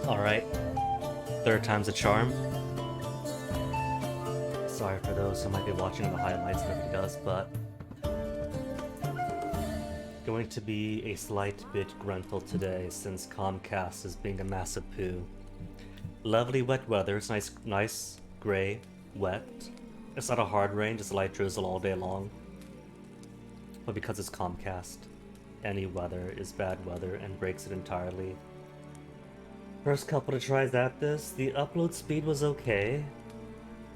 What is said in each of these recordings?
Alright, third time's a charm. Sorry for those who might be watching the highlights, nobody does, but going to be a slight bit gruntled today since Comcast is being a massive poo. Lovely wet weather, it's nice, gray, wet. It's not a hard rain, just a light drizzle all day long. But because it's Comcast, any weather is bad weather and breaks it entirely. First couple of tries at this, the upload speed was okay.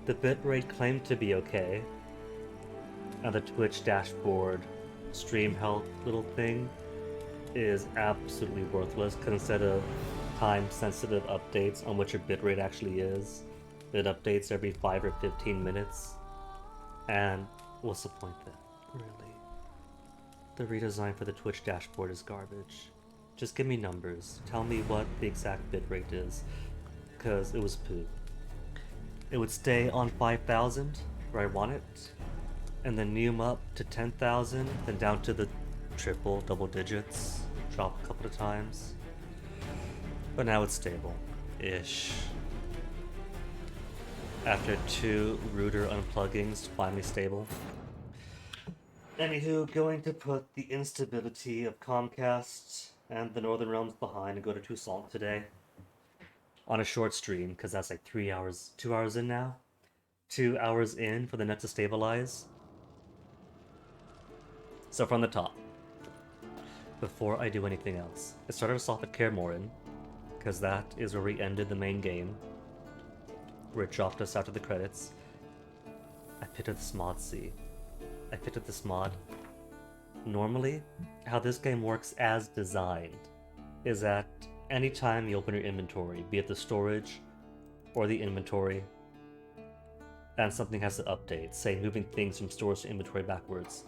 The bitrate claimed to be okay. And the Twitch dashboard stream health little thing is absolutely worthless because instead of time-sensitive updates on what your bitrate actually is, it updates every 5 or 15 minutes. And what's the point then, really? The redesign for the Twitch dashboard is garbage. Just give me numbers. Tell me what the exact bitrate is, because it was poo. It would stay on 5,000 where I want it, and then neum up to 10,000, then down to the triple, double digits, drop a couple of times. But now it's stable-ish. After 2 router unpluggings, finally stable. Anywho, going to put the instability of Comcast and the Northern Realms behind and go to Toussaint today. On a short stream, because that's like 3 hours, 2 hours in now. 2 hours in for the net to stabilize. So from the top, before I do anything else, I started us off at Kaer because that is where we ended the main game, where it dropped us after the credits. I picked up this mod C. I picked up this mod. Normally, how this game works as designed is that anytime you open your inventory, be it the storage or the inventory, and something has to update, say moving things from storage to inventory backwards,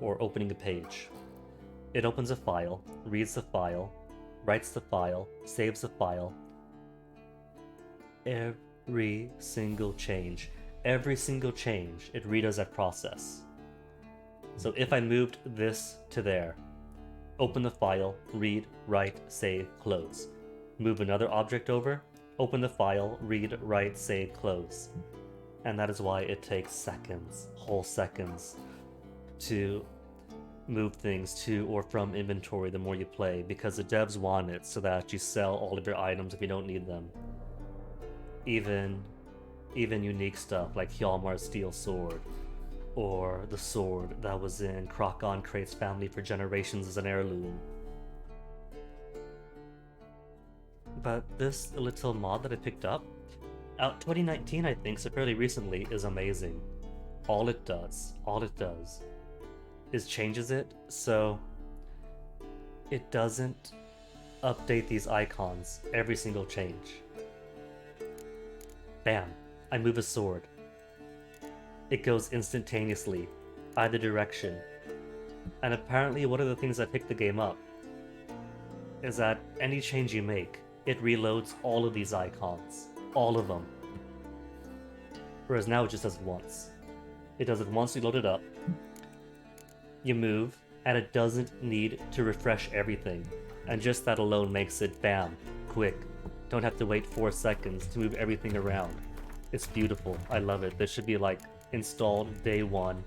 or opening a page, it opens a file, reads the file, writes the file, saves the file. Every single change, it redoes that process. So if I moved this to there, open the file, read, write, save, close. Move another object over, open the file, read, write, save, close. And that is why it takes seconds, whole seconds, to move things to or from inventory the more you play, because the devs want it so that you sell all of your items if you don't need them. Even unique stuff like Hjalmar's steel sword, or the sword that was in Krokon Krait's family for generations as an heirloom. But this little mod that I picked up, out 2019 I think, so fairly recently, is amazing. All it does is changes it so it doesn't update these icons every single change. Bam, I move a sword. It goes instantaneously, either direction. And apparently one of the things that picked the game up is that any change you make, it reloads all of these icons. All of them. Whereas now it just does it once. It does it once, you load it up, you move, and it doesn't need to refresh everything. And just that alone makes it bam, quick. Don't have to wait 4 seconds to move everything around. It's beautiful, I love it. This should be like installed day 1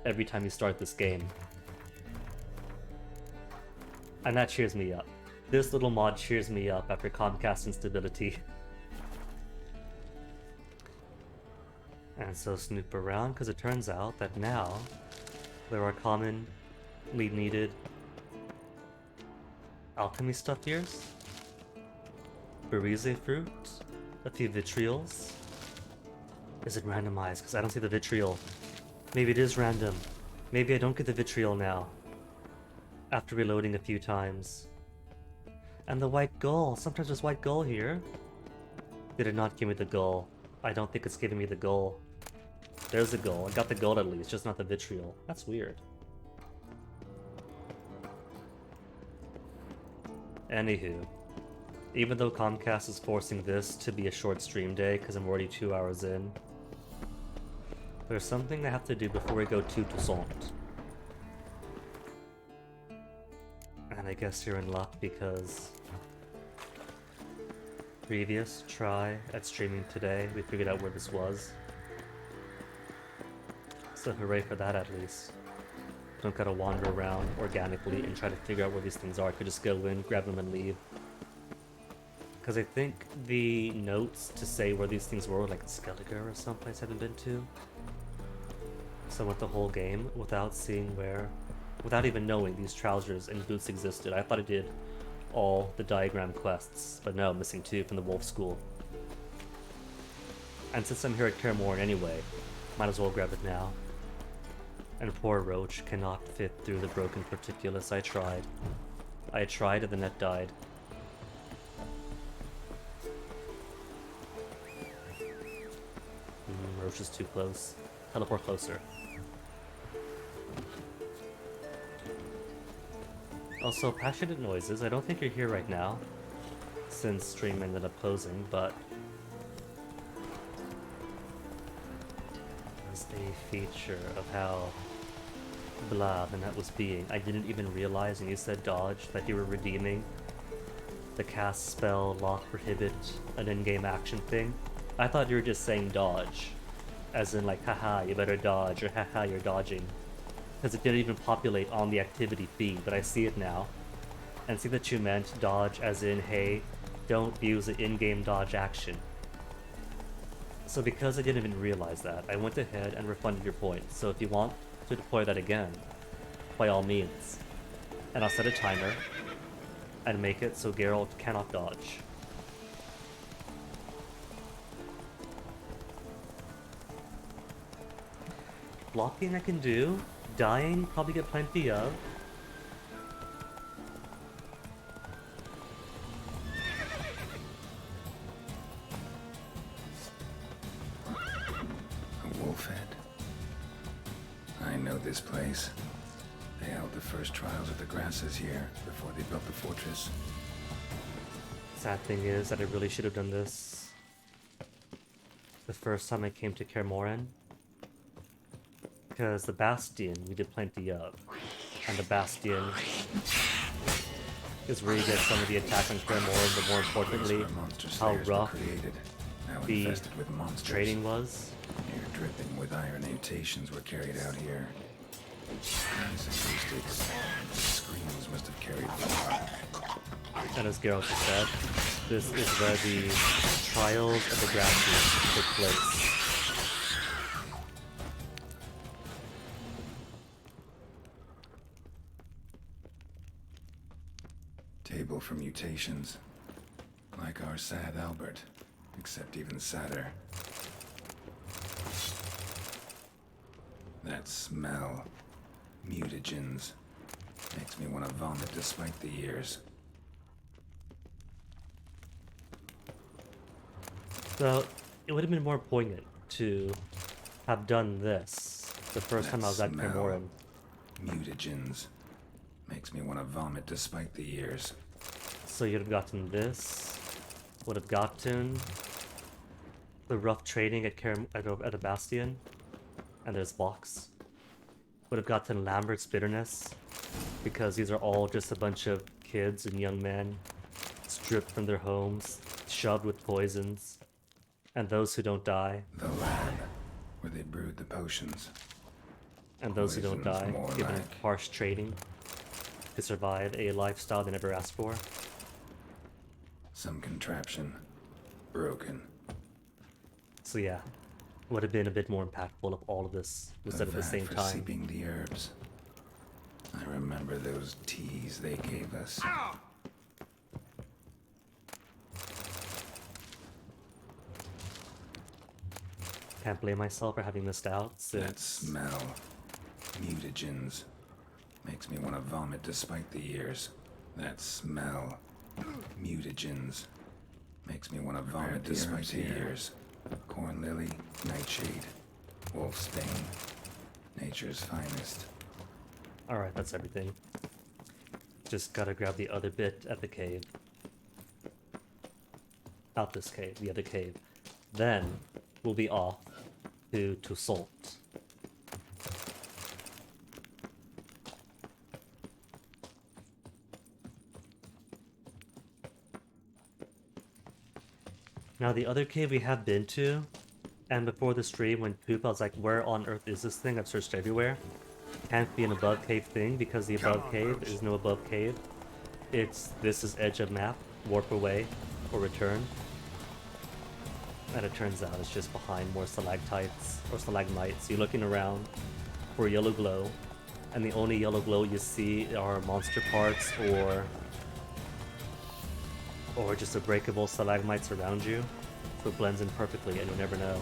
every time you start this game. And that cheers me up. This little mod cheers me up after Comcast instability. And so snoop around, because it turns out that now there are commonly needed alchemy stuff here. Berize fruit, a few vitriols. Is it randomized? Because I don't see the vitriol. Maybe it is random. Maybe I don't get the vitriol now, after reloading a few times. And the white gull. Sometimes there's white gull here. Did it not give me the gull? I don't think it's giving me the gull. There's the gull. I got the gull at least, just not the vitriol. That's weird. Anywho, even though Comcast is forcing this to be a short stream day because I'm already 2 hours in, there's something I have to do before we go to Toussaint. And I guess you're in luck because previous try at streaming today, we figured out where this was. So hooray for that at least. Don't gotta wander around organically and try to figure out where these things are. I could just go in, grab them, and leave. Because I think the notes to say where these things were, like Skelliger or someplace I haven't been to. So I went the whole game without seeing where, without even knowing these trousers and boots existed. I thought I did all the diagram quests, but no, missing 2 from the Wolf School. And since I'm here at Kaer Morhen anyway, might as well grab it now. And poor Roach cannot fit through the broken porticulus. I tried. I tried and the net died. Roach is too close. Teleport closer. Also, passionate noises. I don't think you're here right now, since stream ended up closing, but as a feature of how blah the net was being. I didn't even realize when you said dodge that you were redeeming the cast spell lock prohibit an in-game action thing. I thought you were just saying dodge, as in like haha you better dodge or haha you're dodging, because it didn't even populate on the activity feed, but I see it now and see that you meant dodge as in hey don't use the in-game dodge action. So because I didn't even realize that, I went ahead and refunded your points. So if you want to deploy that again, by all means. And I'll set a timer and make it so Geralt cannot dodge. Blocking I can do. Dying, probably get plenty of. This place. They held the first trials of the grasses here before they built the fortress. Sad thing is that I really should have done this the first time I came to Kaer Morhen, because the Bastion we did plenty of, and the Bastion is where you get some of the attack on Kaer Morhen, but more importantly, how rough the trading was. Near dripping with iron mutations were carried out here. These acoustics, the screams must have carried far. And as Geralt has said, this is where the trials of the grasses took place. Table for mutations. Like our sad Albert, except even sadder. That smell. Mutagens. Makes me want to vomit despite the years. So, it would have been more poignant to have done this the first time I was at Kaer Morhen. Mutagens. Makes me want to vomit despite the years. So you'd have gotten this, would have gotten the rough trading at a Bastion, and there's blocks. Would have gotten Lambert's bitterness, because these are all just a bunch of kids and young men stripped from their homes, shoved with poisons, and those who don't die. The lab, where they brewed the potions. And those who don't die, given like harsh trading to survive a lifestyle they never asked for. Some contraption. Broken. So yeah, would have been a bit more impactful if all of this was done at the same time. Seeping the herbs. I remember those teas they gave us. Can't blame myself for having missed out, since... That smell. Mutagens. Makes me want to vomit despite the years. That smell. Mutagens. Makes me want to vomit despite the years. Corn lily, nightshade, wolfsbane, nature's finest. Alright, that's everything. Just gotta grab the other bit at the cave. Not this cave, the other cave. Then, we'll be off to Toussaint. Now the other cave we have been to, and before the stream when poop, I was like, where on earth is this thing? I've searched everywhere. Can't be an above cave thing because the above cave is no above cave. This is edge of map, warp away, or return. And it turns out it's just behind more stalactites or stalagmites. You're looking around for yellow glow, and the only yellow glow you see are monster parts or just unbreakable stalagmites around you. So it blends in perfectly and you'll never know.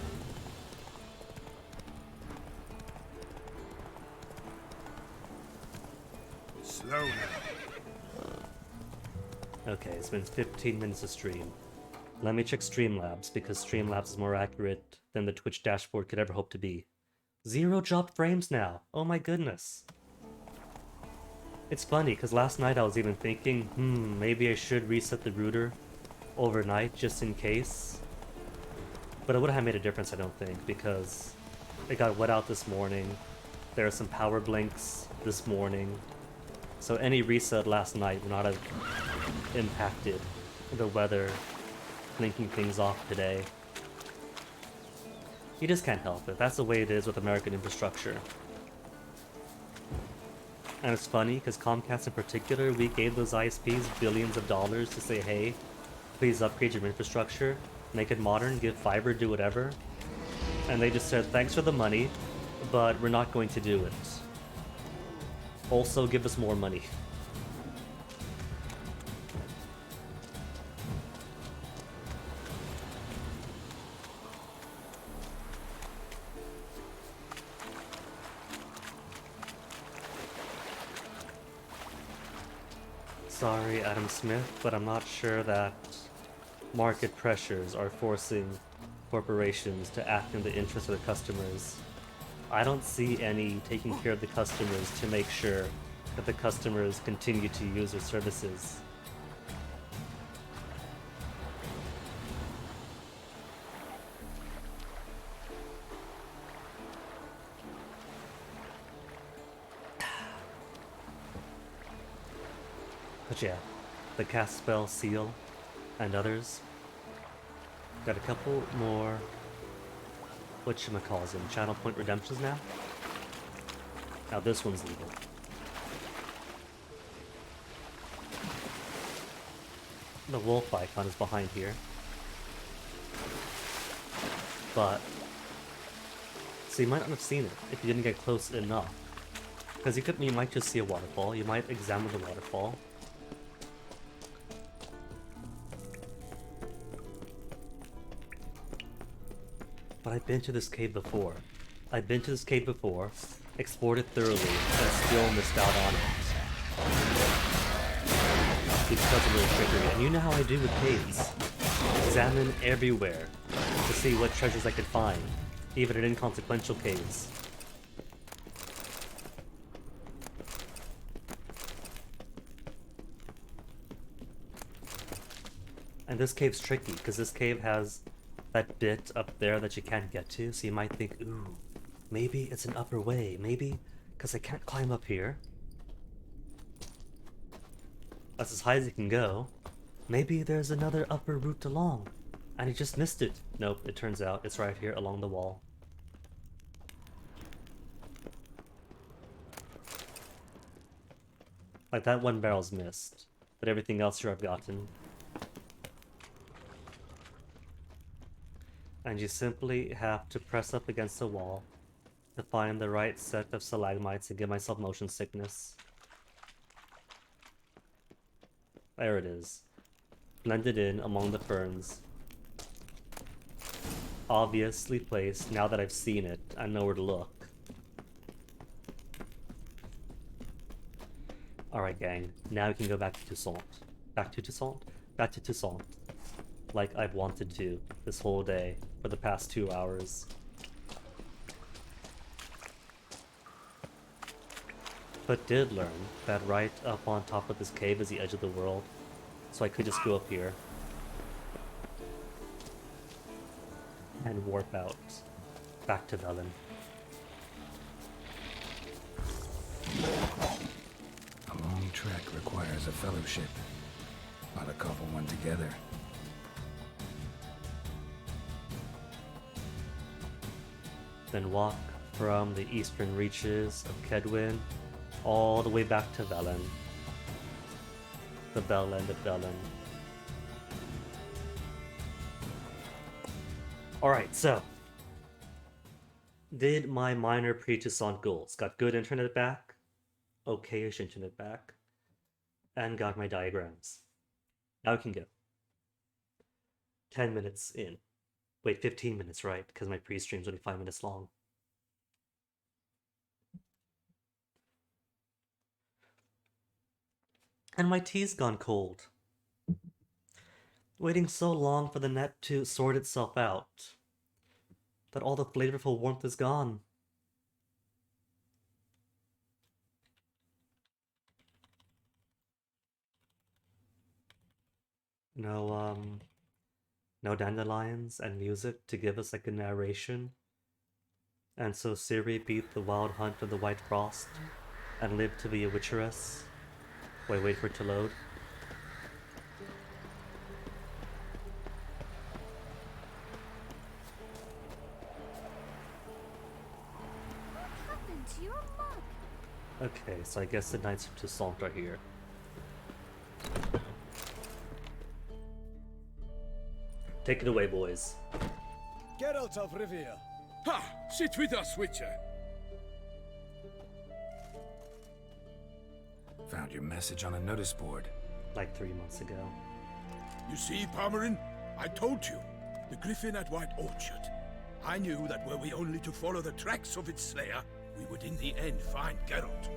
Slow now. Okay, it's been 15 minutes of stream. Let me check Streamlabs, because Streamlabs is more accurate than the Twitch dashboard could ever hope to be. 0 dropped frames now! Oh my goodness! It's funny, because last night I was even thinking, maybe I should reset the router overnight just in case. But it wouldn't have made a difference, I don't think, because it got wet out this morning. There are some power blinks this morning. So any reset last night would not have impacted the weather blinking things off today. You just can't help it. That's the way it is with American infrastructure. And it's funny, because Comcast in particular, we gave those ISPs billions of dollars to say, hey, please upgrade your infrastructure, make it modern, give fiber, do whatever. And they just said, thanks for the money, but we're not going to do it. Also, give us more money. Sorry, Adam Smith, but I'm not sure that market pressures are forcing corporations to act in the interest of their customers. I don't see any taking care of the customers to make sure that the customers continue to use their services. But yeah, the cast spell, seal, and others. Got a couple more whatchamacalls in channel point redemptions now. Now this one's legal. The wolf icon is behind here. But so you might not have seen it if you didn't get close enough. Because you might just see a waterfall, you might examine the waterfall. But I've been to this cave before. Explored it thoroughly, and still missed out on it. Because of little trickery. And you know how I do with caves. Examine everywhere to see what treasures I could find, even in inconsequential caves. And this cave's tricky, because this cave has that bit up there that you can't get to, so you might think, ooh, maybe it's an upper way, maybe, because I can't climb up here. That's as high as you can go. Maybe there's another upper route along, and I just missed it. Nope, it turns out it's right here along the wall. Like, that one barrel's missed, but everything else here I've gotten. And you simply have to press up against the wall to find the right set of stalagmites and give myself motion sickness. There it is. Blended in among the ferns. Obviously placed. Now that I've seen it, I know where to look. Alright, gang. Now we can go back to Toussaint. Back to Toussaint? Back to Toussaint. Like I've wanted to this whole day for the past 2 hours. But did learn that right up on top of this cave is the edge of the world, so I could just go up here and warp out back to Velen. A long trek requires a fellowship. Not a couple one together. then walk from the eastern reaches of Kedwin all the way back to Velen. The bell end of Velen. Alright, so. Did my minor pre-Toussaint goals. Got good internet back, okay-ish internet back, and got my diagrams. Now we can go. 10 minutes in. Wait, 15 minutes, right? Because my pre-stream's only 5 minutes long. And my tea's gone cold. Waiting so long for the net to sort itself out that all the flavorful warmth is gone. No dandelions and music to give us like a narration. And so Ciri beat the wild hunt of the White Frost and lived to be a witcheress. Wait for it to load. What happened to your mug? Okay, so I guess the Knights of Toussaint are here. Take it away, boys. Geralt of Rivia. Ha! Sit with us, Witcher. Found your message on a notice board. Like 3 months ago. You see, Palmerin? I told you. The griffin at White Orchard. I knew that were we only to follow the tracks of its slayer, we would in the end find Geralt.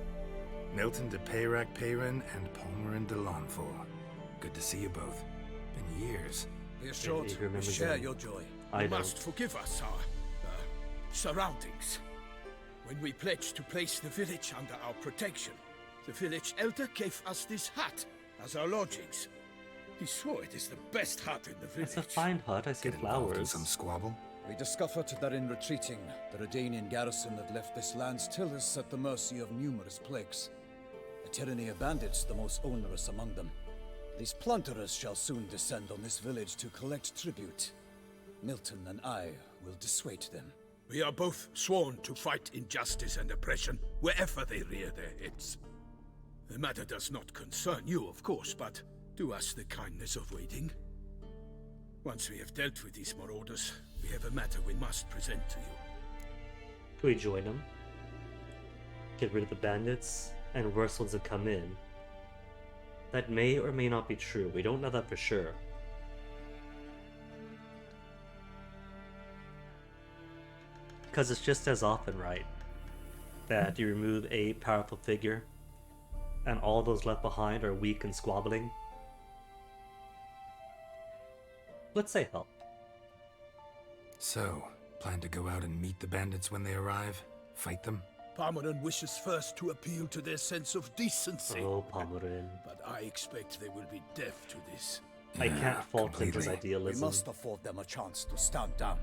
Milton de Peyrac Peyran and Palmerin de Lawnfall. Good to see you both. Been years. Be assured, you we remember share them. your joy. I You don't. must forgive us our surroundings. When we pledged to place the village under our protection, the village elder gave us this hut as our lodgings. He swore it is the best hut in the village. It's a fine hut, I see Get involved in flowers. some squabble? We discovered that in retreating, the Redanian garrison that left this land still is at the mercy of numerous plagues. A tyranny of bandits, the most onerous among them. These plunderers shall soon descend on this village to collect tribute. Milton and I will dissuade them. We are both sworn to fight injustice and oppression wherever they rear their heads. The matter does not concern you, of course, but do us the kindness of waiting. Once we have dealt with these marauders, we have a matter we must present to you. Can we join them? Get rid of the bandits and worse ones that come in. That may or may not be true. We don't know that for sure. Because it's just as often, right, that you remove a powerful figure and all those left behind are weak and squabbling. Let's say help. So, plan to go out and meet the bandits when they arrive? Fight them? Palmerin wishes first to appeal to their sense of decency. Oh, Palmerin. But I expect they will be deaf to this. I Yeah, can't fault him for his completely. We idealism. must afford them a chance to stand down.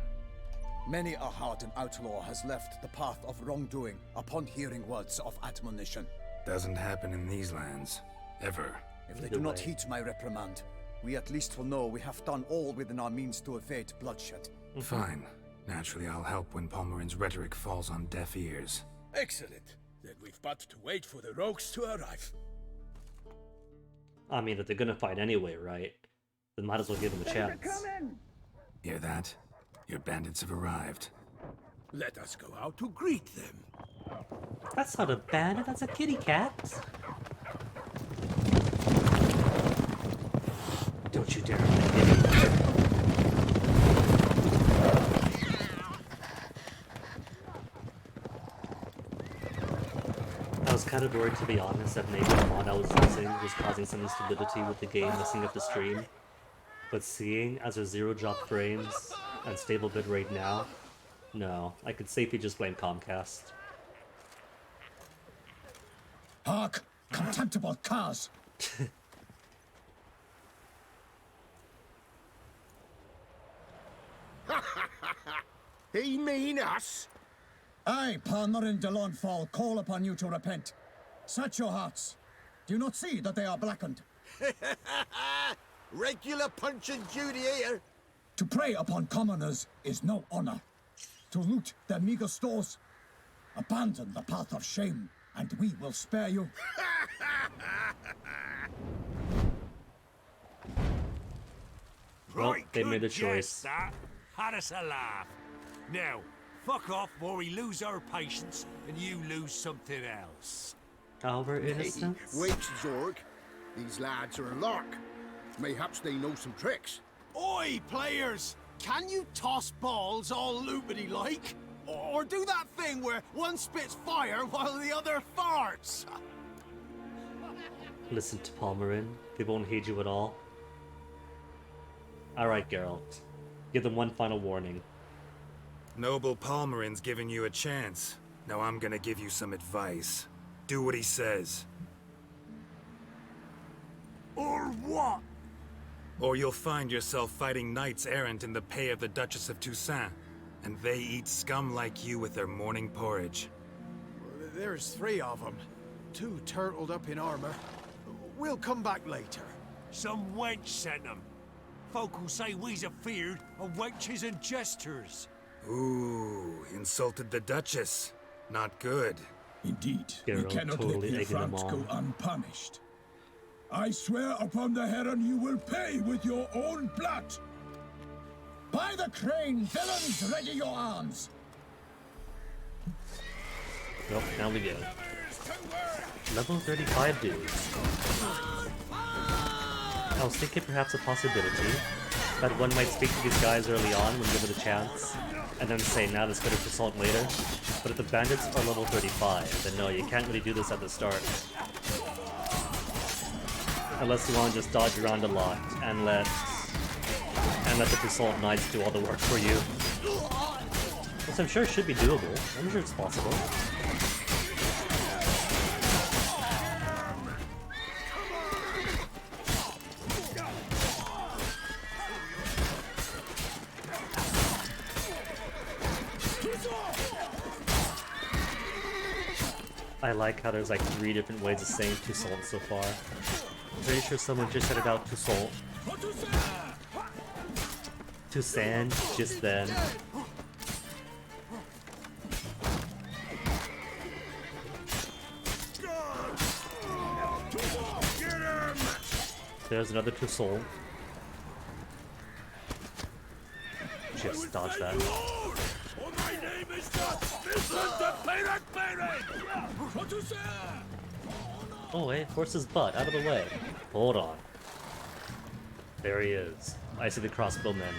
Many a hardened outlaw has left the path of wrongdoing upon hearing words of admonition. Doesn't happen in these lands. Ever. If they Either do not way. heed my reprimand, we at least will know we have done all within our means to evade bloodshed. Fine. Naturally, I'll help when Palmerin's rhetoric falls on deaf ears. Excellent. Then we've but to wait for the rogues to arrive. I mean, if they're gonna fight anyway, right? Then might as well give them a chance. Hear that? Your bandits have arrived. Let us go out to greet them. That's not a bandit, that's a kitty cat. Don't you dare hit me. I was kind of worried, to be honest, that maybe the mod I was using was causing some instability with the game messing up the stream. But seeing as there's 0 drop frames and stable bitrate now, no, I could safely just blame Comcast. Hark! Contemptible curs! He mean us? I, Palmerin de Lawnfall, call upon you to repent. Search your hearts. Do you not see that they are blackened? Regular Punch and Judy here. To prey upon commoners is no honor. to loot their meager stores. Abandon the path of shame, and we will spare you. Well, Right, they made good a choice. jest, that. Had us a laugh. Now, fuck off or we lose our patience and you lose something else. Our Hey, innocence? wait, Zorg. These lads are a lark. Mayhaps they know some tricks. Oi, players! Can you toss balls all loopity like? Or do that thing where one spits fire while the other farts? Listen to Palmerin. They won't heed you at all. Alright, Geralt. Give them one final warning. Noble Palmerin's giving you a chance. Now I'm gonna give you some advice. Do what he says, Or what? or you'll find yourself fighting knights errant in the pay of the Duchess of Toussaint, and they eat scum like you with their morning porridge. There's 3 of them. 2 turtled up in armor. We'll come back later. Some wench sent them. Folk will say we's afeard of wenches and jesters. Ooh, insulted the Duchess. Not good. Indeed, Geralt we cannot totally let the egging them affront go on. unpunished. I swear upon the Heron you will pay with your own blood. By the crane, villains, ready your arms. Nope, now we go. Level 35 dudes. I was thinking perhaps a possibility that one might speak to these guys early on when given a chance, and then say, now let's go to Toussaint later. But if the bandits are level 35, then no, you can't really do this at the start. Unless you want to just dodge around a lot and let the Toussaint Knights do all the work for you. Which I'm sure should be doable. I'm sure it's possible. I like how there's like 3 different ways of saying Toussaint so far. I'm pretty sure someone just headed out Toussaint. Toussaint just then. There's another Toussaint. Just dodge that. Oh wait, horse's butt, out of the way. Hold on. There he is. I see the crossbowmen.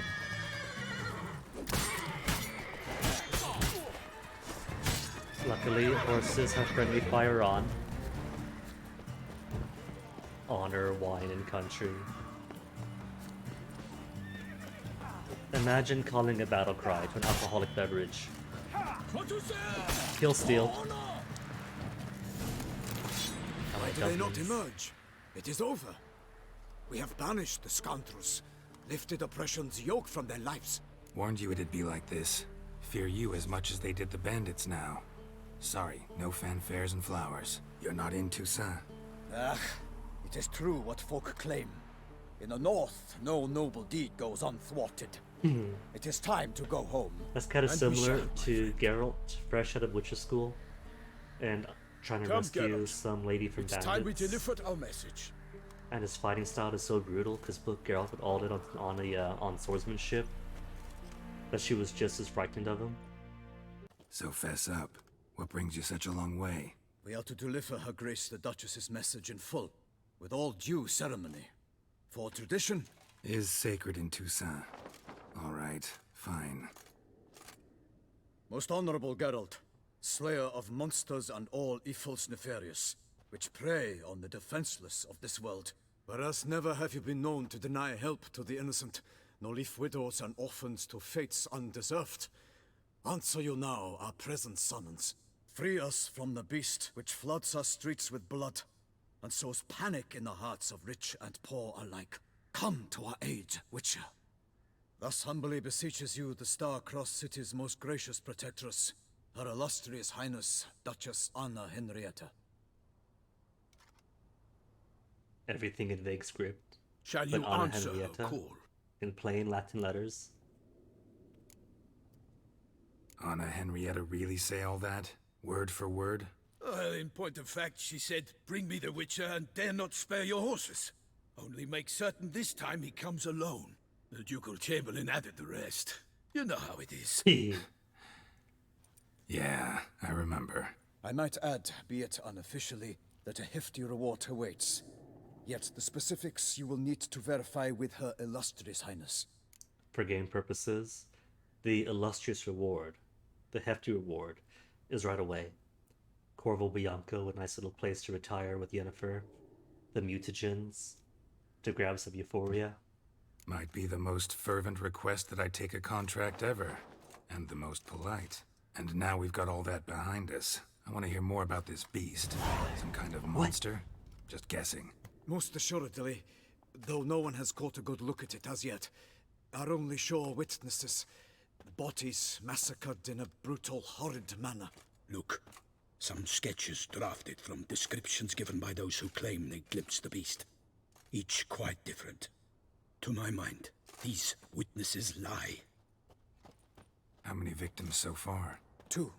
Luckily, horses have friendly fire on. Honor, wine, and country. Imagine calling a battle cry to an alcoholic beverage. Kill steal. Why do they not emerge? It is over. We have banished the scoundrels, lifted oppression's yoke from their lives. Warned you it'd be like this. Fear you as much as they did the bandits now. Sorry, no fanfares and flowers. You're not in Toussaint. Ah, it is true what folk claim. In the north, no noble deed goes unthwarted. It is time to go home. That's kind of And we similar shall, my to Geralt, fresh out of witches school, and trying to Come, rescue Geralt. some lady from It's bandits. time we delivered our message. And his fighting style is so brutal because both Geralt and Alden on swordsmanship that she was just as frightened of him. So fess up. What brings you such a long way? We are to deliver Her Grace the Duchess's message in full, with all due ceremony. For tradition, Is sacred in Toussaint. All right, fine. most honorable Geralt, slayer of monsters and all evils nefarious, which prey on the defenseless of this world. Whereas never have you been known to deny help to the innocent, nor leave widows and orphans to fates undeserved. Answer you now our present summons. Free us from the beast which floods our streets with blood, and sows panic in the hearts of rich and poor alike. Come to our aid, Witcher. Thus humbly beseeches you the Star-Crossed City's most gracious protectress, Her Illustrious Highness, Duchess Anna Henrietta. Everything in vague script, Shall but you Anna answer her Henrietta call? in plain Latin letters. Anna Henrietta really say all that? Word for word? Well, in point of fact, she said, bring me the Witcher and dare not spare your horses. Only make certain this time he comes alone. The Ducal Chamberlain added the rest. You know how it is. Yeah, I remember. I might add, be it unofficially, that a hefty reward awaits. Yet the specifics you will need to verify with Her Illustrious Highness. For game purposes, the illustrious reward, the hefty reward, is right away. Corvo Bianco, a nice little place to retire with Yennefer. The mutagens, to grab some euphoria. Might be the most fervent request that I take a contract ever. And the most polite. And now we've got all that behind us. I want to hear more about this beast. Some kind of monster? Just guessing. Most assuredly, though no one has caught a good look at it as yet. Our only sure witnesses. Bodies massacred in a brutal, horrid manner. Look, some sketches drafted from descriptions given by those who claim they glimpsed the beast. Each quite different. To my mind, these witnesses lie. How many victims so far? 2.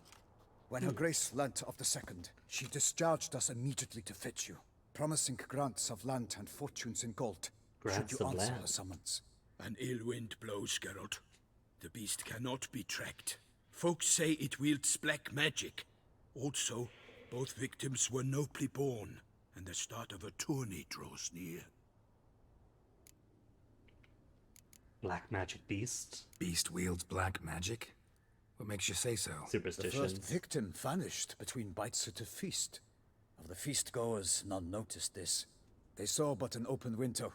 When Her Grace learnt of the second, she discharged us immediately to fetch you, promising grants of land and fortunes in gold, Grants should you of answer land? her summons. An ill wind blows, Geralt. The beast cannot be tracked. Folks say it wields black magic. Also, both victims were nobly born, and the start of a tourney draws near. Black magic beast? Beast wields black magic? What makes you say so? The Superstitions. first victim vanished between bites at a feast. Of the feast-goers, none noticed this. They saw but an open window,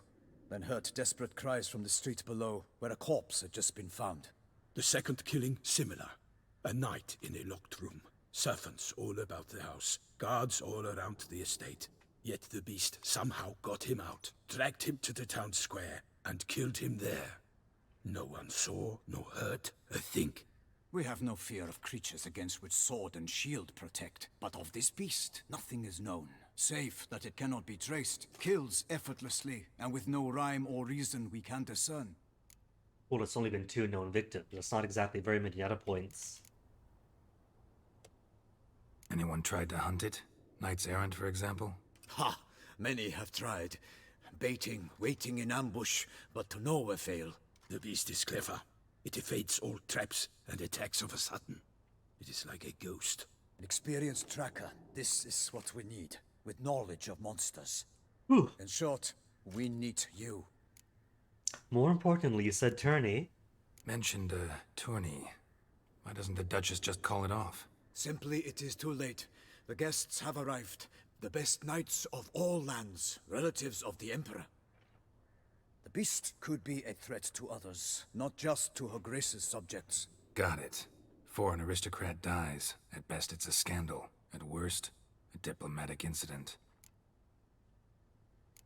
then heard desperate cries from the street below, where a corpse had just been found. The second killing, similar. A night in a locked room. Servants all about the house. Guards all around the estate. Yet the beast somehow got him out, dragged him to the town square, and killed him there. No one saw, nor heard a thing. We have no fear of creatures against which sword and shield protect, but of this beast, nothing is known. Save that it cannot be traced, kills effortlessly, and with no rhyme or reason we can discern. Well, it's only been 2 known victims. That's not exactly very many data points. Anyone tried to hunt it? Knights errant, for example? Ha! Many have tried. Baiting, waiting in ambush, but to no avail. The beast is clever. It evades all traps and attacks of a sudden. It is like a ghost. An experienced tracker, this is what we need, with knowledge of monsters. Whew. In short, we need you. More importantly, you said tourney. Mentioned a tourney. Why doesn't the Duchess just call it off? Simply, it is too late. The guests have arrived. The best knights of all lands, relatives of the Emperor. The beast could be a threat to others, not just to Her Grace's subjects. Got it. Before an aristocrat dies, at best it's a scandal. At worst, a diplomatic incident.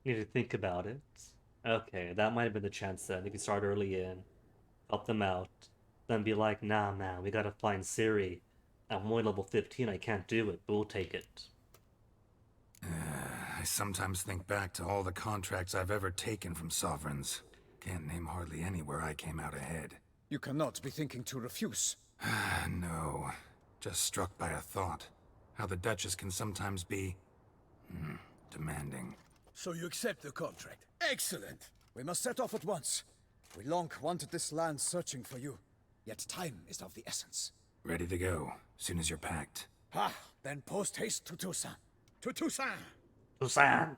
Need to think about it. Okay, that might have been the chance then. If you start early in, help them out, then be like, nah, man, we gotta find Ciri. I'm only level 15, I can't do it, but we'll take it. I sometimes think back to all the contracts I've ever taken from sovereigns. Can't name hardly any where I came out ahead. You cannot be thinking to refuse. No. Just struck by a thought. How the Duchess can sometimes be... demanding. So you accept the contract. Excellent! We must set off at once. We long wanted this land searching for you. Yet time is of the essence. Ready to go, soon as you're packed. Ha! Then post haste to Toussaint. To Toussaint! Toussaint!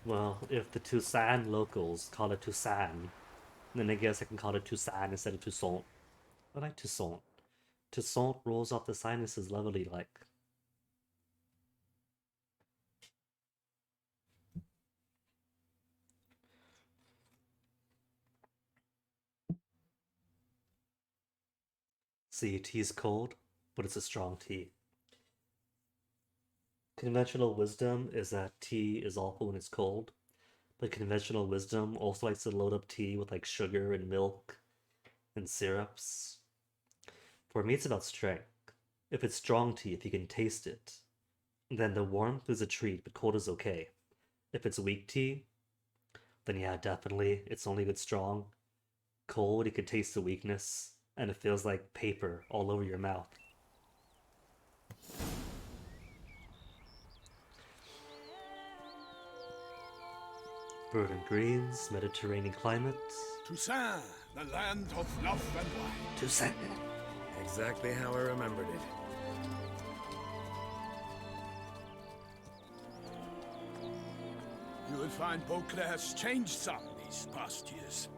Well, if the Toussaint locals call it Toussaint, then I guess I can call it Toussaint instead of Toussaint. I like Toussaint. Toussaint rolls off the sinuses lovely like. See, tea's cold, but it's a strong tea. Conventional wisdom is that tea is awful when it's cold, but conventional wisdom also likes to load up tea with like sugar and milk and syrups. For me, it's about strength. If it's strong tea, if you can taste it, then the warmth is a treat, but cold is okay. If it's weak tea, then yeah, definitely, it's only good strong. Cold, you can taste the weakness, and it feels like paper all over your mouth. Verdant greens, Mediterranean climate. Toussaint, the land of love and wine. Toussaint. Exactly how I remembered it. You will find Beauclair's changed some these past years.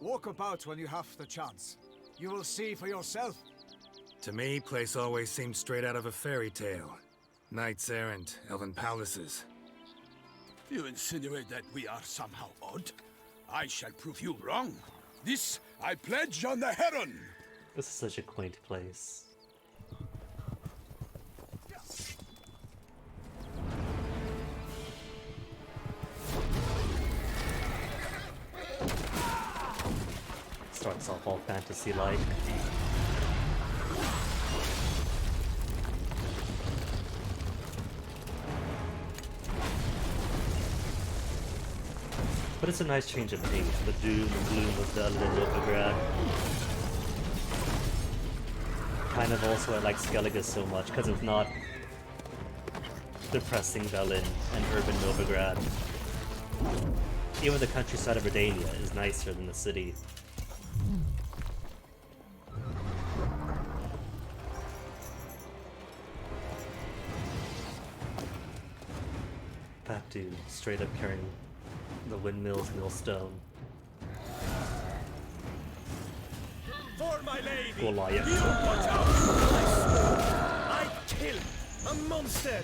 Walk about when you have the chance. You will see for yourself. To me, place always seemed straight out of a fairy tale. Knights errant, elven palaces. You insinuate that we are somehow odd? I shall prove you wrong. This I pledge on the Heron. This is such a quaint place. Starts off all fantasy-like. But it's a nice change of pace, the doom and gloom of the Novigrad. Kind of also I like Skellige so much, because it's not depressing Velen and urban Novigrad. Even the countryside of Redania is nicer than the city. That dude, straight up carrying the windmill's millstone. For my lady! Goliath. You watch out! I kill a monster!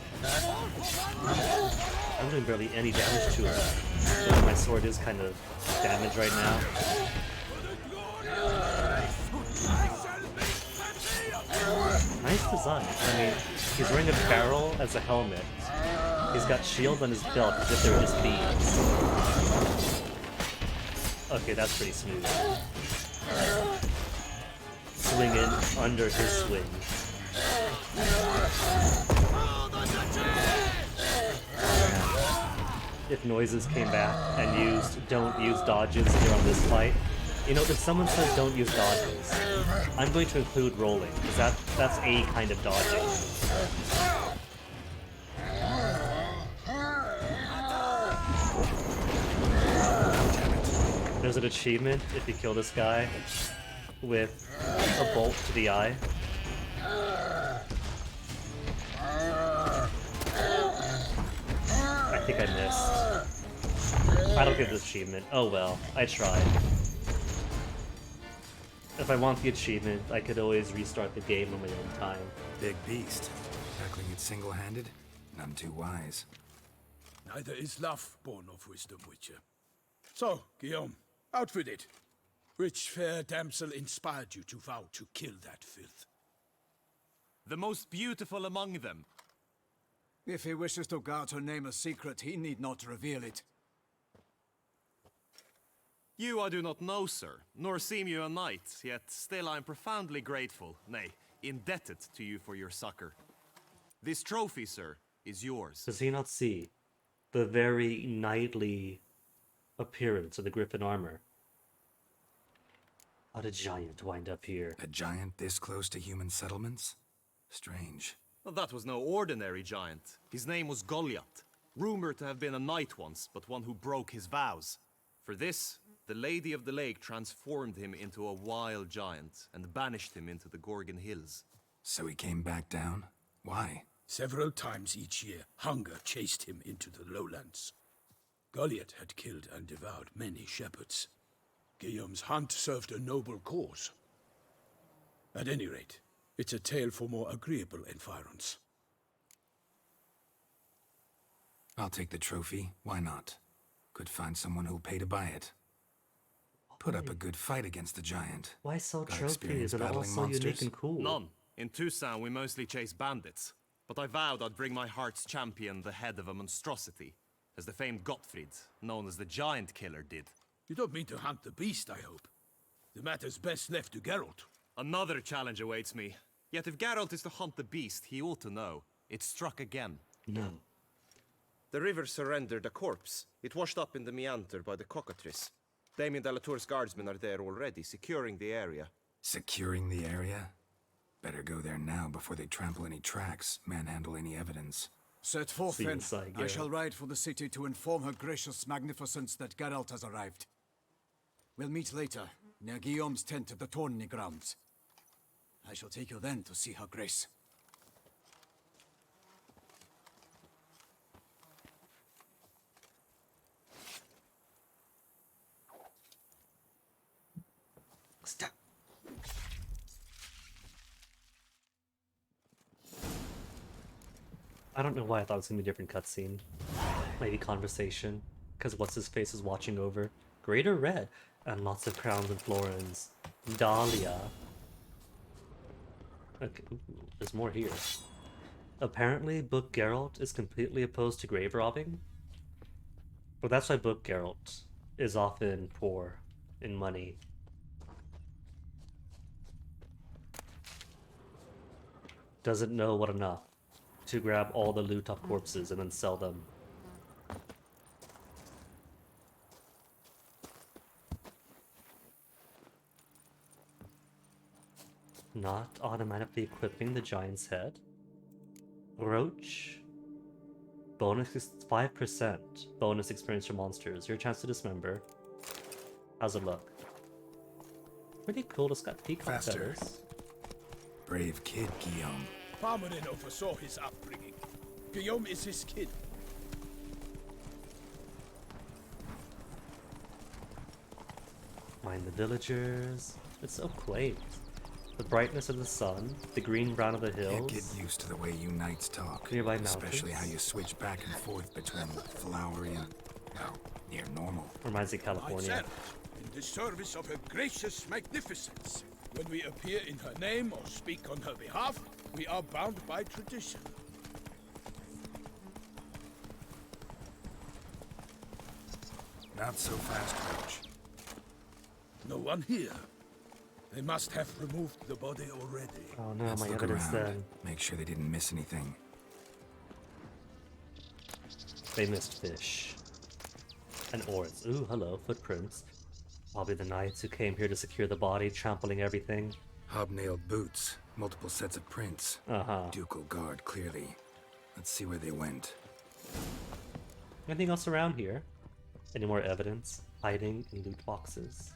I'm doing barely any damage to her. But my sword is kind of damaged right now. Nice design. I mean, he's wearing a barrel as a helmet. He's got shield on his belt as if they were just beads. Okay, that's pretty smooth. Swinging under his swing. If noises came back and used don't use dodges here on this fight, you know, if someone says don't use dodges, I'm going to include rolling, because that's a kind of dodging. There's an achievement if you kill this guy with a bolt to the eye. I think I missed. I don't get this achievement. Oh well, I tried. If I want the achievement, I could always restart the game on my own time. Big beast. Tackling it single-handed? None too wise. Neither is love born of wisdom, Witcher. So, Guillaume, out with it. Which fair damsel inspired you to vow to kill that filth? The most beautiful among them. If he wishes to guard her name a secret, he need not reveal it. You I do not know, sir, nor seem you a knight, yet still I am profoundly grateful, nay, indebted to you for your succor. This trophy, sir, is yours. Does he not see the very knightly appearance of the griffin armor? How'd a giant wind up here? A giant this close to human settlements? Strange. Well, that was no ordinary giant. His name was Goliath, rumored to have been a knight once, but one who broke his vows. For this, the Lady of the Lake transformed him into a wild giant and banished him into the Gorgon Hills. So he came back down? Why? Several times each year, hunger chased him into the lowlands. Goliath had killed and devoured many shepherds. Guillaume's hunt served a noble cause. At any rate, it's a tale for more agreeable environs. I'll take the trophy. Why not? Could find someone who'll pay to buy it. Put up a good fight against the giant. Why sell Got trophies experience that are all battling so unique monsters? and cool? None. In Toussaint, we mostly chase bandits. But I vowed I'd bring my heart's champion the head of a monstrosity, as the famed Gottfried, known as the Giant Killer, did. You don't mean to hunt the beast, I hope. The matter's best left to Geralt. Another challenge awaits me. Yet if Geralt is to hunt the beast, he ought to know. It struck again. No. The river surrendered a corpse. It washed up in the meander by the cockatrice. Damien de la Tour's guardsmen are there already, securing the area. Securing the area? Better go there now before they trample any tracks, manhandle any evidence. Set forth See you then. inside, I Geralt. shall ride for the city to inform her gracious magnificence that Geralt has arrived. We'll meet later, near Guillaume's tent at the Tourney grounds. I shall take you then to see her grace. Stop. I don't know why I thought it was gonna be a different cutscene. Maybe conversation, because what's his face is watching over. Greater red and lots of crowns and florins. Dahlia. Okay, ooh, there's more here. Apparently, Book Geralt is completely opposed to grave robbing. But that's why Book Geralt is often poor in money. Doesn't know what enough to grab all the loot off corpses and then sell them. Not automatically equipping the giant's head. Roach. Bonus is 5%. Bonus experience for monsters. Your chance to dismember. How's it look? Pretty cool. It's got peacock Faster. feathers. Brave kid, Guillaume. Parmanin oversaw his upbringing. Guillaume is his kid. Mind the villagers. It's so quaint. The brightness of the sun, the green-brown of the Can't get hills. used to the way you knights talk. Nearby Especially how mountains. you switch back and forth between flowery and, well, near normal. Reminds me of My California. servant, in the service of her gracious magnificence. When we appear in her name or speak on her behalf, we are bound by tradition. Not so fast, Roach. No one here. They must have removed the body already. Oh no, Let's my look evidence around. then. Make sure they didn't miss anything. They missed fish. And oars. Ooh, hello, footprints. Probably the knights who came here to secure the body, trampling everything. Hobnailed boots, multiple sets of prints. Uh-huh. Ducal guard, clearly. Let's see where they went. Anything else around here? Any more evidence? Hiding in loot boxes.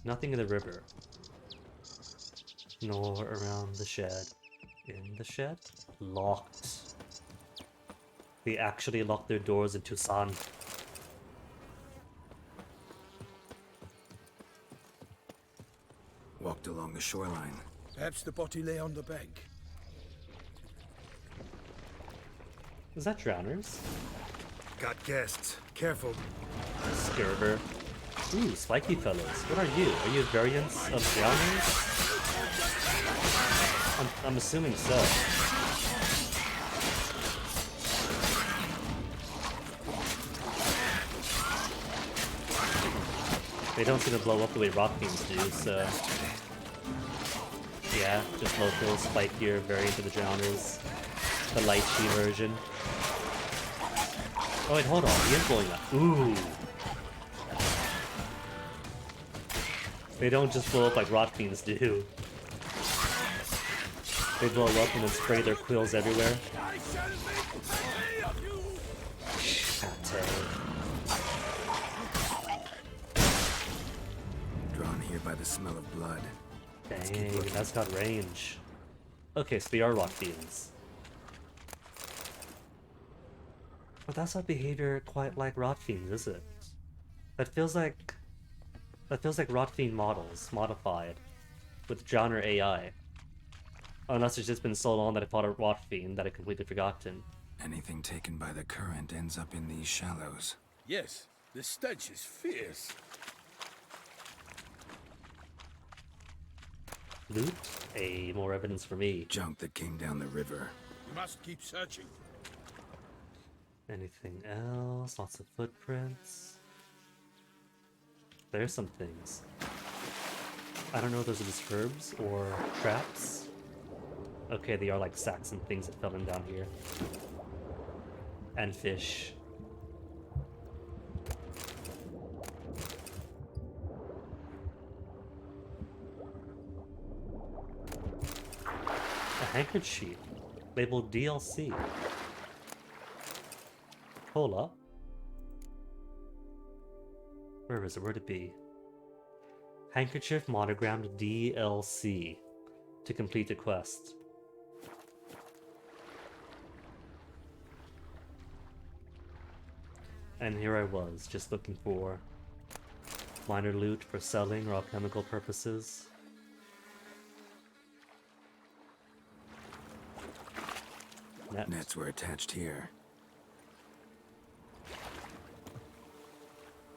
Nothing in the river. Nor around the shed. In the shed? Locked. They actually locked their doors in Toussaint. Walked along the shoreline. Perhaps the body lay on the bank. Is that drowners? Got guests. Careful. Skirver. Ooh, spiky fellows. What are you? Are you variants of drowners? I'm assuming so. They don't seem to blow up the way rock beams do, so... Yeah, just local spikier variant of the drowners. The lychee version. Oh wait, hold on, he is blowing up. Ooh! They don't just blow up like rock beams do. They blow up and then spray their quills everywhere. I shall make prey of you! Drawn here by the smell of blood. Let's keep Dang, looking. that's got range. Okay, so they are rock beams. But that's not behavior quite like rot fiends, is it? That feels like rot fiend models modified with genre AI. Unless it's just been so long that I fought a rot fiend that I completely forgotten. Anything taken by the current ends up in these shallows. Yes, the stench is fierce. Loot? More evidence for me. Junk that came down the river. We must keep searching. Anything else? Lots of footprints. There's some things. I don't know if those are just herbs or traps. Okay, they are like sacks and things that fell in down here. And fish. A handkerchief labeled DLC. Hold up. Where is it? Where'd it be? Handkerchief monogrammed DLC to complete the quest. And here I was, just looking for minor loot for selling or alchemical purposes. Nets were attached here.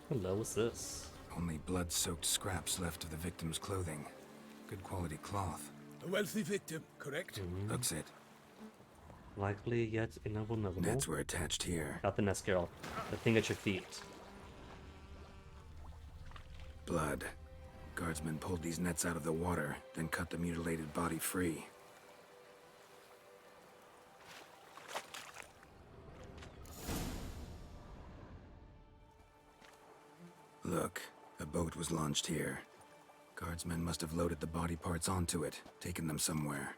Hello, what's this? Only blood-soaked scraps left of the victim's clothing. Good quality cloth. A wealthy victim, correct? Looks it. Likely yet inevitable. Nets were attached here. Not the nest, girl. The thing at your feet. Blood. Guardsmen pulled these nets out of the water, then cut the mutilated body free. Look, a boat was launched here. Guardsmen must have loaded the body parts onto it, taken them somewhere.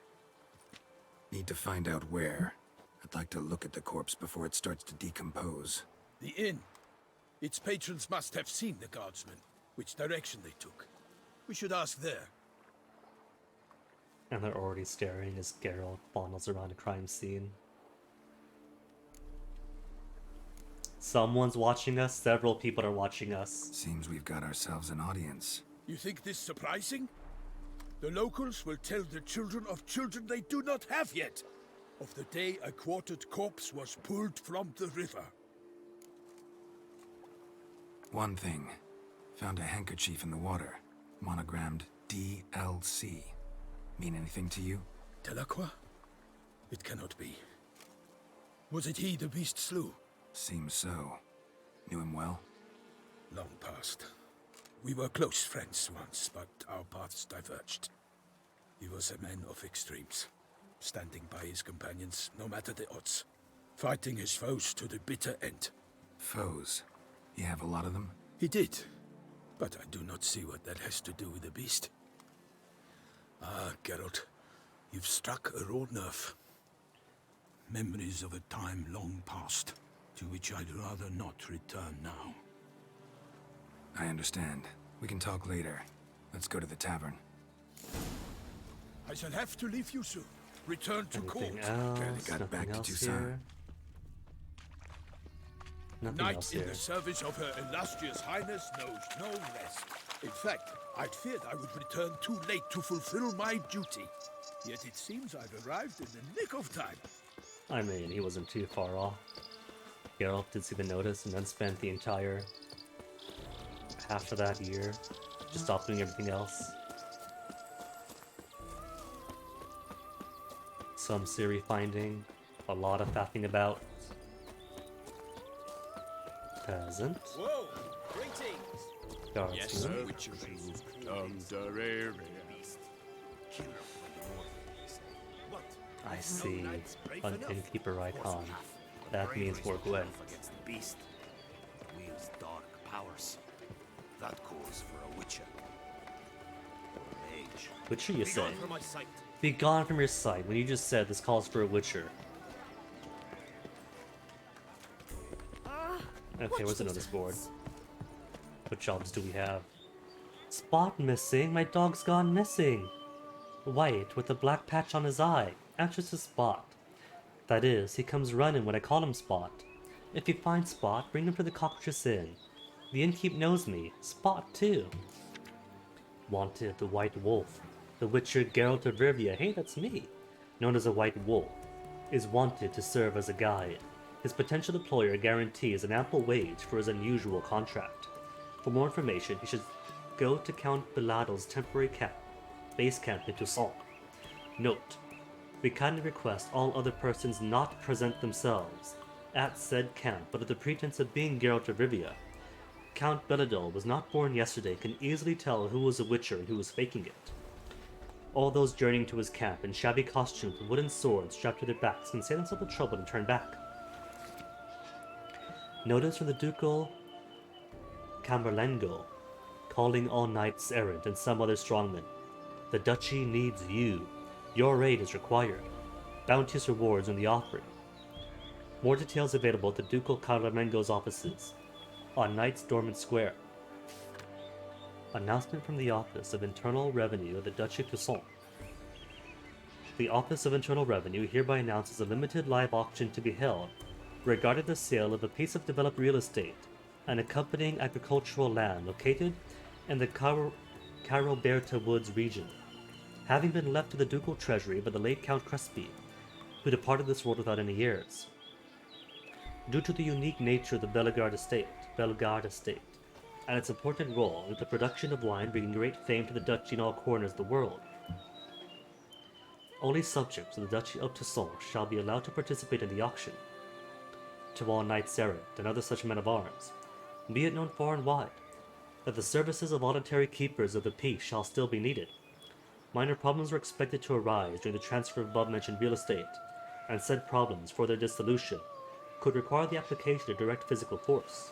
Need to find out where. I'd like to look at the corpse before it starts to decompose. The inn. Its patrons must have seen the guardsmen, which direction they took. We should ask there. And they're already staring as Geralt fondles around a crime scene. Someone's watching us. Several people are watching us. Seems we've got ourselves an audience. You think this surprising? The locals will tell the children of children they do not have yet, of the day a quartered corpse was pulled from the river. One thing. Found a handkerchief in the water. Monogrammed DLC. Mean anything to you? Delacroix? It cannot be. Was it he the beast slew? Seems so. Knew him well? Long past. We were close friends once, but our paths diverged. He was a man of extremes, standing by his companions no matter the odds, fighting his foes to the bitter end. Foes? You have a lot of them? He did, but I do not see what that has to do with the beast. Ah, Geralt, you've struck a raw nerve. Memories of a time long past, to which I'd rather not return now. I understand. We can talk later. Let's go to the tavern. I shall have to leave you soon. Return to court. Anything else? Barely got Nothing back to else Toussaint. here? Nothing Knight else in here. the service of Her Illustrious Highness knows no rest. In fact, I'd feared I would return too late to fulfill my duty. Yet it seems I've arrived in the nick of time. I mean, he wasn't too far off. Geralt did see the notice and then spent the entire half of that year just stopped doing everything else. Some Siri finding, a lot of faffing about. Peasant. Whoa! Greetings! Guardsman. I see. An innkeeper icon. That means we're good. Against the beast. Wields dark powers. That calls for a witcher. Or a mage. Witcher, you say? Begone from my sight. Be gone from your sight when you just said this calls for a witcher. Okay, where's the notice board? What jobs do we have? Spot missing? My dog's gone missing! White, with a black patch on his eye. Answers to Spot. That is, he comes running when I call him Spot. If you find Spot, bring him to the Cockroach's Inn. The innkeep knows me. Spot, too. Wanted, the White Wolf. The Witcher Geralt of Rivia, hey, that's me. Known as a White Wolf. Is wanted to serve as a guide. His potential employer guarantees an ample wage for his unusual contract. For more information, you should go to Count Biladel's temporary base camp in Toussaint. Note: we kindly request all other persons not present themselves at said camp, but under the pretense of being Geralt of Rivia. Count Biladel was not born yesterday, can easily tell who was a witcher and who was faking it. All those journeying to his camp in shabby costumes with wooden swords strapped to their backs can save themselves the trouble to turn back. Notice from the Ducal Camerlengo, calling all knights errant and some other strongmen. The duchy needs you. Your aid is required. Bounteous rewards in the offering. More details available at the Ducal Camerlengo's offices on Knights Dormant Square. Announcement from the Office of Internal Revenue of the Duchy of Toussaint. The Office of Internal Revenue hereby announces a limited live auction to be held regarding the sale of a piece of developed real estate and accompanying agricultural land located in the Caroberta Woods region, having been left to the ducal treasury by the late Count Crespi, who departed this world without any heirs. Due to the unique nature of the Bellegarde estate, and its important role in the production of wine bringing great fame to the duchy in all corners of the world, only subjects of the Duchy of Toussaint shall be allowed to participate in the auction. To all knights errant and other such men of arms, be it known far and wide that the services of voluntary keepers of the peace shall still be needed. Minor problems were expected to arise during the transfer of above-mentioned real estate, and said problems for their dissolution could require the application of direct physical force.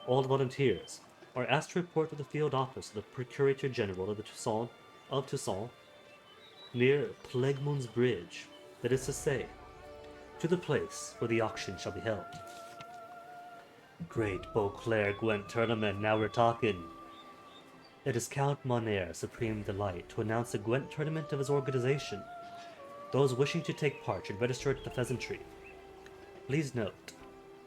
All volunteers are asked to report to the field office of the Procurator General of Toussaint near Plegmund's Bridge, that is to say, to the place where the auction shall be held. Great Beauclair Gwent tournament, now we're talking. It is Count Monair's supreme delight to announce the Gwent tournament of his organization. Those wishing to take part should register at the Pheasantry. Please note,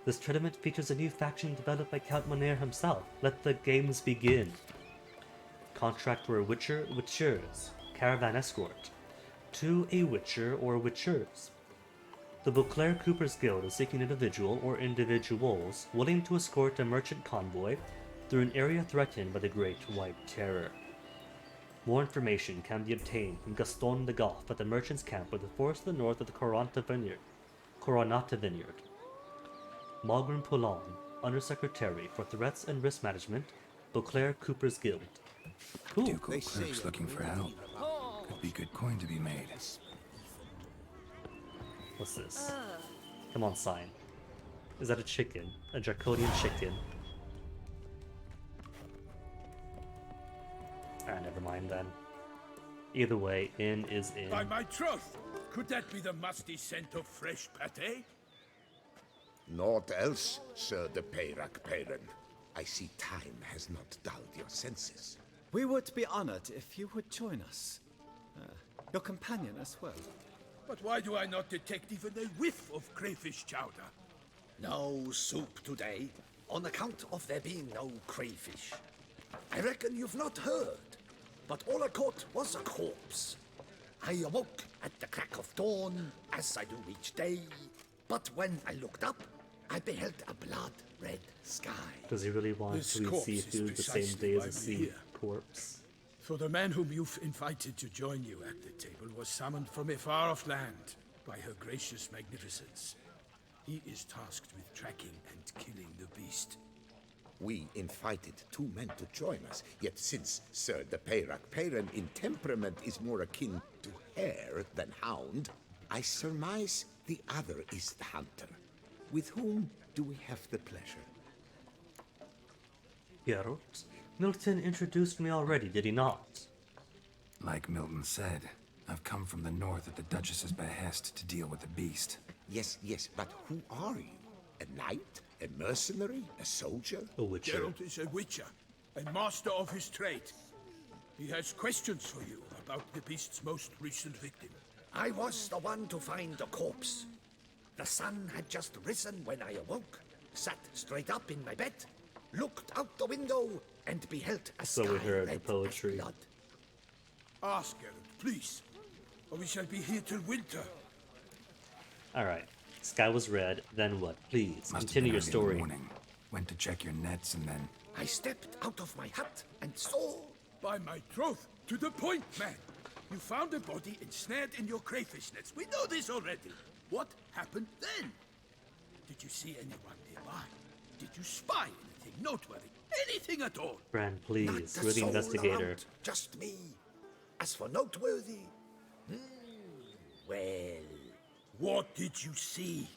this tournament features a new faction developed by Count Monair himself. Let the games begin. Contract for a Witcher's caravan escort to a Witcher or Witchers. The Beauclair Cooper's Guild is seeking an individual or individuals willing to escort a merchant convoy through an area threatened by the Great White Terror. More information can be obtained from Gaston de Goff at the merchant's camp of the forest to the north of the Coronata Vineyard. Malgrim Poulon, Undersecretary for Threats and Risk Management, Beauclair Cooper's Guild. Cool. Ducal clerks looking for help. Could be good coin to be made. What's this? Come on, sign. Is that a chicken? A draconian chicken? Ah, never mind then. Either way, in is in. By my troth, could that be the musty scent of fresh pate? Naught else, Sir de Peyrac Peyran. I see time has not dulled your senses. We would be honored if you would join us. Your companion as well. But why do I not detect even a whiff of crayfish chowder? No soup today, on account of there being no crayfish. I reckon you've not heard, but all I caught was a corpse. I awoke at the crack of dawn, as I do each day, but when I looked up, I beheld a blood-red sky. Does he really want This to corpse see is through the same precisely day why as a we're sea here. corpse? For the man whom you've invited to join you at the table was summoned from a far-off land by her gracious magnificence. He is tasked with tracking and killing the beast. We invited two men to join us, yet since Sir de Peyrac Peyran in temperament is more akin to hare than hound, I surmise the other is the hunter. With whom do we have the pleasure? Geralt? Milton introduced me already, did he not? Like Milton said, I've come from the north at the Duchess's behest to deal with the beast. Yes, but who are you? A knight? A mercenary? A soldier? A witcher. Geralt is a witcher, a master of his trade. He has questions for you about the beast's most recent victim. I was the one to find the corpse. The sun had just risen when I awoke, sat straight up in my bed, looked out the window, and beheld a So sky we heard the red poetry. as blood. Ask Geralt, please, or we shall be here till winter. Alright. Sky was red, then what? Please, Must have continue been your early in the story. morning. Went to check your nets and then... I stepped out of my hut and saw... By my troth, to the point, man. You found a body ensnared in your crayfish nets. We know this already. What happened then? Did you see anyone nearby? Did you spy anything noteworthy? Anything at all? Bran, Not please, a we're the soul investigator. around, just me. As for noteworthy... well... What did you see?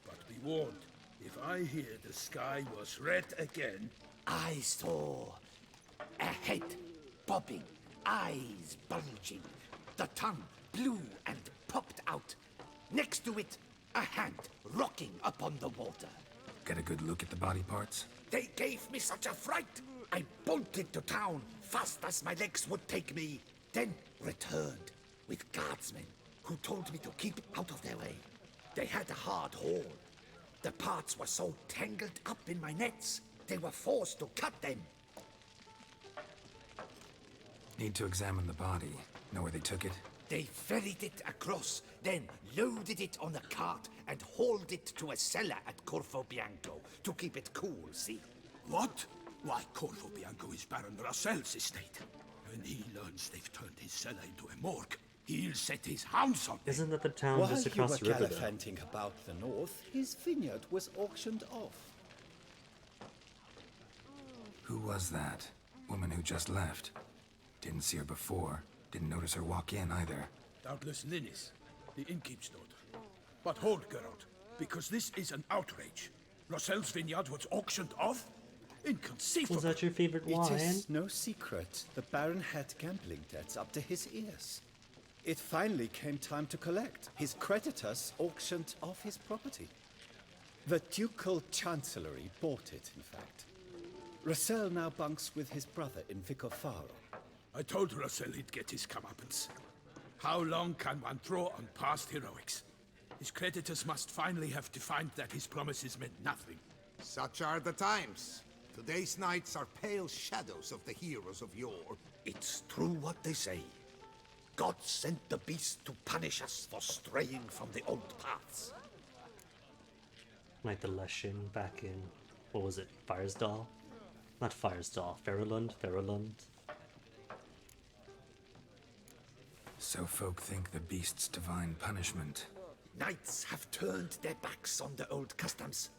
But be warned, If I hear the sky was red again, I saw a head bobbing, eyes bulging, the tongue blue and popped out. Next to it, a hand rocking upon the water. Get a good look at the body parts? They gave me such a fright. I bolted to town fast as my legs would take me, then returned with guardsmen who told me to keep out of their way. They had a hard haul. The parts were so tangled up in my nets, they were forced to cut them. Need to examine the body. Know where they took it? They ferried it across, then loaded it on a cart and hauled it to a cellar at Corvo Bianco to keep it cool, see? what? Why, Corvo Bianco is Baron Russell's estate. When he learns they've turned his cellar into a morgue, he'll set his hounds on them. Isn't that the town While just you across were the river? Though? gallivanting about the north, his vineyard was auctioned off. Who was that? Woman who just left. Didn't see her before. Didn't notice her walk in either. Doubtless Linnis, the innkeep's daughter. But hold, Geralt, because this is an outrage. Russell's vineyard was auctioned off? Inconceivable. Was that your favorite wine? It is no secret the Baron had gambling debts up to his ears. It finally came time to collect. His creditors auctioned off his property. The Ducal Chancellery bought it, in fact. Russell now bunks with his brother in Vicofaro. I told Russell he'd get his comeuppance. How long can one draw on past heroics? His creditors must finally have defined that his promises meant nothing. Such are the times. Today's knights are pale shadows of the heroes of yore. It's true what they say. God sent the beast to punish us for straying from the old paths. Like the Leshin back in, what was it, Firesdal? Not Firesdal, Ferelund. So folk think the beast's divine punishment. Knights have turned their backs on the old customs.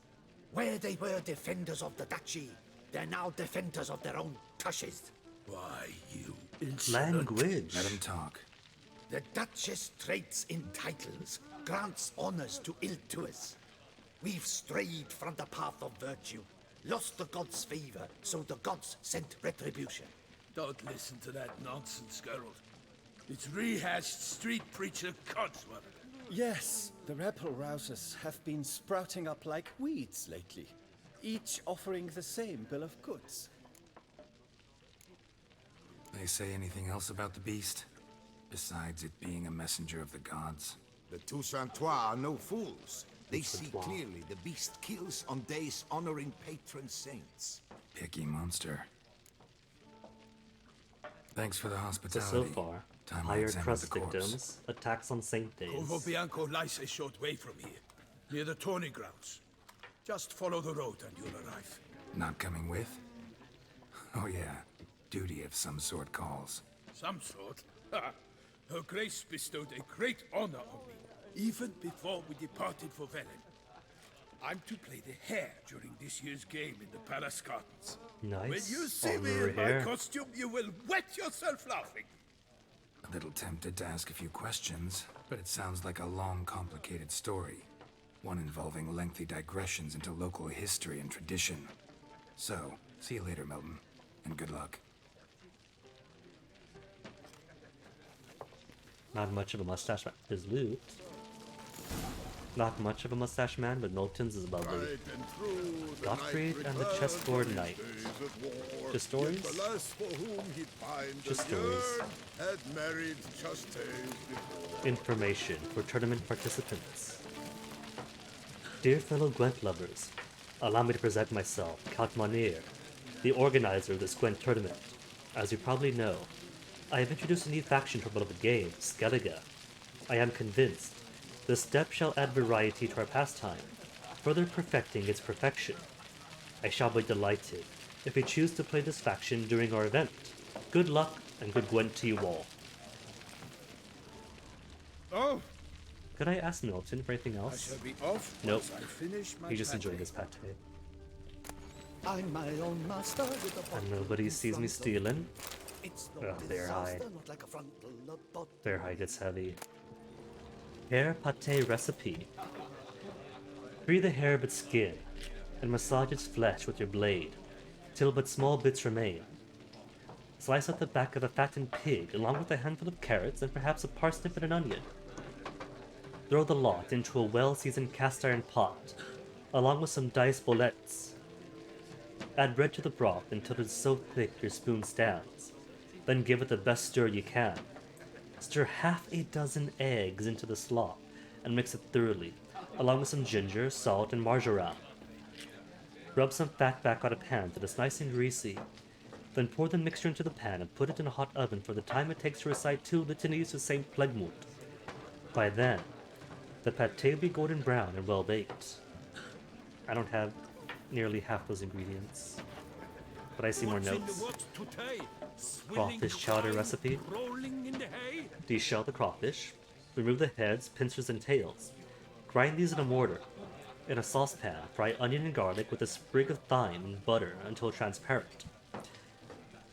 Where they were defenders of the duchy, they're now defenders of their own tushes. Why, you insolent... Language. Let him talk. The Duchess trades in titles, grants honors to ill-doers. We've strayed from the path of virtue, lost the gods' favor, so the gods sent retribution. Don't listen to that nonsense, Geralt. It's rehashed street preacher codswallop. Yes, the rebel rousers have been sprouting up like weeds lately, each offering the same bill of goods. They say anything else about the beast? Besides it being a messenger of the gods? The Toussaint are no fools. They see Toussaint. clearly the beast kills on days honoring patron saints. Picky monster. Thanks for the So hospitality. far, Time I higher examined trust the corpse. victims, attacks on Saint Corvo days. Bianco lies a short way from here, near the tourney grounds. Just follow the road and you'll arrive. Not coming with? Oh yeah, duty of some sort calls. Some sort. Her Grace bestowed a great honor on me, even before we departed for Velen. I'm to play the hare during this year's game in the palace gardens. Nice. When you see me Honorary in my hare. costume, you will wet yourself laughing. A little tempted to ask a few questions, but it sounds like a long, complicated story. One involving lengthy digressions into local history and tradition. So, see you later, Milton, and good luck. Not much of a mustache man. His loot. Not much of a mustache man, but Milton's is lovely. Gottfried and the chessboard knight. Just stories? Just stories. Information for tournament participants. Dear fellow Gwent lovers, allow me to present myself, Count Monir, the organizer of this Gwent tournament. As you probably know, I have introduced a new faction to our beloved game, Skellige. I am convinced this step shall add variety to our pastime, further perfecting its perfection. I shall be delighted if you choose to play this faction during our event. Good luck and good Gwent to you all. Oh, Could I ask Milton for anything I else? shall be off Nope. once I finish my He's just enjoying pate. his pate. I'm my own master with a And nobody sees me stealing. It's Ugh, no they're high. disaster, not like a frontal abort. Bear high gets heavy. Hare pate recipe. Free the hair but skin, and massage its flesh with your blade, till but small bits remain. Slice up the back of a fattened pig, along with a handful of carrots and perhaps a parsnip and an onion. Throw the lot into a well-seasoned cast-iron pot, along with some diced boletes. Add bread to the broth until it is so thick your spoon stands. Then give it the best stir you can. Stir half a dozen eggs into the slop and mix it thoroughly, along with some ginger, salt, and marjoram. Rub some fat back on a pan till it's nice and greasy. Then pour the mixture into the pan and put it in a hot oven for the time it takes to recite 2 litanies of St. Plegmont. By then, the pâté will be golden brown and well baked. I don't have nearly half those ingredients, but I see more notes. Crawfish chowder recipe. Deshell the crawfish. Remove the heads, pincers, and tails. Grind these in a mortar. In a saucepan, fry onion and garlic with a sprig of thyme and butter until transparent.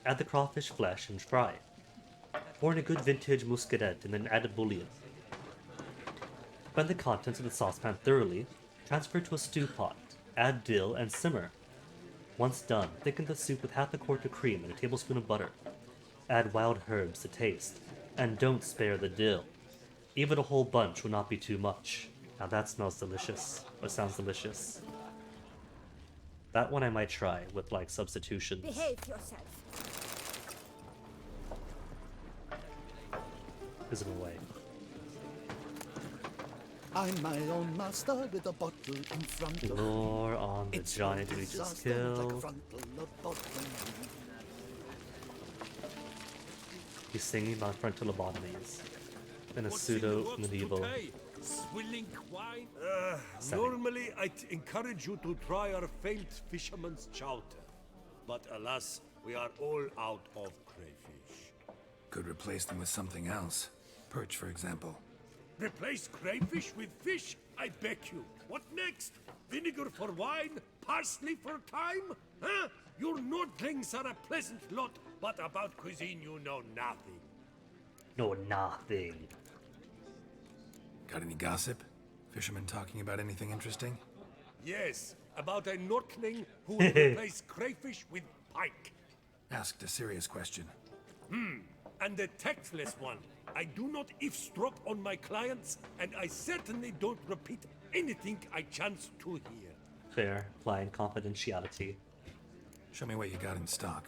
Add the crawfish flesh and fry. Pour in a good vintage muscadet and then add a bouillon. Blend the contents of the saucepan thoroughly, transfer to a stew pot, add dill, and simmer. Once done, thicken the soup with half a quart of cream and a tablespoon of butter. Add wild herbs to taste, and don't spare the dill. Even a whole bunch will not be too much. Now that smells delicious, or sounds delicious. That one I might try with like substitutions. Behave yourself. Is it away? I'm my own master with a bottle in front of me. Lore on the giant we just killed. He's singing about frontal lobotomies in a pseudo-medieval setting. Normally, I'd encourage you to try our failed fisherman's chowder. But alas, we are all out of crayfish. Could replace them with something else. Perch, for example. Replace crayfish with fish? I beg you. What next? Vinegar for wine? Parsley for thyme? Huh? Your Nordlings are a pleasant lot, but about cuisine you know nothing. No, nothing. Got any gossip? Fishermen talking about anything interesting? Yes, about a Nordling who will replace crayfish with pike. Asked a serious question. And a tactless one. I do not eavesdrop on my clients, and I certainly don't repeat anything I chance to hear. Fair, applying confidentiality. Show me what you got in stock.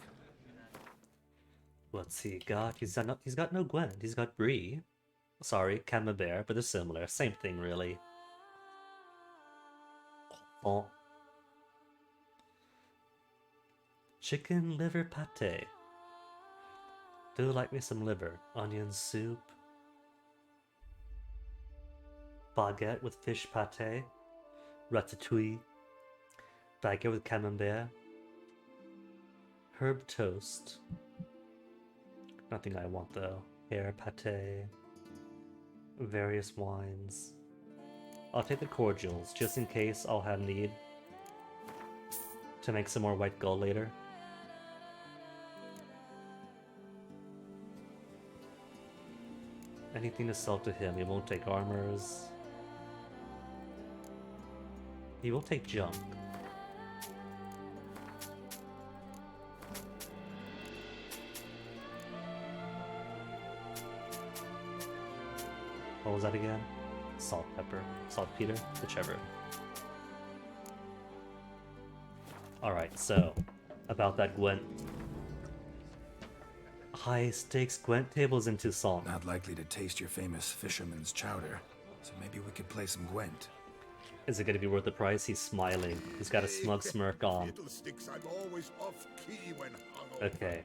What's he got? He's got no Gwent. He's got Brie. Sorry, Camembert, but they're similar. Same thing, really. Oh. Chicken liver pate. Do like me some liver. Onion soup. Baguette with fish pate. Ratatouille. Baguette with camembert. Herb toast. Nothing I want though. Hare pate. Various wines. I'll take the cordials just in case I'll have need to make some more white gull later. Anything to sell to him. He won't take armors. He will take junk. What was that again? Salt, pepper, saltpeter, whichever. Alright, so, about that Gwent. High stakes Gwent tables in Toussaint. Not likely to taste your famous fisherman's chowder, so maybe we could play some Gwent. Is it going to be worth the price? He's smiling. He's got a smug smirk on. Fiddlesticks, I'm always off key when hungover. Okay.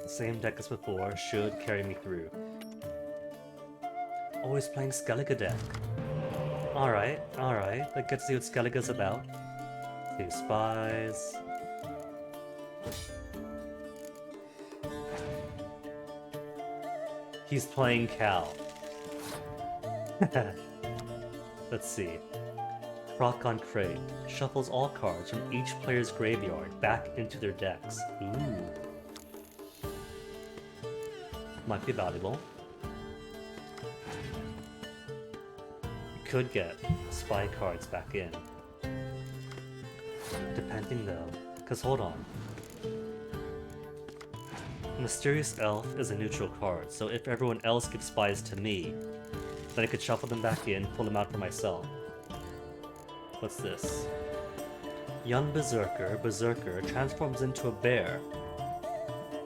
Same deck as before, should carry me through. Always playing Skellige deck. Alright, alright. Let's get to see what Skellige's about. 2 spies. He's playing Cal. Let's see. Croc on Crate. Shuffles all cards from each player's graveyard back into their decks. Ooh. Might be valuable. could get spy cards back in. Depending though, because hold on. Mysterious Elf is a neutral card, so if everyone else gives spies to me, then I could shuffle them back in, pull them out for myself. What's this? Young Berserker transforms into a bear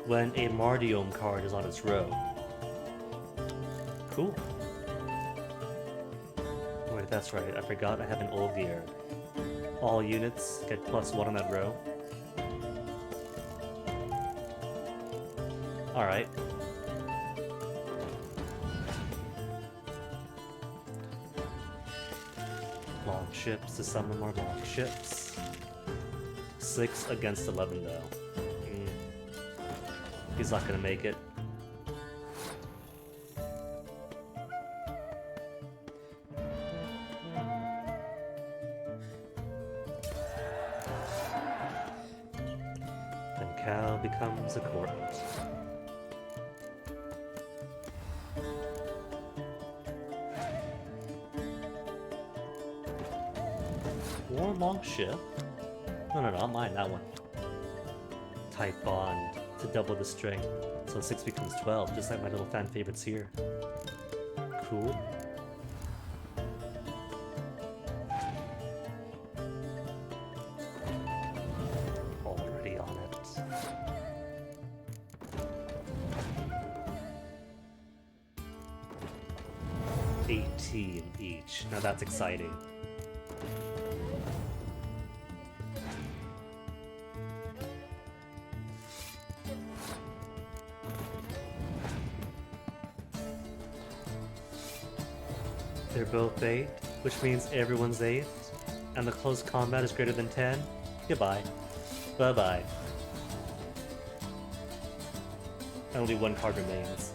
when a Mardiome card is on its row. Cool. Wait, that's right, I forgot I have an Olgierd. All units get +1 on that row. Alright. Long ships to summon more long ships. 6 against 11 though. He's not gonna make it. Then Cal becomes a court. War Longship? No, not mine, that one. Type Bond to double the strength, so 6 becomes 12, just like my little fan favorites here. Cool. Already on it. $18 each. Now that's exciting. They're both 8, which means everyone's 8, and the close combat is greater than 10. Goodbye. Bye-bye. Only 1 card remains.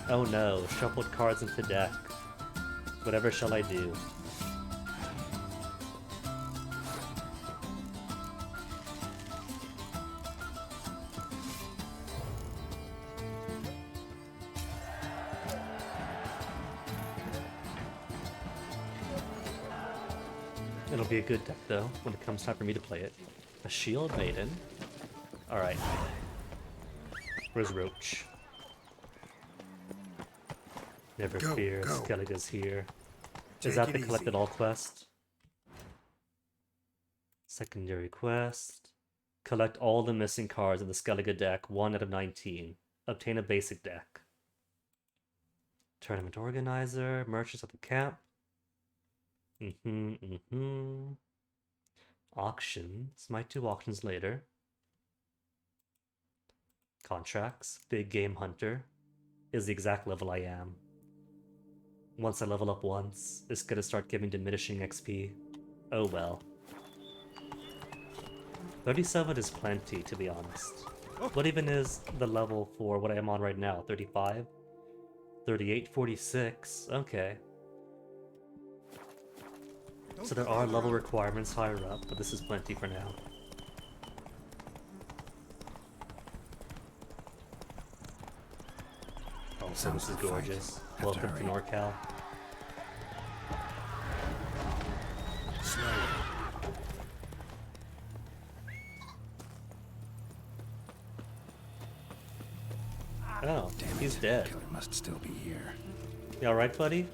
Oh no, shuffled cards into deck. Whatever shall I do? It'll be a good deck though, when it comes time for me to play it. A Shield Maiden? Alright. Where's Roach? Never fear, Skellige's here. Is that the collected all quest? Secondary quest. Collect all the missing cards in the Skellige deck, 1 out of 19. Obtain a basic deck. Tournament organizer, merchants at the camp. Auctions. Might do auctions later. Contracts. Big game hunter. Is the exact level I am. Once I level up once, it's gonna start giving diminishing XP. Oh well. 37 is plenty, to be honest. What even is the level for what I am on right now? 35? 38, 46. Okay. So there are level requirements higher up, but this is plenty for now. Oh, so this is gorgeous. Welcome to NorCal. Oh, damn, he's dead. Killer must still be here. You alright, buddy?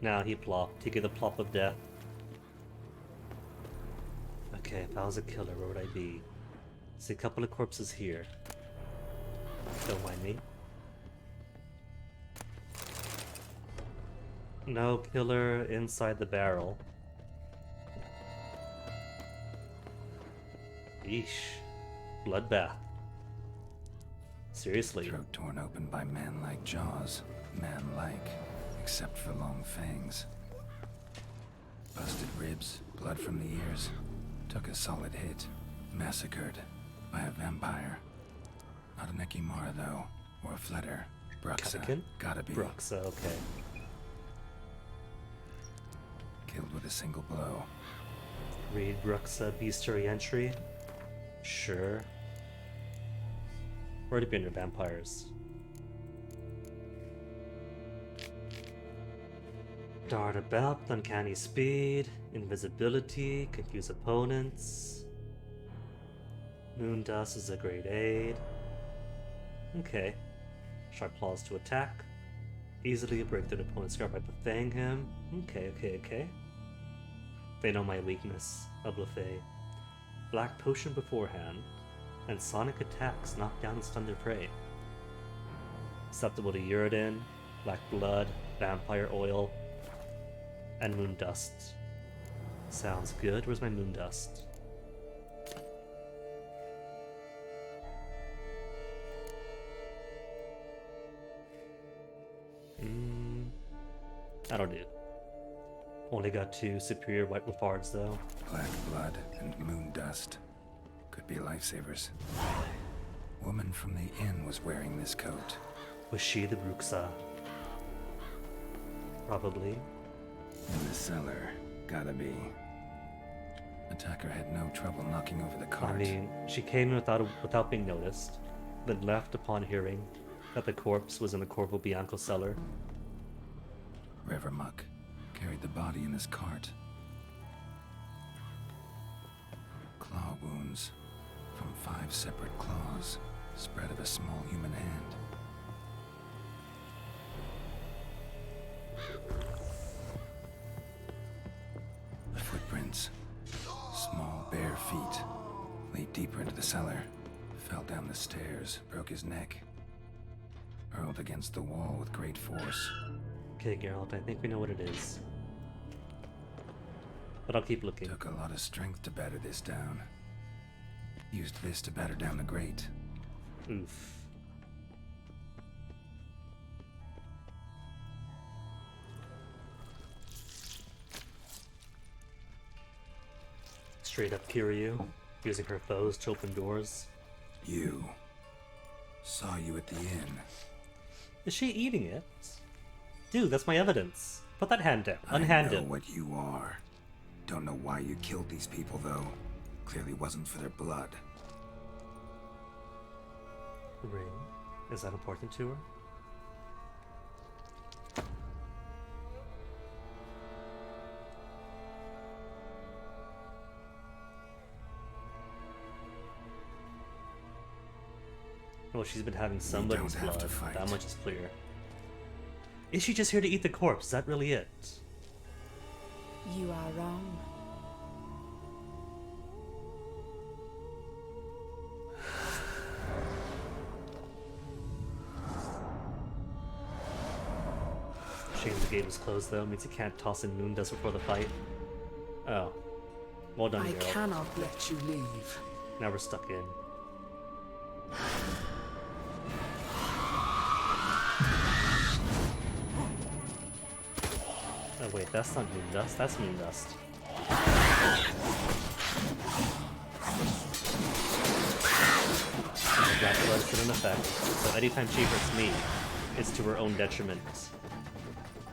Nah, he plopped. He gave the plop of death. Okay, if I was a killer, where would I be? See a couple of corpses here. Don't mind me. No killer inside the barrel. Yeesh. Bloodbath. Seriously. Throat torn open by man-like jaws. Man-like. Except for long fangs. Busted ribs, blood from the ears. Took a solid hit. Massacred by a vampire. Not an Ekimara though, or a Fletter. Bruxa. Katakin? Gotta be. Bruxa, okay. Killed with a single blow. Read Bruxa bestiary entry? Sure. Already been your vampires. Dart about with uncanny speed, invisibility, confuse opponents. Moon dust is a great aid. Okay. Sharp claws to attack. Easily break through the opponent's guard by buffeting him. Okay. They know my weakness, a buffet. Black potion beforehand, and sonic attacks knock down and stun their prey. Susceptible to Uridin, black blood, vampire oil, and moon dust. Sounds good. Where's my moon dust? That'll do. Only got 2 superior white lafards though. Black blood and moon dust. Could be lifesavers. Woman from the inn was wearing this coat. Was she the Bruxa? Probably. In the cellar. Gotta be. Attacker had no trouble knocking over the cart. I mean, she came in without being noticed, then left upon hearing that the corpse was in the Corvo Bianco cellar. Revermuck carried the body in his cart. Claw wounds from 5 separate claws, spread of a small human hand. Footprints, small bare feet, lead deeper into the cellar, fell down the stairs, broke his neck, hurled against the wall with great force. Okay, Geralt, I think we know what it is. But I'll keep looking. Took a lot of strength to batter this down. Used this to batter down the grate. Oof. Straight up Kiryu, using her foes to open doors. You. Saw you at the inn. Is she eating it? Dude, that's my evidence. Put that hand down. Unhanded. I know what you are. Don't know why you killed these people, though. Clearly wasn't for their blood. Ring. Is that important to her? Well, she's been having somebody's don't have blood. to fight. That much is clear. Is she just here to eat the corpse? Is that really it? You are wrong. Shame the gate was closed though. Means you can't toss in moon dust before the fight. Oh. Well done, I Geralt. cannot let you leave. Now we're stuck in. Oh wait, that's not moon dust, that's moon dust. Black blood is in effect, so anytime she hurts me, it's to her own detriment.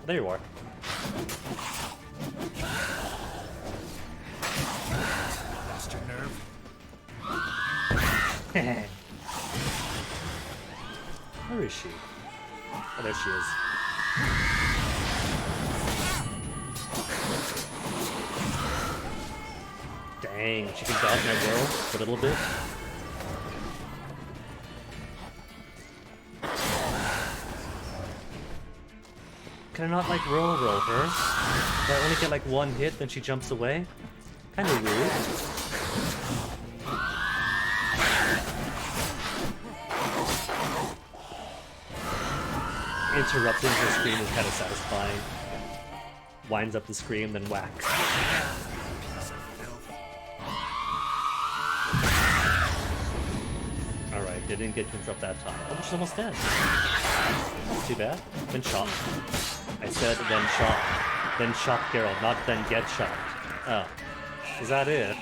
There you are. Lost your nerve? Where is she? Oh, there she is. Dang, she can dodge my whirl for a little bit. Can I not like roll her? Do I only get like one hit, then she jumps away? Kinda rude. Interrupting her scream is kind of satisfying. Winds up the scream, then whack. Alright, didn't get to interrupt that time. Oh, she's almost dead. Not too bad. Then shot. I said then shot. Then shot Geralt, not then get shot. Oh. Is that it?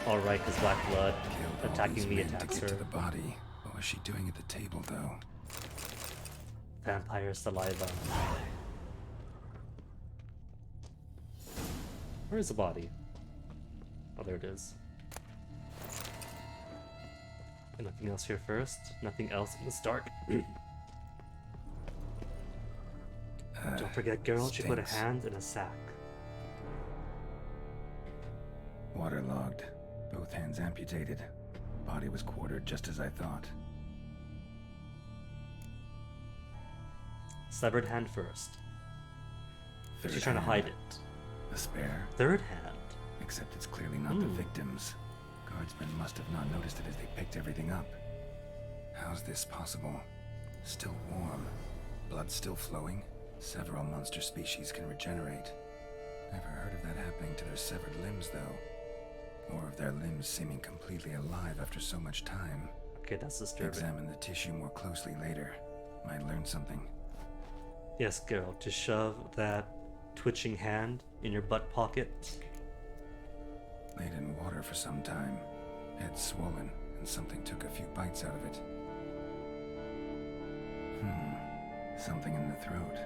Alright, because Black Blood attacking me attacks to get her. to the body. What was she doing at the table, though? Vampire saliva. Where is the body? Oh, there it is. And nothing else here first. Nothing else in this dark. Don't Don't forget, Geralt, she put a Stinks. hand in a sack. Waterlogged. Both hands amputated. Body was quartered just as I thought. Severed hand first. Third She's trying to hand. hide it. A spare? Third hand. Except it's clearly not the victims. Guardsmen must have not noticed it as they picked everything up. How's this possible? Still warm. Blood still flowing? Several monster species can regenerate. Never heard of that happening to their severed limbs, though. Or of their limbs seeming completely alive after so much time. Okay, that's disturbing. Examine the tissue more closely later. Might learn something. Yes, Geralt, to shove that twitching hand in your butt pocket. Laid in water for some time. Head swollen, and something took a few bites out of it. Something in the throat.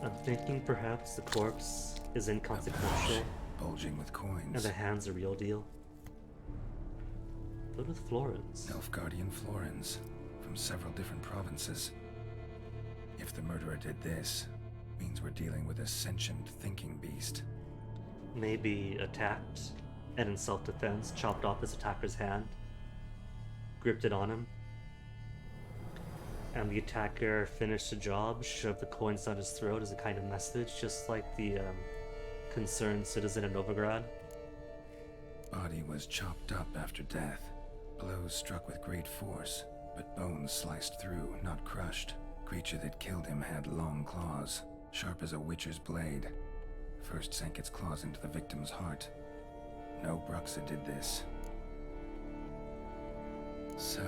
I'm thinking perhaps the corpse is inconsequential, Bulging with coins. and the hand's a real deal. Filled with florins. Nilfgaardian florins. From several different provinces. If the murderer did this, means we're dealing with a sentient thinking beast. Maybe attacked, and in self-defense chopped off his attacker's hand, gripped it on him, and the attacker finished the job, shoved the coins down his throat as a kind of message, just like the concerned citizen in Novigrad. Body was chopped up after death. Blows struck with great force, but bones sliced through, not crushed. Creature that killed him had long claws, sharp as a witcher's blade. First sank its claws into the victim's heart. No Bruxa did this. So,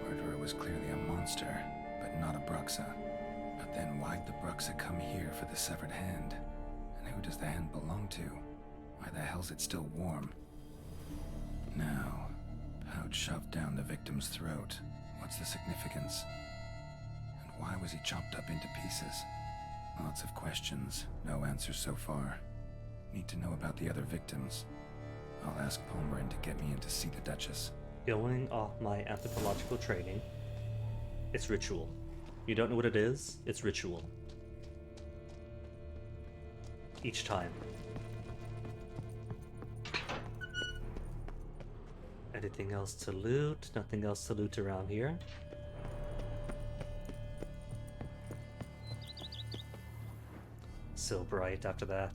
murderer was clearly a monster, but not a Bruxa. But then why'd the Bruxa come here for the severed hand? And who does the hand belong to? Why the hell's it still warm? Now, pouch shoved down the victim's throat. What's the significance? And why was he chopped up into pieces? Lots of questions, no answers so far. Need to know about the other victims. I'll ask Palmerin to get me in to see the Duchess. Going off my anthropological training, it's ritual. You don't know what it is? It's ritual. Each time. Anything else to loot? Nothing else to loot around here. So bright after that.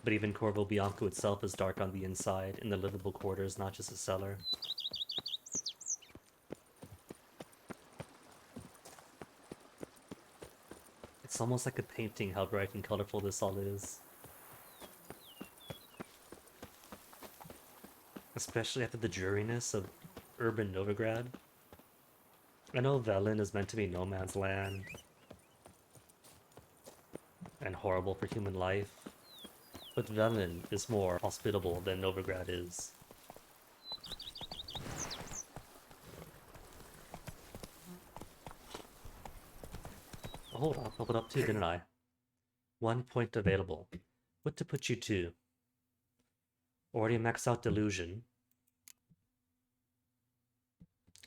But even Corvo Bianco itself is dark on the inside, in the livable quarters, not just a cellar. It's almost like a painting how bright and colorful this all is. Especially after the dreariness of urban Novigrad. I know Velen is meant to be no man's land and horrible for human life, but Velen is more hospitable than Novigrad is. Oh, hold on, I leveled up too, didn't I? 1 point available. What to put you to? Already maxed out Delusion.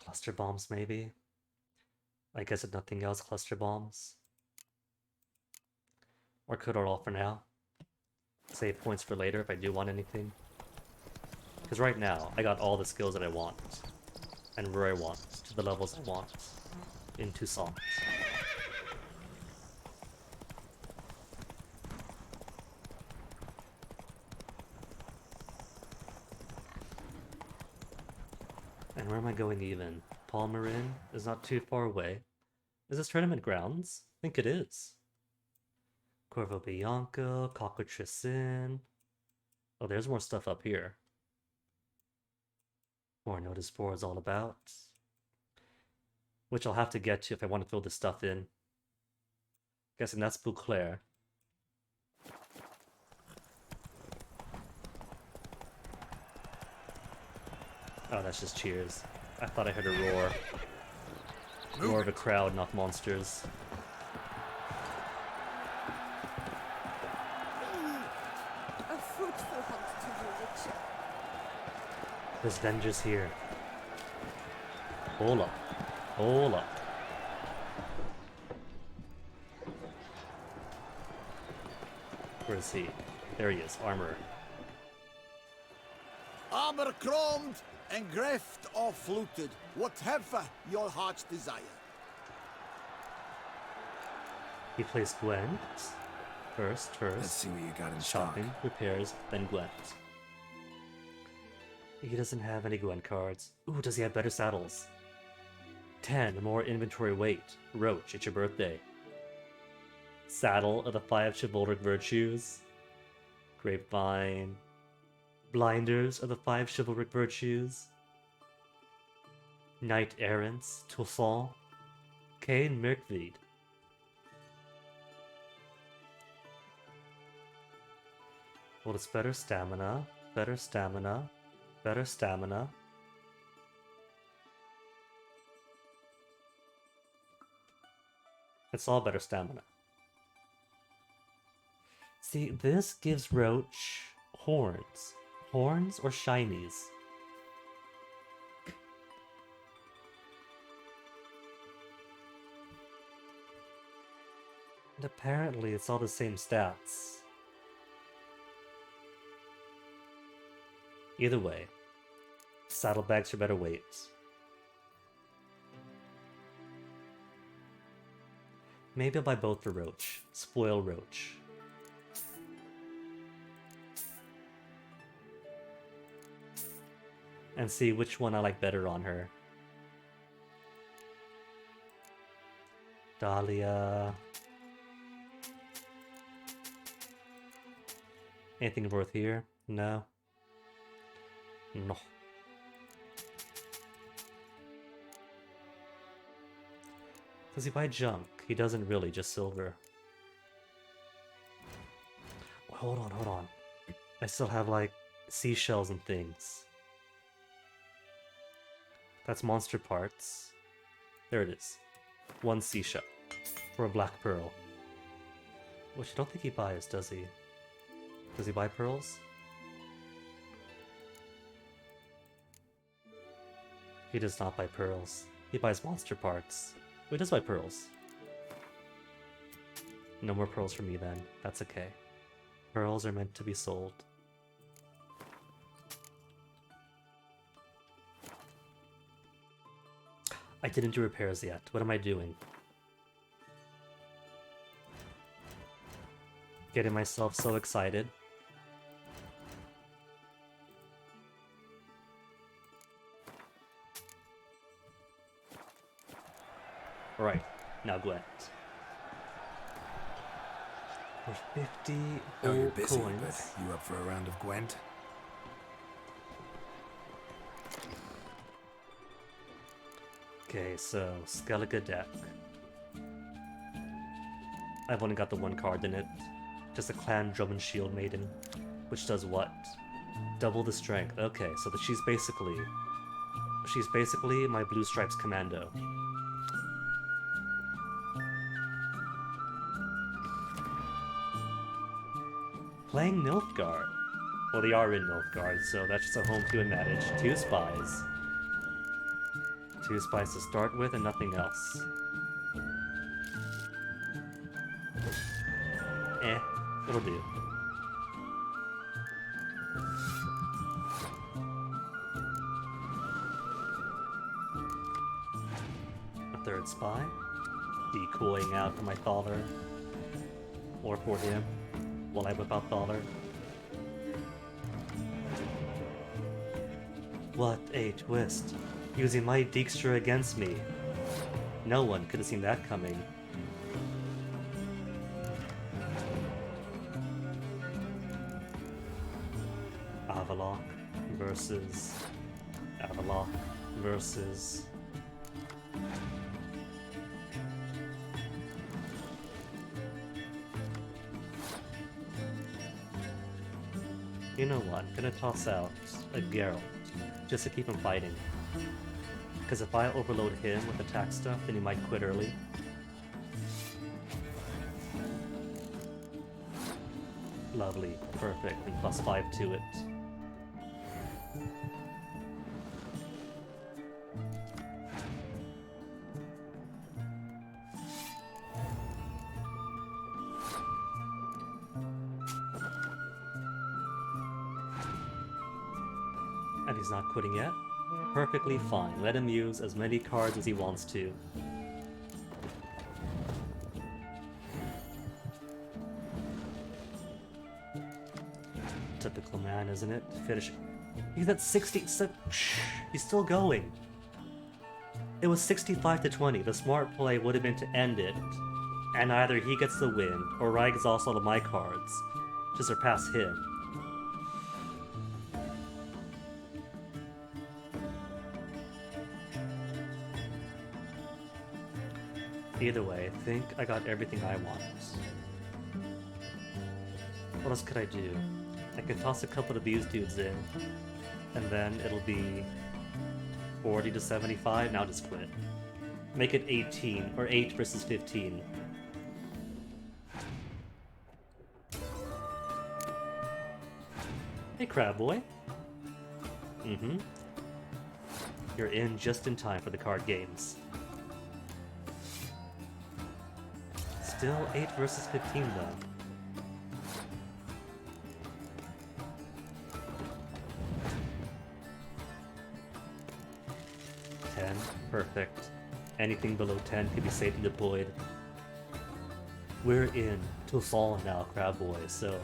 Cluster bombs, maybe? I guess if nothing else, cluster bombs. Or cut it all for now. Save points for later if I do want anything. Because right now, I got all the skills that I want. And where I want. To the levels I want. In Toussaint. And where am I going even? Palmerin is not too far away. Is this tournament grounds? I think it is. Corvo Bianco, Cockatrice. Oh, there's more stuff up here. More notice boards all about. Which I'll have to get to if I want to fill this stuff in. Guessing that's Bouclair. Oh, that's just cheers. I thought I heard a roar. Roar of a crowd, not monsters. A fruitful hunt to you, Witcher. There's Vengers here. Hold up. Hold up. Where is he? There he is, armor. Armor chromed and greft or fluted, whatever your heart's desire. He plays Gwent. First. Let's see what you got in Shopping, stock. repairs, then Gwent. He doesn't have any Gwent cards. Ooh, does he have better saddles? 10, more inventory weight. Roach, it's your birthday. Saddle of the 5 chivalric virtues. Grapevine. Blinders of the 5 chivalric virtues. Knight errants, Toussaint. Cain Mirkweed. Well, it's better stamina, better stamina, better stamina. It's all better stamina. See, this gives Roach horns. Horns or shinies? And apparently it's all the same stats. Either way, saddlebags for better weight. Maybe I'll buy both for Roach. Spoil Roach. And see which one I like better on her. Dahlia. Anything worth here? No. No. Does he buy junk? He doesn't really, just silver. Hold on. I still have like seashells and things. That's monster parts. There it is. 1 seashell for a black pearl. Which I don't think he buys, does he? Does he buy pearls? He does not buy pearls. He buys monster parts. Oh, he does buy pearls. No more pearls for me then. That's okay. Pearls are meant to be sold. I didn't do repairs yet. What am I doing? Getting myself so excited. Alright, now Gwent. For 50 Oh, you're gold busy, coins. but you up for a round of Gwent? Okay, so Skellige deck. I've only got the 1 card in it. Just a Clan Drum and Shield Maiden. Which does what? Double the strength. Okay, so she's basically my Blue Stripes commando. Playing Nilfgaard. Well, they are in Nilfgaard, so that's just a home field advantage. 2 spies. 2 spies to start with and nothing else. It'll do. A 3rd spy. Decoying out for my Thaler. Or for him, while I whip out Thaler. What a twist. Using my Dijkstra against me. No one could have seen that coming. Avalok versus Avalok versus you know what, I'm gonna toss out a Geralt just to keep him fighting. Because if I overload him with attack stuff, then he might quit early. Lovely, perfect, and +5 to it. And he's not quitting yet? Perfectly fine. Let him use as many cards as he wants to. Typical man, isn't it? Finish. He's at 60. He's still going. It was 65 to 20. The smart play would have been to end it, and either he gets the win or I exhaust all of my cards to surpass him. Either way, I think I got everything I want. What else could I do? I could toss a couple of these dudes in, and then it'll be 40 to 75. Now just quit. Make it 18, or 8 versus 15. Hey, Crab Boy. Mm-hmm. You're in just in time for the card games. Still 8 versus 15 though. Perfect. Anything below 10 can be safely deployed. We're in Toussaint now, Crab Boy, so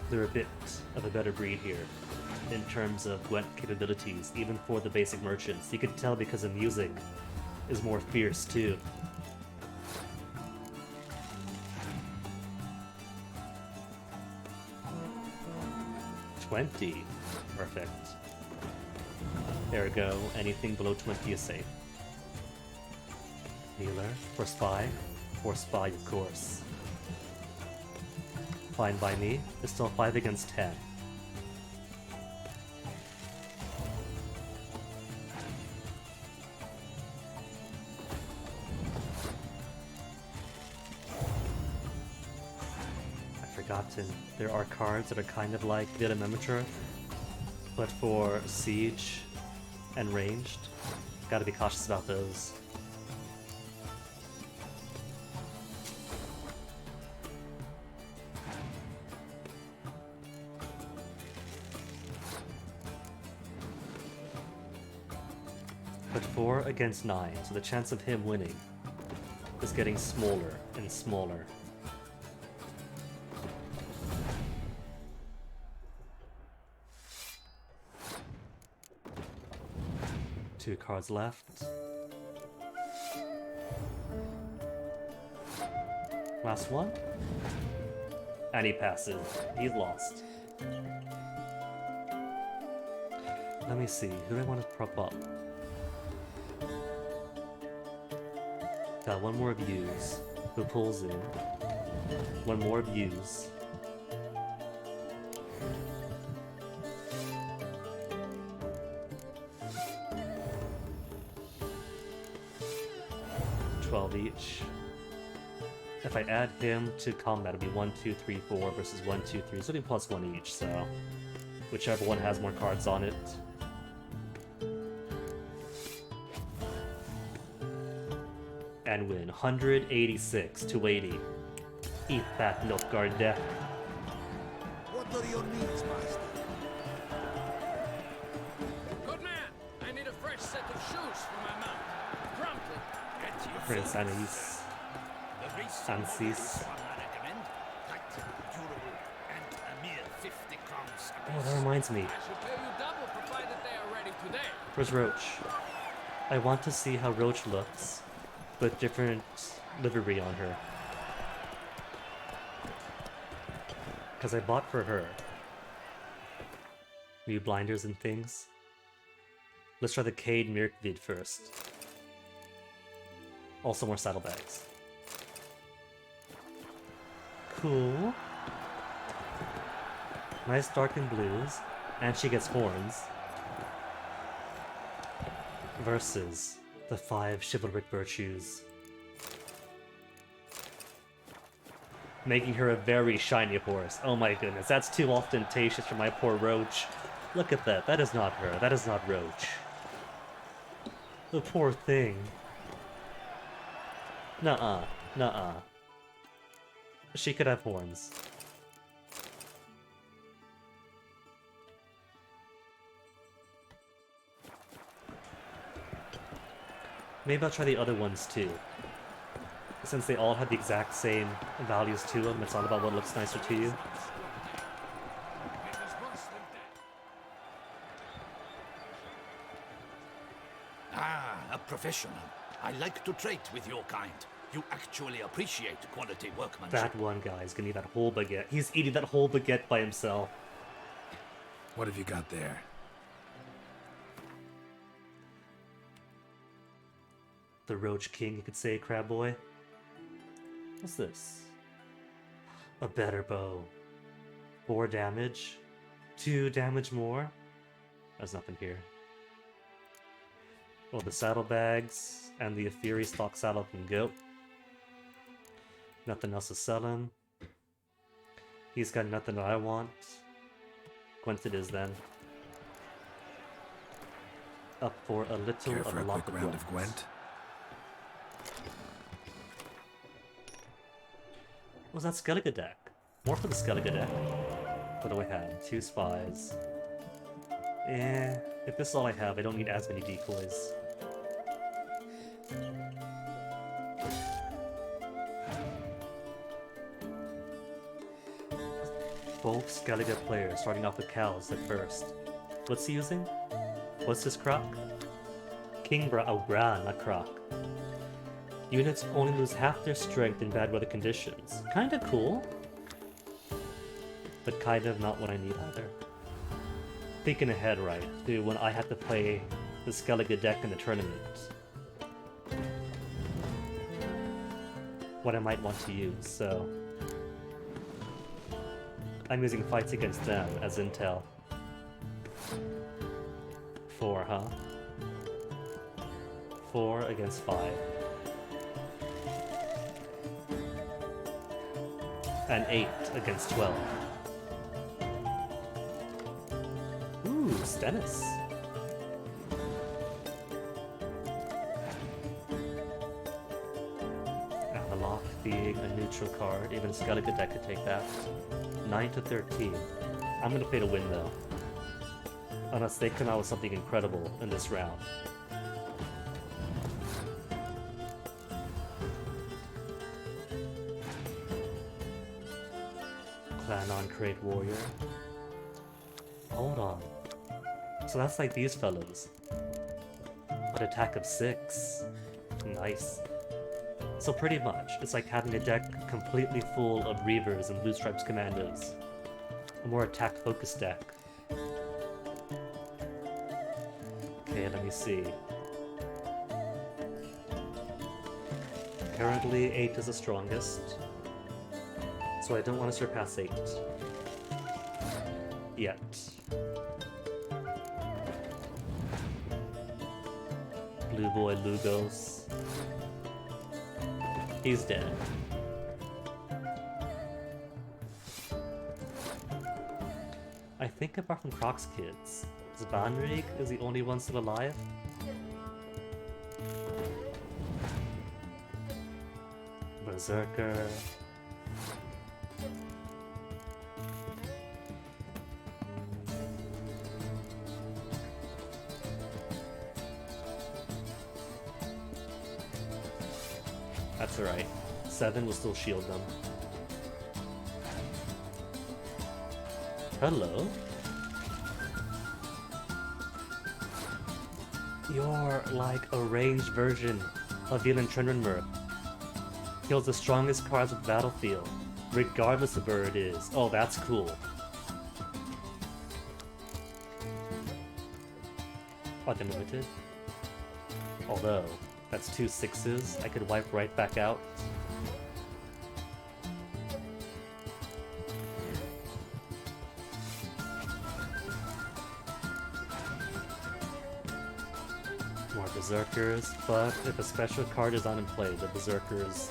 they're a bit of a better breed here in terms of Gwent capabilities, even for the basic merchants. You could tell because the music is more fierce too. $20. Perfect. Ergo, anything below 20 is safe. Healer, for spy of course. Fine by me, it's still 5 against 10. I've forgotten, there are cards that are kind of like Vita Mimiture, but for siege and ranged. Gotta be cautious about those. But 4 against 9, so the chance of him winning is getting smaller and smaller. Two cards left. Last one. And he passes. He's lost. Let me see. Who do I want to prop up? Got one more abuse. Who pulls in? One more abuse. Each. If I add him to combat, it'll be 1, 2, 3, 4 versus 1, 2, 3. So it'll be +1 each, so whichever one has more cards on it. And win 186 to 80. Eat that, Nilfgaard deck. What are your needs, master? Good man, I need a fresh set of shoes for my mount. Promptly. Prince Anais. Ansis. Oh, that reminds me. I should pay you double provided they are ready today. Where's Roach? I want to see how Roach looks with different livery on her. Because I bought for her new blinders and things. Let's try the Cade Mirk vid first. Also more saddlebags. Cool. Nice dark and blues. And she gets horns. Versus the 5 chivalric virtues. Making her a very shiny horse. Oh my goodness, that's too ostentatious for my poor Roach. Look at that, that is not her, that is not Roach. The poor thing. Nuh-uh, nuh-uh. She could have horns. Maybe I'll try the other ones too. Since they all have the exact same values to them, it's all about what looks nicer to you. Ah, a professional. I like to trade with your kind. You actually appreciate quality workmanship. That one guy's gonna eat that whole baguette. He's eating that whole baguette by himself. What have you got there? The Roach King, you could say, Crab Boy. What's this? A better bow. 4 damage. 2 damage more. There's nothing here. Well, the saddlebags and the Fury stock saddle can go. Nothing else to sell him. He's got nothing that I want. Gwent it is then. Up for a little Care of for a a lot quick of round of Gwent? Was that Skellige deck? More for the Skellige deck. What do I have? 2 spies. If this is all I have, I don't need as many decoys. Both Skellige players starting off with cows at first. What's he using? What's his croc? Bran, not croc. Units only lose half their strength in bad weather conditions. Kinda cool. But kind of not what I need either. Thinking ahead, right, to when I have to play the Skellige deck in the tournament. What I might want to use, so... I'm using fights against them as intel. 4, huh? 4 against 5. And 8 against 12. Ooh, Stennis. Avalok being a neutral card, even Skellige deck could take that. 9 to 13. I'm gonna play to win though. Unless they come out with something incredible in this round. Clan Crate Warrior. Hold on. So that's like these fellows. An attack of 6. Nice. So pretty much, it's like having a deck completely full of Reavers and Blue Stripes Commandos. A more attack-focused deck. Okay, let me see. Currently, 8 is the strongest. So I don't want to surpass 8. Yet. Blue Boy Lugos. He's dead. I think apart from Croc's kids, Zvanrig is the only one still alive. Berserker. That's alright. 7 will still shield them. Hello? You're like a ranged version of Villain Trenrenmer. Kills the strongest cards of the battlefield, regardless of where it is. Oh, that's cool. Are they limited? Although, that's 2 6s, I could wipe right back out. More Berserkers, but if a special card is not in play, the Berserkers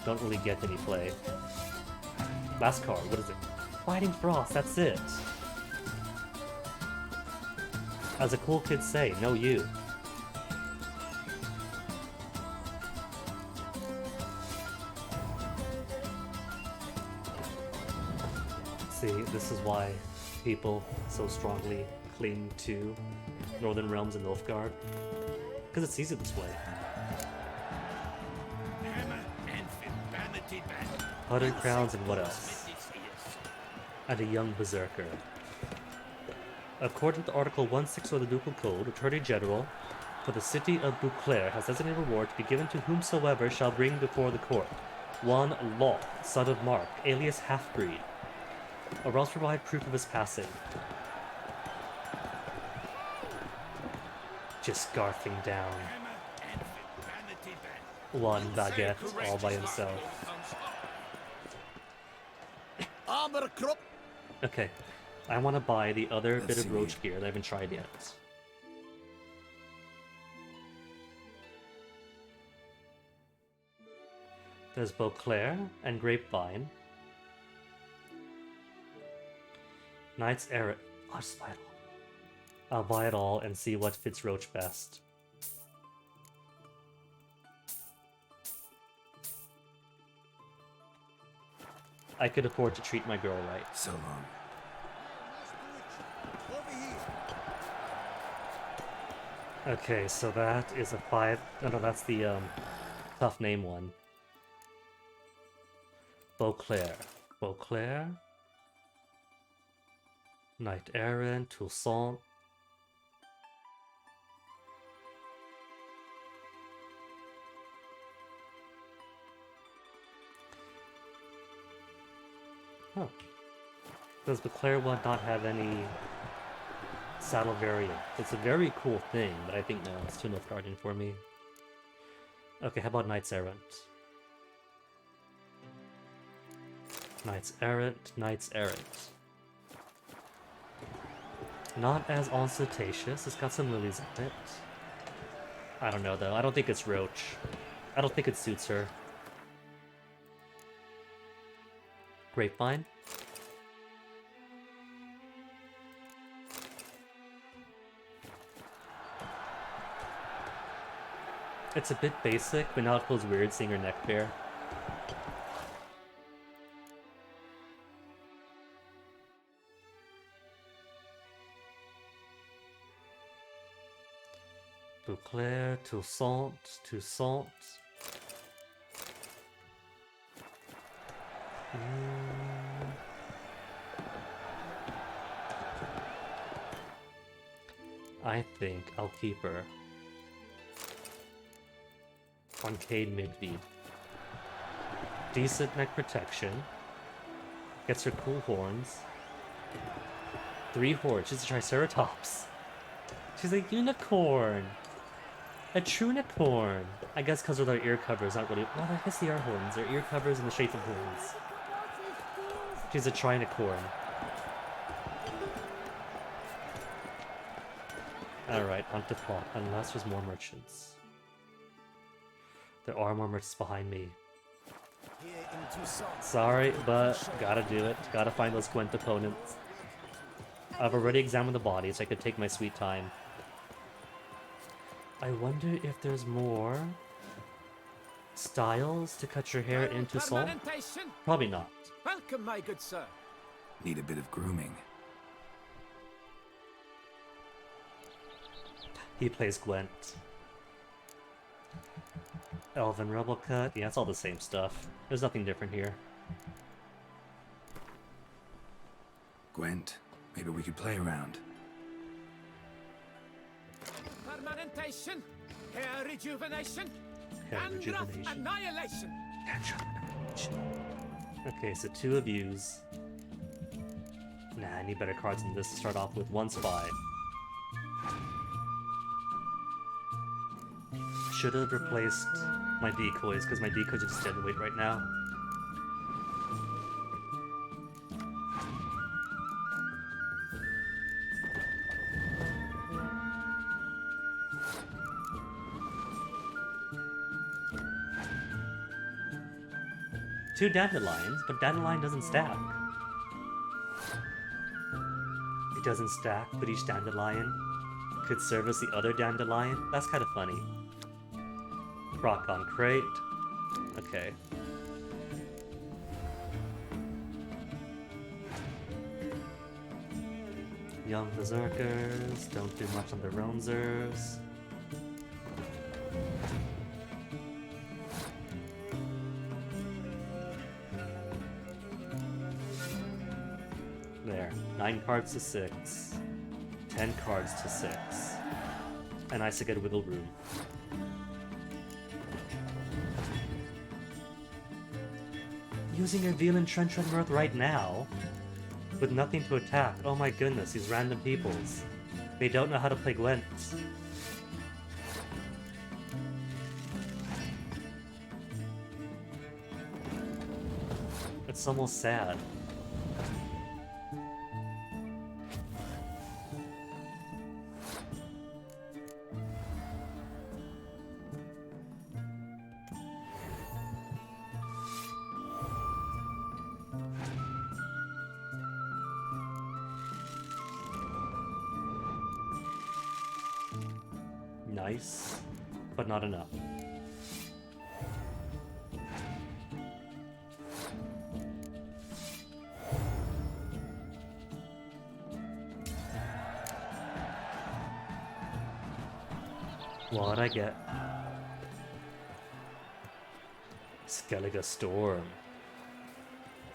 don't really get any play. Last card, what is it? Fighting Frost, that's it! As the cool kids say, no you. See, this is why people so strongly cling to Northern Realms and Nilfgaard. Because it's easy this way. 100 crowns and what else? And a young berserker. According to Article 16 of the Ducal Code, Attorney General for the city of Beauclair has designated reward to be given to whomsoever shall bring before the court 1 Law, son of Mark, alias Half-Breed, or else provide proof of his passing. Just scarfing down 1 baguette all by himself. Okay, I want to buy the other bit of roach gear that I haven't tried yet. There's Beauclair and Grapevine. Knight's Errant. I'll just buy it all. I'll buy it all and see what fits Roach best. I could afford to treat my girl right. So long. Okay, so that is a 5. Oh, no, that's the tough name one. Beauclair. Beauclair. Knight Errant, Toussaint. Huh. Does Beauclair one not have any saddle variant? It's a very cool thing, but I think no, it's too Nilfgaardian for me. Okay, how about Knights Errant? Knights Errant, Knights Errant. Not as ostentatious, it's got some lilies in it. I don't know though, I don't think it's Roach. I don't think it suits her. Grapevine? It's a bit basic, but now it feels weird seeing her neck bare. Beauclair, Toussaint, Toussaint. I think I'll keep her. Concade Midby. Decent neck protection. Gets her cool horns. 3 horns. She's a Triceratops. She's a unicorn. A true unicorn. I guess because of their ear covers, not really. Well, I guess they are horns. Their ear covers in the shape of horns. She's a trinicorn. Alright, on to plot. Unless there's more merchants. There are more merchants behind me. Sorry, but gotta do it. Gotta find those Gwent opponents. I've already examined the body, so I could take my sweet time. I wonder if there's more styles to cut your hair into Toussaint? Probably not. Welcome, my good sir. Need a bit of grooming. He plays Gwent. Elven Rebel Cut. Yeah, it's all the same stuff. There's nothing different here. Gwent, maybe we could play around. Permanentation, hair rejuvenation, Hair and rejuvenation. rough annihilation. Okay, so 2 of yous. Nah, I need better cards than this to start off with. 1 spy. Should have replaced my decoys, because my decoys are just dead weight right now. Two dandelions, but dandelion doesn't stack. It doesn't stack, but each dandelion could service the other dandelion. That's kind of funny. Proc on crate. Okay. Young berserkers don't do much on their own zers. 9 cards to 6. 10 cards to 6. And I still get wiggle room. Using your Veal Entrenchment Mirth right now? With nothing to attack. Oh my goodness, these random peoples. They don't know how to play Gwent. It's almost sad. Nice, but not enough. What'd I get? Skellige Storm.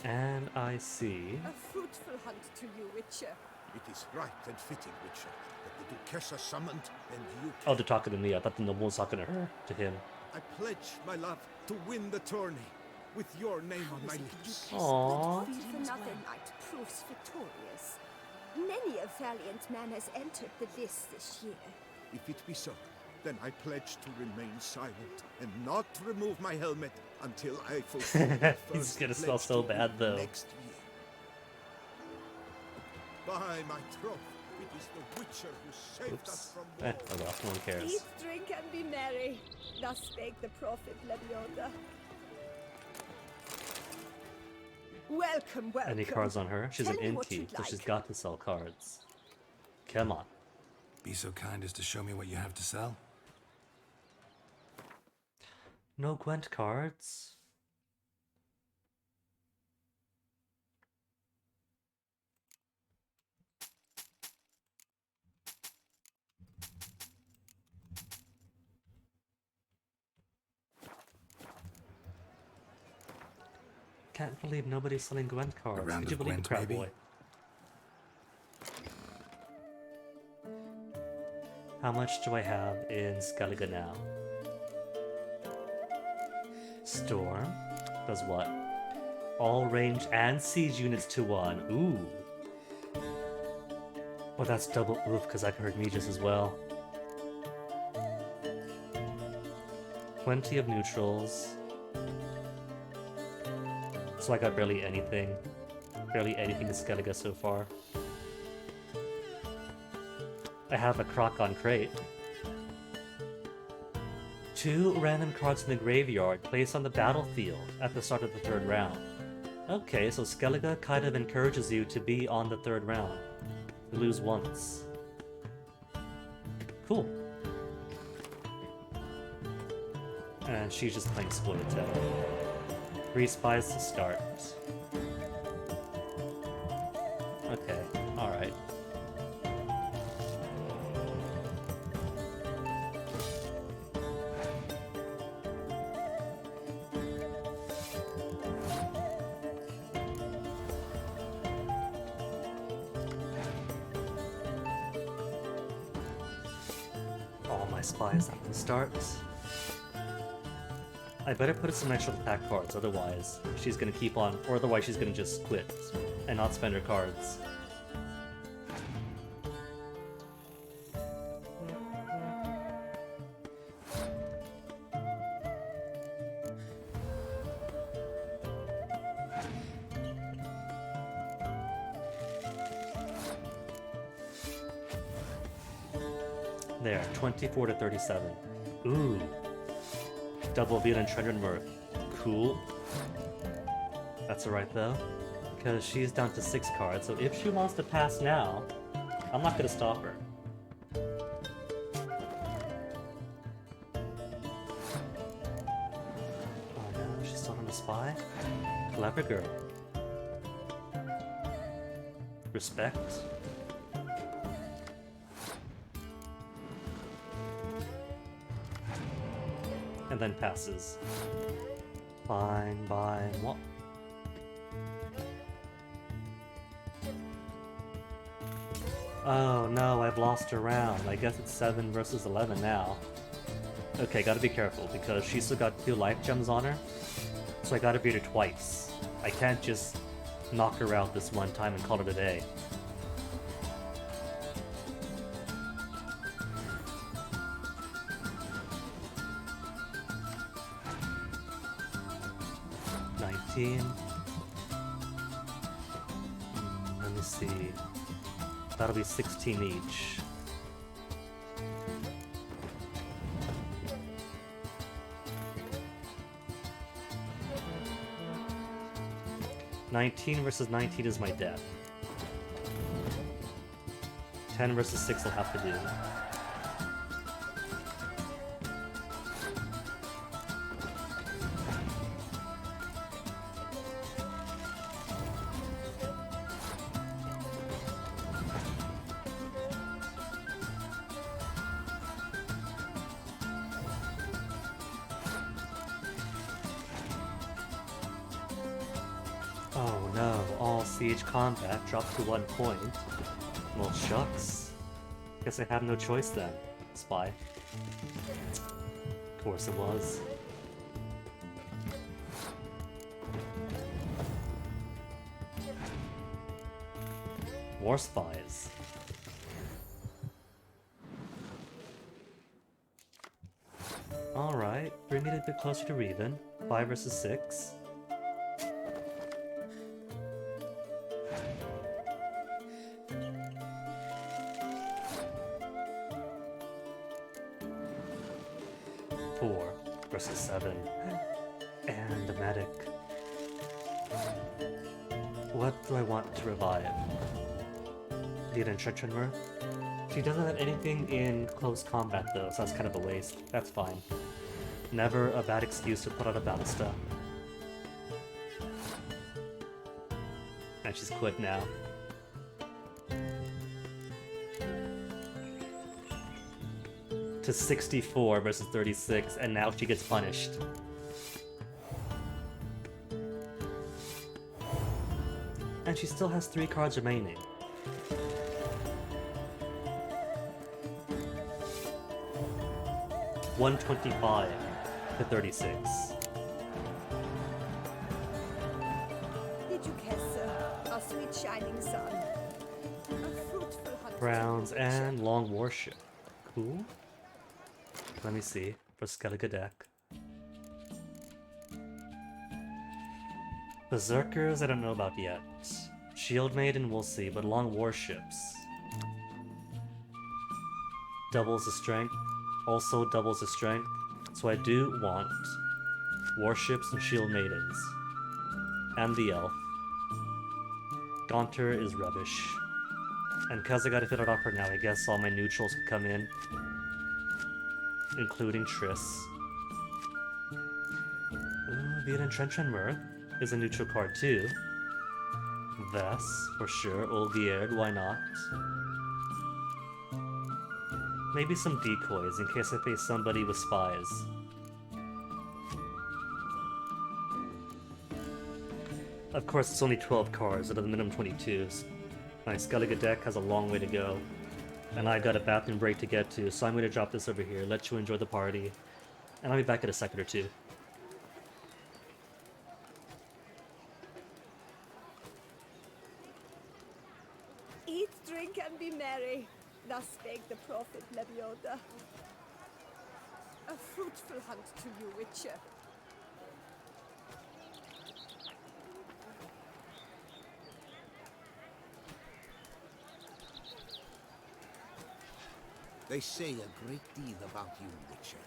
And I see... A fruitful hunt to you, Witcher. It is right and fitting, Witcher, that the Duchessa summoned and you... Oh, they're talking to me. I thought the noble was talking to her. To him. I pledge, my love, to win the tourney, with your name on my lips. Aww. If another knight proves victorious, many a valiant man has entered the list this year. If it be so, then I pledge to remain silent and not remove my helmet until I fulfill the He's first gonna smell pledge so to bad, win though. next year. By my troth, it is the Witcher who saved us from war. Oh well, no one cares. Eat, drink, and be merry. Thus spake the prophet Lebioda. Welcome, welcome. Any cards on her? She's Tell an me what inky, you'd so like. she's got to sell cards. Come on. Be so kind as to show me what you have to sell? No Gwent cards? Can't believe nobody's selling Gwent cards. round Could you of believe it, Gwent, Crab maybe? Boy? How much do I have in Skellige now? Storm does what? All range and siege units to 1. Ooh. Well, that's double oof because I can hurt Magus as well. 20 of neutrals. So I got barely anything. Barely anything in Skellige so far. I have a Croc on crate. 2 random cards in the graveyard placed on the battlefield at the start of the 3rd round. Okay, so Skellige kind of encourages you to be on the 3rd round. You lose once. Cool. And she's just playing Exploitative. 3 spies to start. Okay, alright. All my spies at the start. I better put some extra attack cards, otherwise she's gonna keep on, or otherwise she's gonna just quit and not spend her cards. There, 24 to 37. Ooh. Double Veal Entrenchment Mirth. Cool. That's alright though, because she's down to 6 cards, so if she wants to pass now, I'm not gonna stop her. Oh no, she's still on the spy? Clever girl. Respect. And then passes. Fine, by what? Oh no, I've lost her round. I guess it's 7 versus 11 now. Okay, gotta be careful, because she's still got 2 life gems on her. So I gotta beat her twice. I can't just knock her out this one time and call it a day. Let me see. That'll be 16 each. $19 versus 19 is my death. 10 versus 6 will have to do. Oh no, all siege combat dropped to 1 point. Well, shucks. Guess I have no choice then, spy. Of course it was. More spies. Alright, bring it a bit closer to Reven. 5 versus 6. Versus 7. And a medic. What do I want to revive? The entrenchment mirth? She doesn't have anything in close combat though, so that's kind of a waste. That's fine. Never a bad excuse to put out a ballista. And she's quit now. To 64 versus 36, and now she gets punished. And she still has 3 cards remaining. $125 to 36. Did you kiss our sweet shining sun? A fruitful hunt. Browns and long warship. Cool. Let me see, for Skellige deck. Berserkers, I don't know about yet. Shield Maiden, we'll see, but long warships. Doubles the strength, also doubles the strength. So I do want warships and shield maidens. And the elf. Gaunter is rubbish. And cause I gotta fit it off for now, I guess all my neutrals can come in. Including Triss. Ooh, the Entrenchment Mirth is a neutral card too. Vess, for sure. Olgierd, why not? Maybe some decoys in case I face somebody with spies. Of course, it's only 12 cards out of the minimum 22s. My Skellige deck has a long way to go. And I got a bathroom break to get to, so I'm going to drop this over here, let you enjoy the party, and I'll be back in a second or two. Eat, drink, and be merry. Thus spake the prophet Lebioda. A fruitful hunt to you, Witcher. They say a great deal about you, Witcher,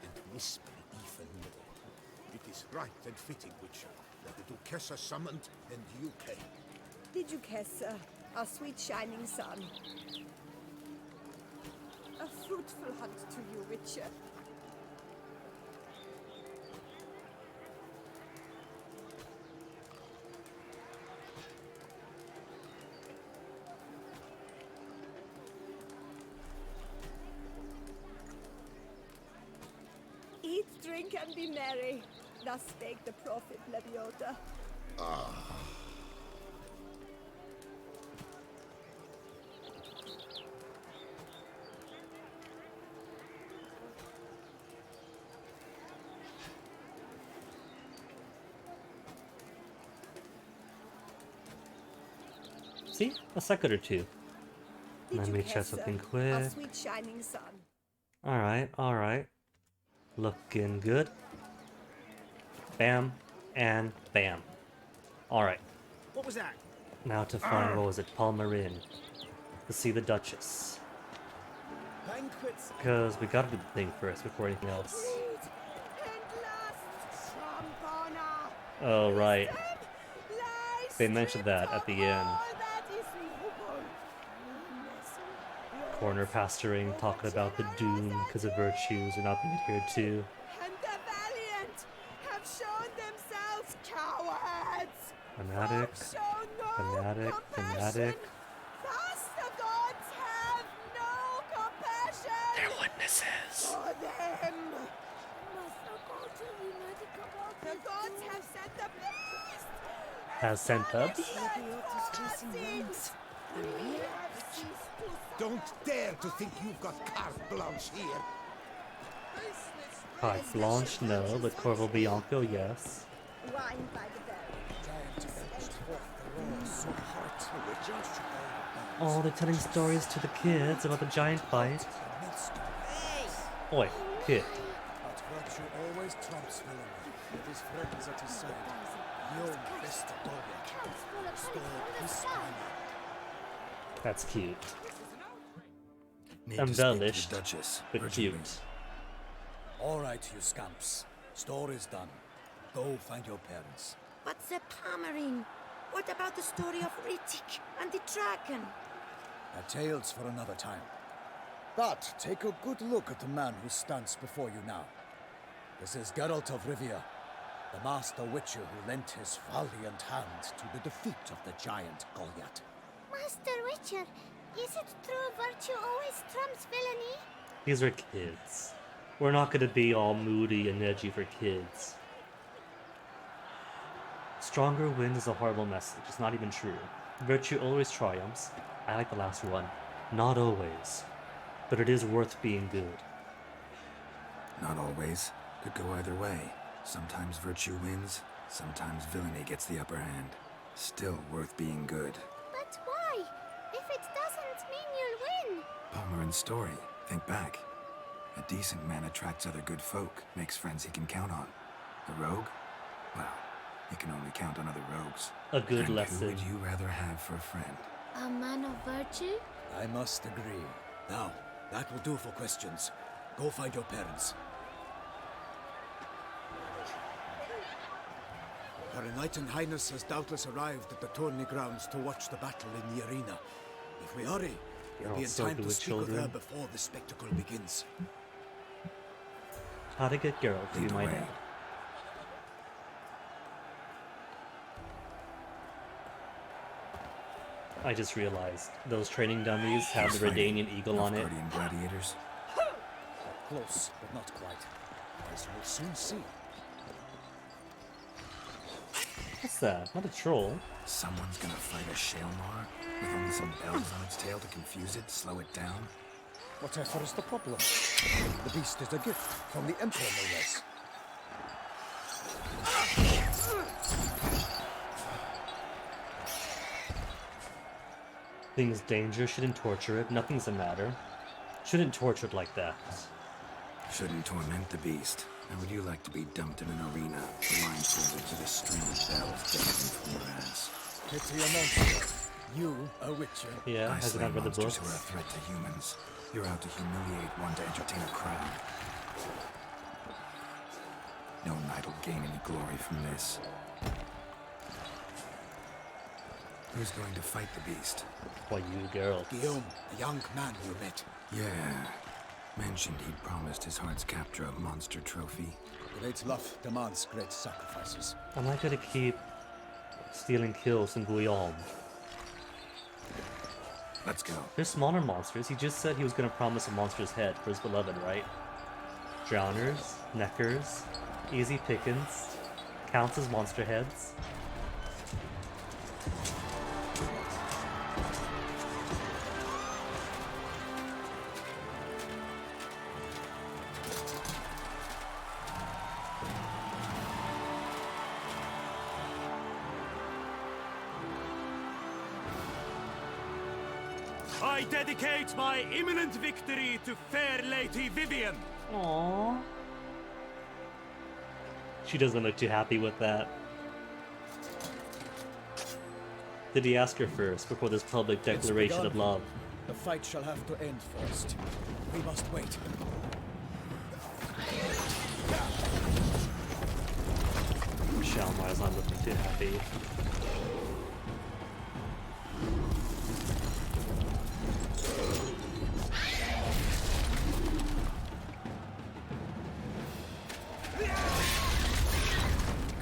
and whisper even more. It is right and fitting, Witcher, that the Duchessa summoned and you came. Did you kiss our sweet shining sun? A fruitful hunt to you, Witcher. Eat, drink, and be merry. Thus spake the prophet Lebioda. See? A second or two. Did Let you me catch check something Our quick. sweet shining sun. Alright, alright. Looking good. Bam, and bam. Alright. What was that? Now to find, what was it, Palmerin. To see the Duchess. Banquets. Because we gotta do the thing first before anything else. Sweet and last Champana. Oh, right. Lies They mentioned that at the end. all that is noble. Goodness, Corner pastoring, talking about the doom because of virtues are not being adhered to. and the valiant have shown themselves cowards. Fanatic, Folk show no fanatic, compassion. fanatic. Thus the gods have no compassion. They're witnesses. For them. The gods have sent the beast. Has sent us. Don't dare to think you've got carte blanche here. Carte Blanche, no, but Corvo Bianco, yes. Wine by the barrel. Oh, they're telling stories to the kids about the giant fight. Oi, kid. But virtue always trumps villainy. With his friends at his side. Young Mr. Dorian. Stole his That's cute. Need to speak to the Embellished, Duchess. but Urgently. cute. Alright, you scamps. Story's done. Go find your parents. What's the Palmerin? What about the story of Rittik and the dragon? A tale's for another time. But take a good look at the man who stands before you now. This is Geralt of Rivia, the master witcher who lent his valiant hand to the defeat of the giant Goliath. Master Witcher, is it true virtue always trumps villainy? These are kids. We're not gonna be all moody and edgy for kids. Stronger wins is a horrible message. It's not even true. Virtue always triumphs. I like the last one. Not always. But it is worth being good. Not always. Could go either way. Sometimes virtue wins, sometimes villainy gets the upper hand. Still worth being good. But why? If it doesn't mean you'll win. Palmerin's story. Think back. A decent man attracts other good folk, makes friends he can count on. A rogue? Well, he can only count on other rogues. A good And lesson. who would you rather have for a friend? A man of virtue? I must agree. Now, that will do for questions. Go find your parents. Her Enlightened Highness has doubtless arrived at the tourney grounds to watch the battle in the arena. If we hurry, we'll be in so time good to with speak with her children. before the spectacle begins. How to get Geralt to be Lead my away. dad. I just realized those training dummies have the Redanian eagle on it. Guardian gladiators. Close, but not quite. As we'll soon see. What's that? Not a troll. Someone's gonna fight a Shaelmar with only some bells on its tail to confuse it, slow it down. Whatever is the problem? The beast is a gift from the Emperor, no less. Things danger, shouldn't torture it, nothing's the matter. Shouldn't torture it like that. Shouldn't torment the beast. How would you like to be dumped in an arena, blindfolded to the string of bells dangling from your ass? Pity a monster. You, a witcher. Yeah, I has it slay not read the monsters books? who are a threat to humans. You're out to humiliate one to entertain a crowd. No knight will gain any glory from this. Who's going to fight the beast? Why, you, Geralt. Guillaume, the young man you met. Yeah. Mentioned he'd promised his heart's capture a monster trophy. Great love demands great sacrifices. Am I gonna keep stealing kills in Guillaume? Let's go. There's smaller monsters. He just said he was gonna promise a monster's head for his beloved, right? Drowners, neckers, easy pickings, counts as monster heads. I dedicate my imminent victory to fair Lady Vivian. Aww. She doesn't look too happy with that. Did he ask her first before this public declaration of love? The fight shall have to end first. We must wait. Shalmar's not looking too happy.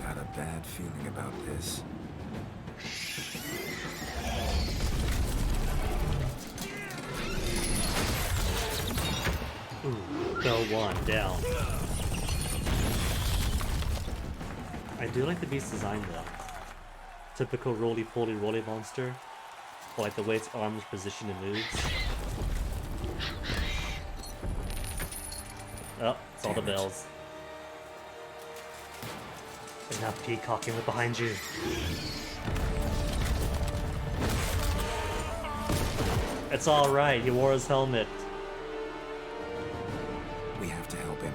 Got a bad feeling about this. Ooh, fell one down. I do like the beast's design though. Typical roly-poly monster. I like the way its arms position and moves. Oh, it's all the bells. And now peacocking with behind you. It's alright, he wore his helmet. We have to help him.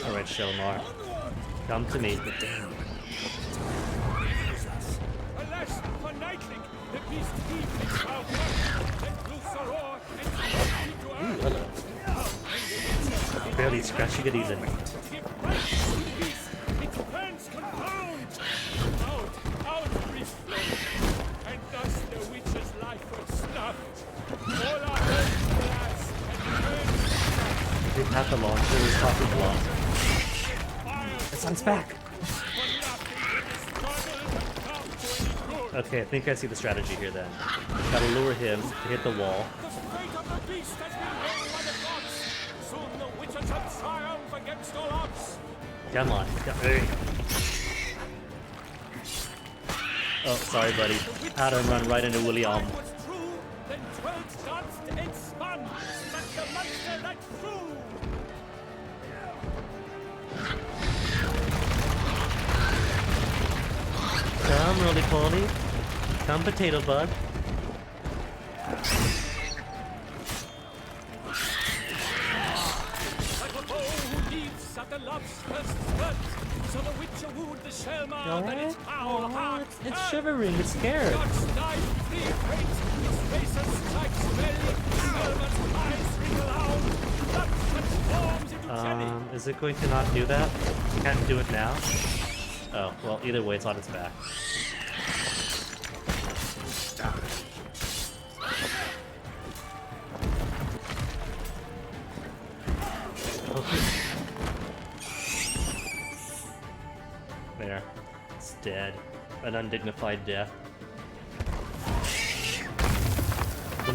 Alright, Shelmar. Come to me. Alas, for Nightling, the beast heaved its power and blew Soror and into Ooh, hello. Barely scratching it even. Its hands confound! Out breathed flame, and thus the witch's life was snuffed. All our hopes, alas, had turned. Didn't have the launcher, it was popping block. The sun's back! Okay, I think I see the strategy here then. Gotta lure him to hit the wall. The fate of the beast has been known by the gods. Soon the witches shall triumph against all odds. Come on. There you go. Oh, sorry, buddy. Had him run right into William. Was true, then 12 danced and spun, struck the monster that flew. Come, roly-poly. Come, potato bug. Like a bow who leaves at the love's first spurt, so the witcher wooed the Shelmar that its foul heart It's hurt. shivering, it's scared. God's knife free fate, its faces strikes belly, Shelmar's eyes ring loud, blood transforms into jelly. Is it going to not do that? Can't do it now? Oh, well, either way, it's on its back. Okay. There. It's dead. An undignified death. I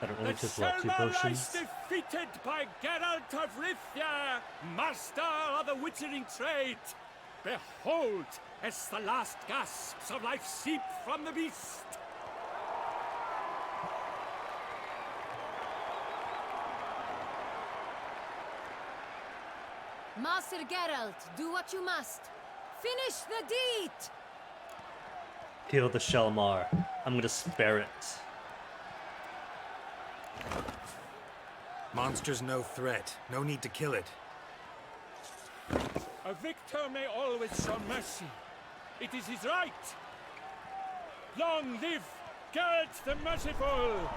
don't really just want two Shelmar lies potions. defeated by Geralt of Rivia, master of the witchering trade. Behold, as the last gasps of life seep from the beast. Master Geralt, do what you must. Finish the deed! Kill the Shelmar. I'm gonna spare it. Monster's no threat. No need to kill it. A victor may always show mercy. It is his right. Long live Geralt the Merciful!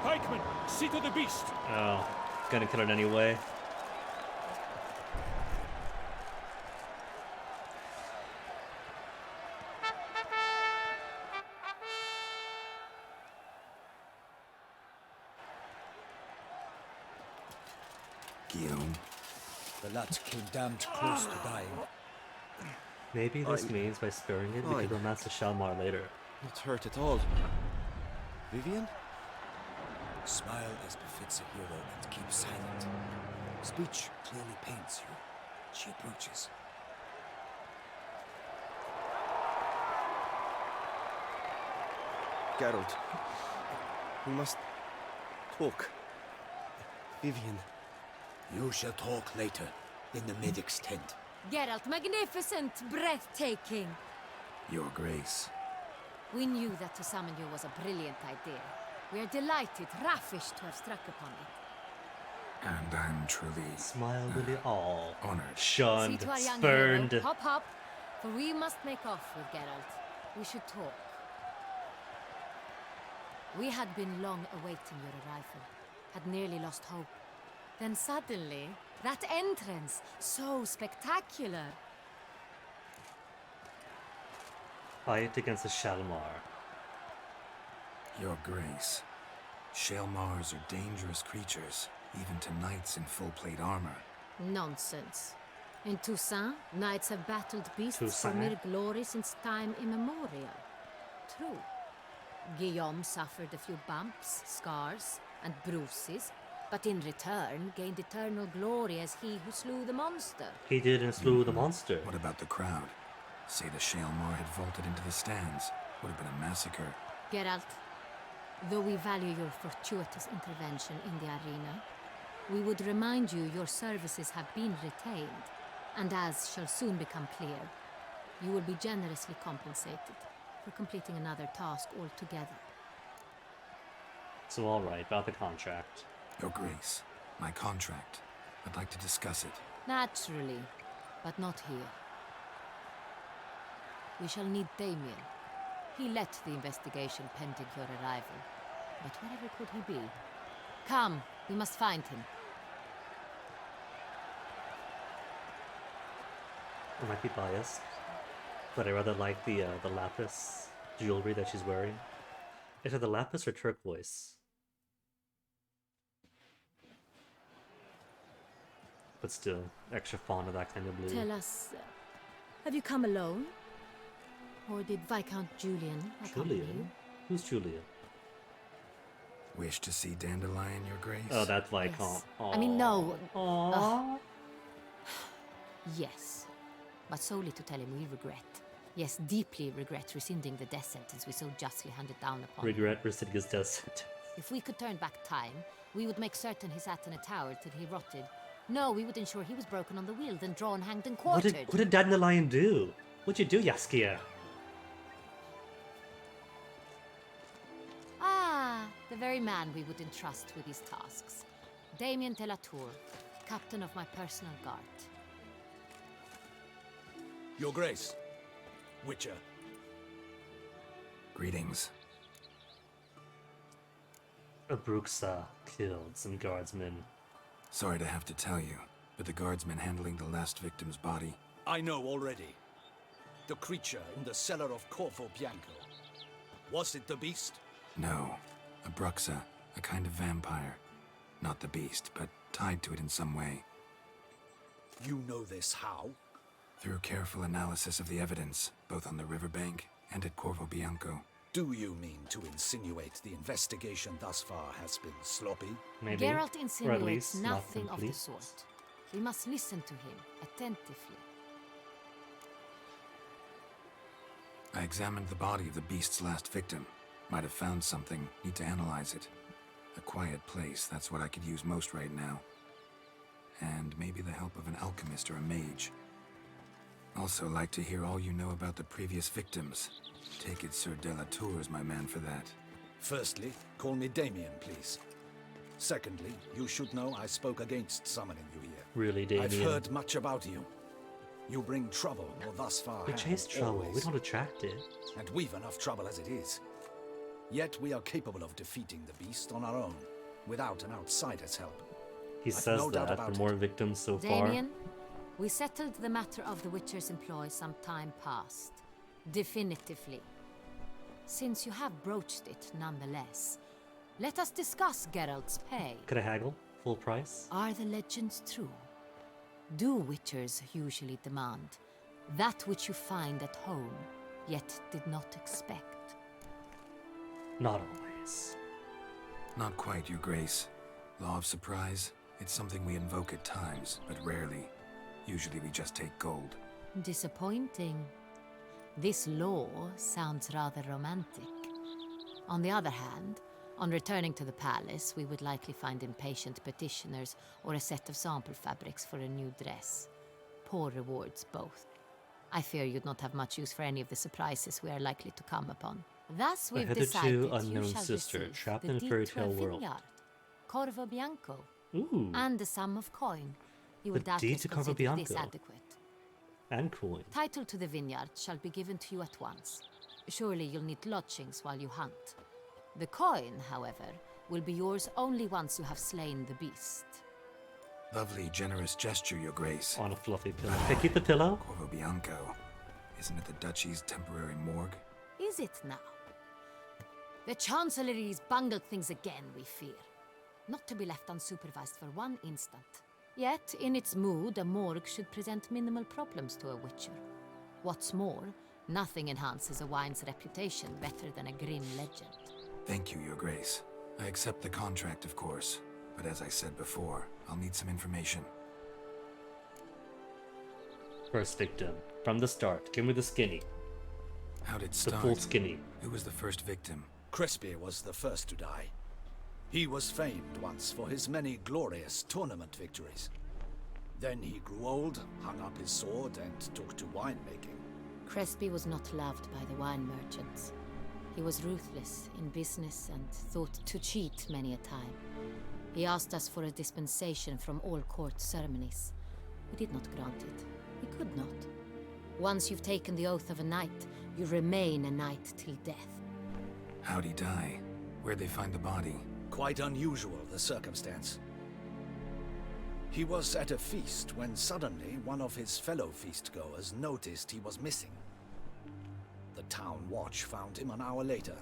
Pikeman, see to the beast. Oh, gonna kill it anyway. Guillaume. The lad came damned close to dying. Maybe this means by sparing it, we can romance the Shalmar later. Not hurt at all. Vivian? Smile as befits a hero and keep silent. Speech clearly paints you. She approaches. Geralt. We must talk. Vivian. You shall talk later, in the medic's tent. Geralt, magnificent, breathtaking. Your Grace. We knew that to summon you was a brilliant idea. We are delighted, ravished to have struck upon it. And I'm truly... Smile with it all. Honored. Shunned. See to our young Spurned. hero. Hop, hop. For we must make off with Geralt. We should talk. We had been long awaiting your arrival. Had nearly lost hope. Then suddenly, that entrance, so spectacular. Fight against the Shalmar. Your Grace. Shalmars are dangerous creatures, even to knights in full plate armor. Nonsense. In Toussaint, knights have battled beasts for Toussaint? mere glory since time immemorial. True. Guillaume suffered a few bumps, scars, and bruises, but in return gained eternal glory as he who slew the monster. He didn't slew the monster. What about the crowd? Say the Shalmar had vaulted into the stands. Would have been a massacre. Geralt, though we value your fortuitous intervention in the arena, we would remind you your services have been retained, and as shall soon become clear, you will be generously compensated for completing another task altogether. So alright, about the contract. Your Grace, my contract. I'd like to discuss it. Naturally, but not here. We shall need Damien. He led the investigation pending your arrival. But wherever could he be? Come, we must find him. I might be biased, but I rather like the lapis jewelry that she's wearing. Is it the lapis or turquoise? But still, extra fond of that kind of blue. Tell us, have you come alone? Or did Viscount Julian accompany you? Julian? Who's Julian? Wish to see Dandelion, Your Grace? Oh, that's Viscount. Yes. Aw. I mean, no. Aww. Yes. But solely to tell him we regret. Yes, deeply regret rescinding the death sentence we so justly handed down upon him. Regret rescinding his death sentence. If we could turn back time, we would make certain he sat in a tower till he rotted. No, we would ensure he was broken on the wheel, then drawn, hanged, and What quartered. did Dandelion do? What'd you do, Yaskia? Ah, the very man we would entrust with these tasks. Damien de la Tour, captain of my personal guard. Your Grace. Witcher. Greetings. Abruxa killed some guardsmen. Sorry to have to tell you, but the guardsmen handling the last victim's body... I know already. The creature in the cellar of Corvo Bianco. Was it the beast? No. Abruxa, a kind of vampire. Not the beast, but tied to it in some way. You know this how? Through careful analysis of the evidence, both on the riverbank and at Corvo Bianco. Do you mean to insinuate the investigation thus far has been sloppy? Maybe. Geralt Or at insinuates least not nothing of the complete. sort. We must listen to him attentively. I examined the body of the beast's last victim. Might have found something, need to analyze it. A quiet place, that's what I could use most right now. And maybe the help of an alchemist or a mage. Also like to hear all you know about the previous victims. Take it Sir de la Tour is my man for that. Firstly, call me Damien, please. Secondly, you should know I spoke against summoning you here. Really, Damien? I've heard much about you. You bring trouble, or thus far We have, chase trouble, we always. don't attract it. And we've enough trouble as it is. Yet we are capable of defeating the beast on our own, without an outsider's help. He I've says no doubt that about for more victims so Damien, we settled the matter of the Witcher's employ some time past. Definitively. Since you have broached it nonetheless, let us discuss Geralt's pay. far. Could I haggle? Full price? Are the legends true? Do Witchers usually demand that which you find at home, yet did not expect? Not always. Not quite, Your Grace. Law of surprise, it's something we invoke at times, but rarely. Usually we just take gold. Disappointing. This law sounds rather romantic. On the other hand, On returning to the palace, we would likely find impatient petitioners or a set of sample fabrics for a new dress. Poor rewards, both. I fear you'd not have much use for any of the surprises we are likely to come upon. Thus, we've decided you unknown shall sister, receive trapped the in a deed fairy to tale a world. vineyard, Corvo Bianco, Ooh. and a sum of coin. You The will doubtless deed to Corvo consider this Bianco. adequate. And coin. Title to the vineyard shall be given to you at once. Surely you'll need lodgings while you hunt. The coin, however, will be yours only once you have slain the beast. Lovely, generous gesture, Your Grace. On a fluffy pillow. Can I keep the pillow? Corvo Bianco. Isn't it the Duchy's temporary morgue? Is it now? The Chancellery's bungled things again, we fear. Not to be left unsupervised for one instant. Yet, in its mood, a morgue should present minimal problems to a witcher. What's more, nothing enhances a wine's reputation better than a grim legend. Thank you, Your Grace. I accept the contract, of course. But as I said before, I'll need some information. First victim. From the start. Give me the skinny. How'd it The start? full skinny. Who was the first victim? Crespi was the first to die. He was famed once for his many glorious tournament victories. Then he grew old, hung up his sword, and took to winemaking. Crespi was not loved by the wine merchants. He was ruthless in business and thought to cheat many a time. He asked us for a dispensation from all court ceremonies. We did not grant it. We could not. Once you've taken the oath of a knight, you remain a knight till death. How'd he die? Where'd they find the body? Quite unusual, the circumstance. He was at a feast when suddenly one of his fellow feastgoers noticed he was missing. The town watch found him an hour later.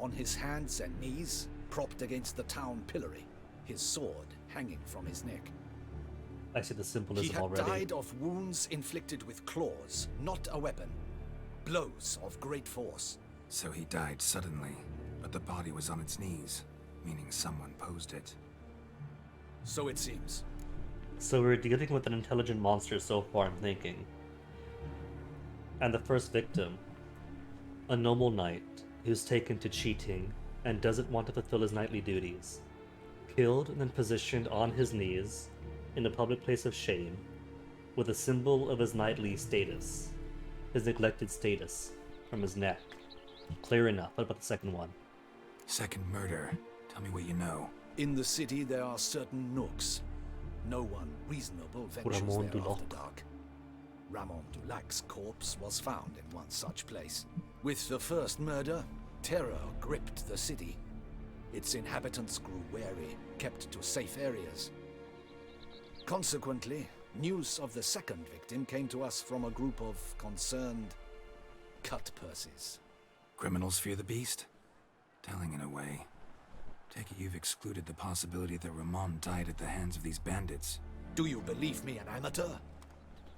On his hands and knees, propped against the town pillory, his sword hanging from his neck. I see the symbolism He had already. died of wounds inflicted with claws, not a weapon. Blows of great force. So he died suddenly, but the body was on its knees, meaning someone posed it. So it seems. So we're dealing with an intelligent monster so far, I'm thinking. And the first victim, a noble knight who's taken to cheating and doesn't want to fulfill his knightly duties. Killed and then positioned on his knees in a public place of shame with a symbol of his knightly status, his neglected status, from his neck. Clear enough. What about the second one? Second murder. Tell me what you know. In the city there are certain nooks. No one reasonable ventures Ramon there Dulac. after dark. Ramon Dulac's corpse was found in one such place. With the first murder, terror gripped the city. Its inhabitants grew wary, kept to safe areas. Consequently, news of the second victim came to us from a group of concerned cut-purses. Criminals fear the beast? Telling in a way. Take it you've excluded the possibility that Ramon died at the hands of these bandits. Do you believe me an amateur?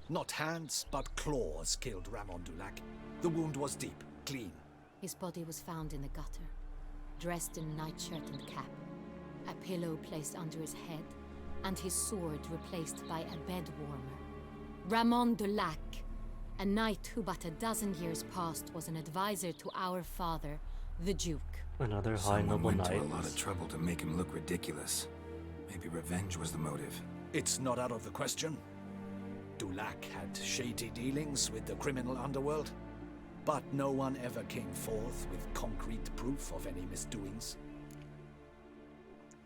Not hands, but claws killed Ramon Dulac. The wound was deep, clean. His body was found in the gutter, dressed in nightshirt and cap, a pillow placed under his head, and his sword replaced by a bed warmer. Ramon Dulac, a knight who but a dozen years past was an advisor to our father, the Duke. Another high Someone noble went knight. to a lot of trouble to make him look ridiculous. Maybe revenge was the motive. It's not out of the question. Dulac had shady dealings with the criminal underworld, but no one ever came forth with concrete proof of any misdoings.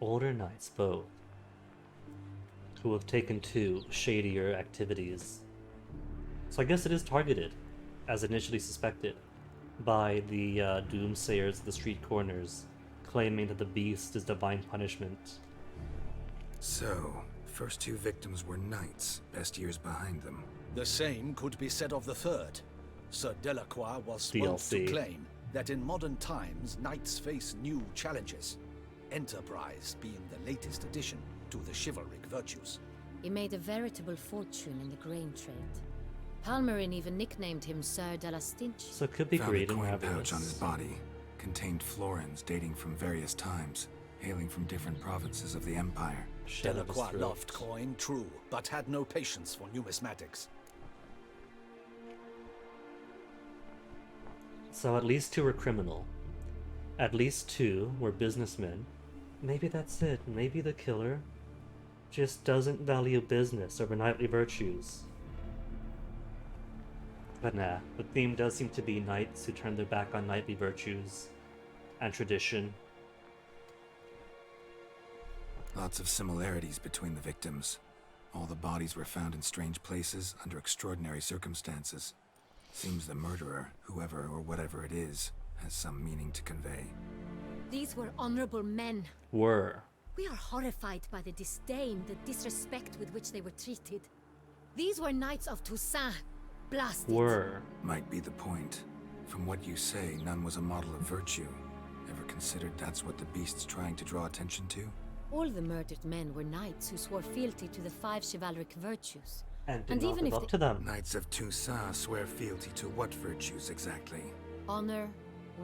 Older knights, both, who have taken to shadier activities. So I guess it is targeted, as initially suspected, by the doomsayers of the street corners, claiming that the beast is divine punishment. So, first two victims were knights, best years behind them. The same could be said of the third. Sir Delacroix was wont to DLC. claim that in modern times knights face new challenges, enterprise being the latest addition to the chivalric virtues. He made a veritable fortune in the grain trade. Palmerin even nicknamed him Sir de la Stinch. So it could be Found great a in coin pouch on this. his body. Contained florins dating from various times, hailing from different provinces of the Empire. Shed of his Delacroix throat. loved coin, true, but had no patience for numismatics. So at least two were criminal. At least 2 were businessmen. Maybe that's it. Maybe the killer just doesn't value business over knightly virtues. But nah, the theme does seem to be knights who turn their back on knightly virtues and tradition. Lots of similarities between the victims. All the bodies were found in strange places under extraordinary circumstances. Seems the murderer, whoever or whatever it is, has some meaning to convey. These were honorable men. Were. We are horrified by the disdain, the disrespect with which they were treated. These were knights of Toussaint. Blasted. Were. Might be the point. From what you say, none was a model of virtue. Ever considered that's what the beast's trying to draw attention to? All the murdered men were knights who swore fealty to the 5 chivalric virtues. And did not even live if up to them. Knights of Toussaint swear fealty to what virtues exactly? Honor,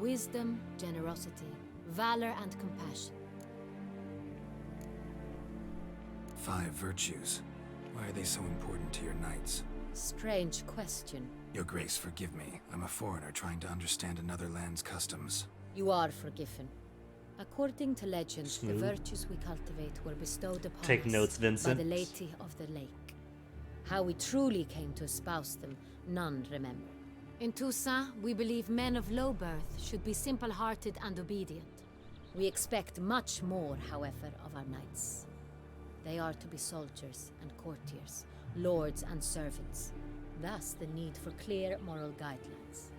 wisdom, generosity, valor, and compassion. 5 virtues. Why are they so important to your knights? Strange question. Your Grace, forgive me. I'm a foreigner trying to understand another land's customs. You are forgiven. According to legend, Smooth. the virtues we cultivate were bestowed upon Take us notes, Vincent. by the Lady of the Lake. How we truly came to espouse them, none remember. In Toussaint, we believe men of low birth should be simple-hearted and obedient. We expect much more, however, of our knights. They are to be soldiers and courtiers, lords and servants. Thus, the need for clear moral guidelines.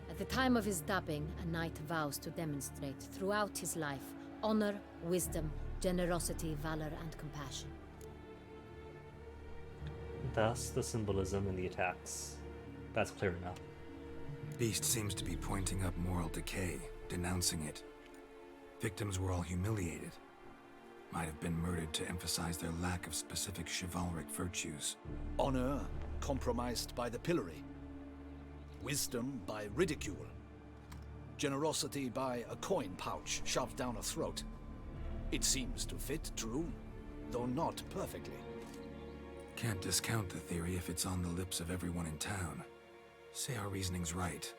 At the time of his dubbing, a knight vows to demonstrate throughout his life honor, wisdom, generosity, valor, and compassion. Thus, the symbolism in the attacks. That's clear enough. Beast seems to be pointing up moral decay, denouncing it. Victims were all humiliated. Might have been murdered to emphasize their lack of specific chivalric virtues. Honor compromised by the pillory. Wisdom by ridicule. Generosity by a coin pouch shoved down a throat. It seems to fit true, though not perfectly. Can't discount the theory if it's on the lips of everyone in town. Say our reasoning's right.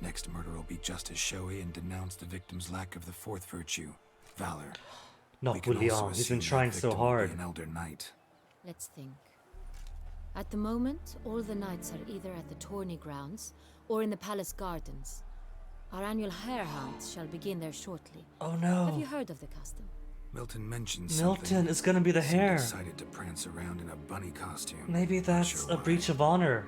Next murder will be just as showy and denounce the victim's lack of the 4th virtue, valor. No, We can also Julian, he's been assume trying that so victim will be hard. an elder knight. Let's think. At the moment, all the knights are either at the tourney grounds or in the palace gardens. Our annual hare hunt shall begin there shortly. Oh no. Have you heard of the custom? Milton mentioned Milton something. is gonna be the Seemed hare. excited to prance around in a bunny costume. Maybe Not that's sure a why. breach of honor.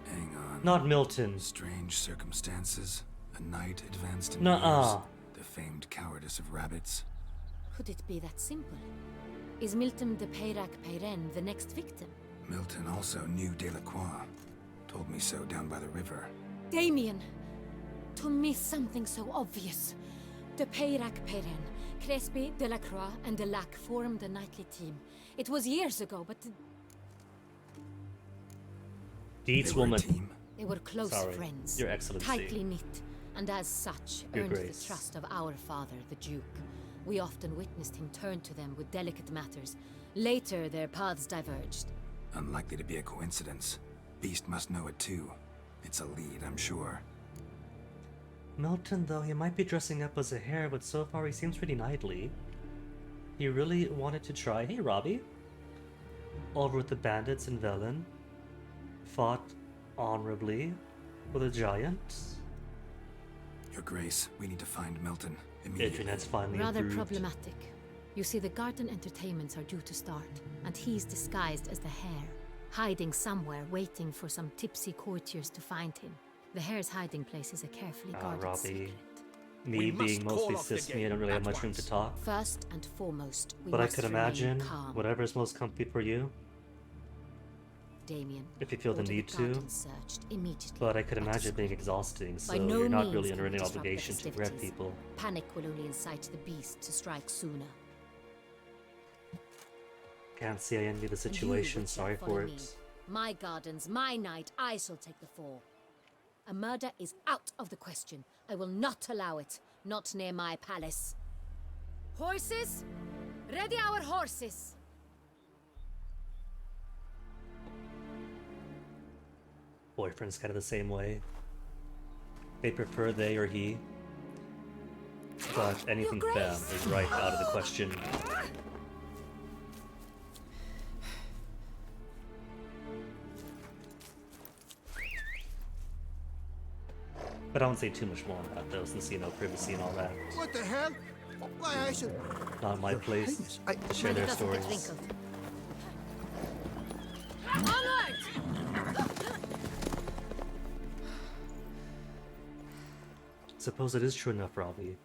Hang on. Not Milton. Strange circumstances. A knight advanced in Nuh-uh. years. The famed cowardice of rabbits. Could it be that simple? Is Milton de Peyrac-Peyren the next victim? Milton also knew Delacroix. Told me so down by the river. Damien! To miss something so obvious. De Peyrac-Peyren, Crespi, Delacroix, and Delac formed a knightly team. It was years ago, but Deeds They were a woman. team. they were close Sorry, friends. Your Excellency. Tightly knit, and as such, Your earned Grace. the trust of our father, the Duke. We often witnessed him turn to them with delicate matters. Later, their paths diverged. Unlikely to be a coincidence. Beast must know it too. It's a lead, I'm sure. Milton, though, he might be dressing up as a hare, but so far he seems pretty knightly. He really wanted to try. Hey, Robbie. Over with the bandits in Velen. Fought honorably with a giant. Your Grace, we need to find Milton immediately. Adrianette's finally Rather approved. problematic. You see, the garden entertainments are due to start, and he's disguised as the hare, hiding somewhere, waiting for some tipsy courtiers to find him. The hare's hiding place is a carefully guarded Robbie. secret. Me We must being call mostly off the cis me, I game don't really have at much room to once. talk. First and foremost, we But I must could remain imagine calm. whatever's most comfy for you, Damien, if you feel the order need to. garden searched immediately. But I could But imagine it being exhausting, so By no you're not means really can under we any disrupt the obligation to grab festivities. people. Panic will only incite the beast to strike sooner. Can't say I envy the And you, situation, Witcher, sorry follow for me. it. My gardens, my night, I shall take the fall. A murder is out of the question. I will not allow it. Not near my palace. Horses? Ready our horses! Boyfriend's kind of the same way. They prefer they or he. But anything femme is right out of the question. But I won't say too much more on that though, since you know privacy and all that. What the hell? Why, I should... Not my place to share their stories. Suppose it is true enough, Robbie.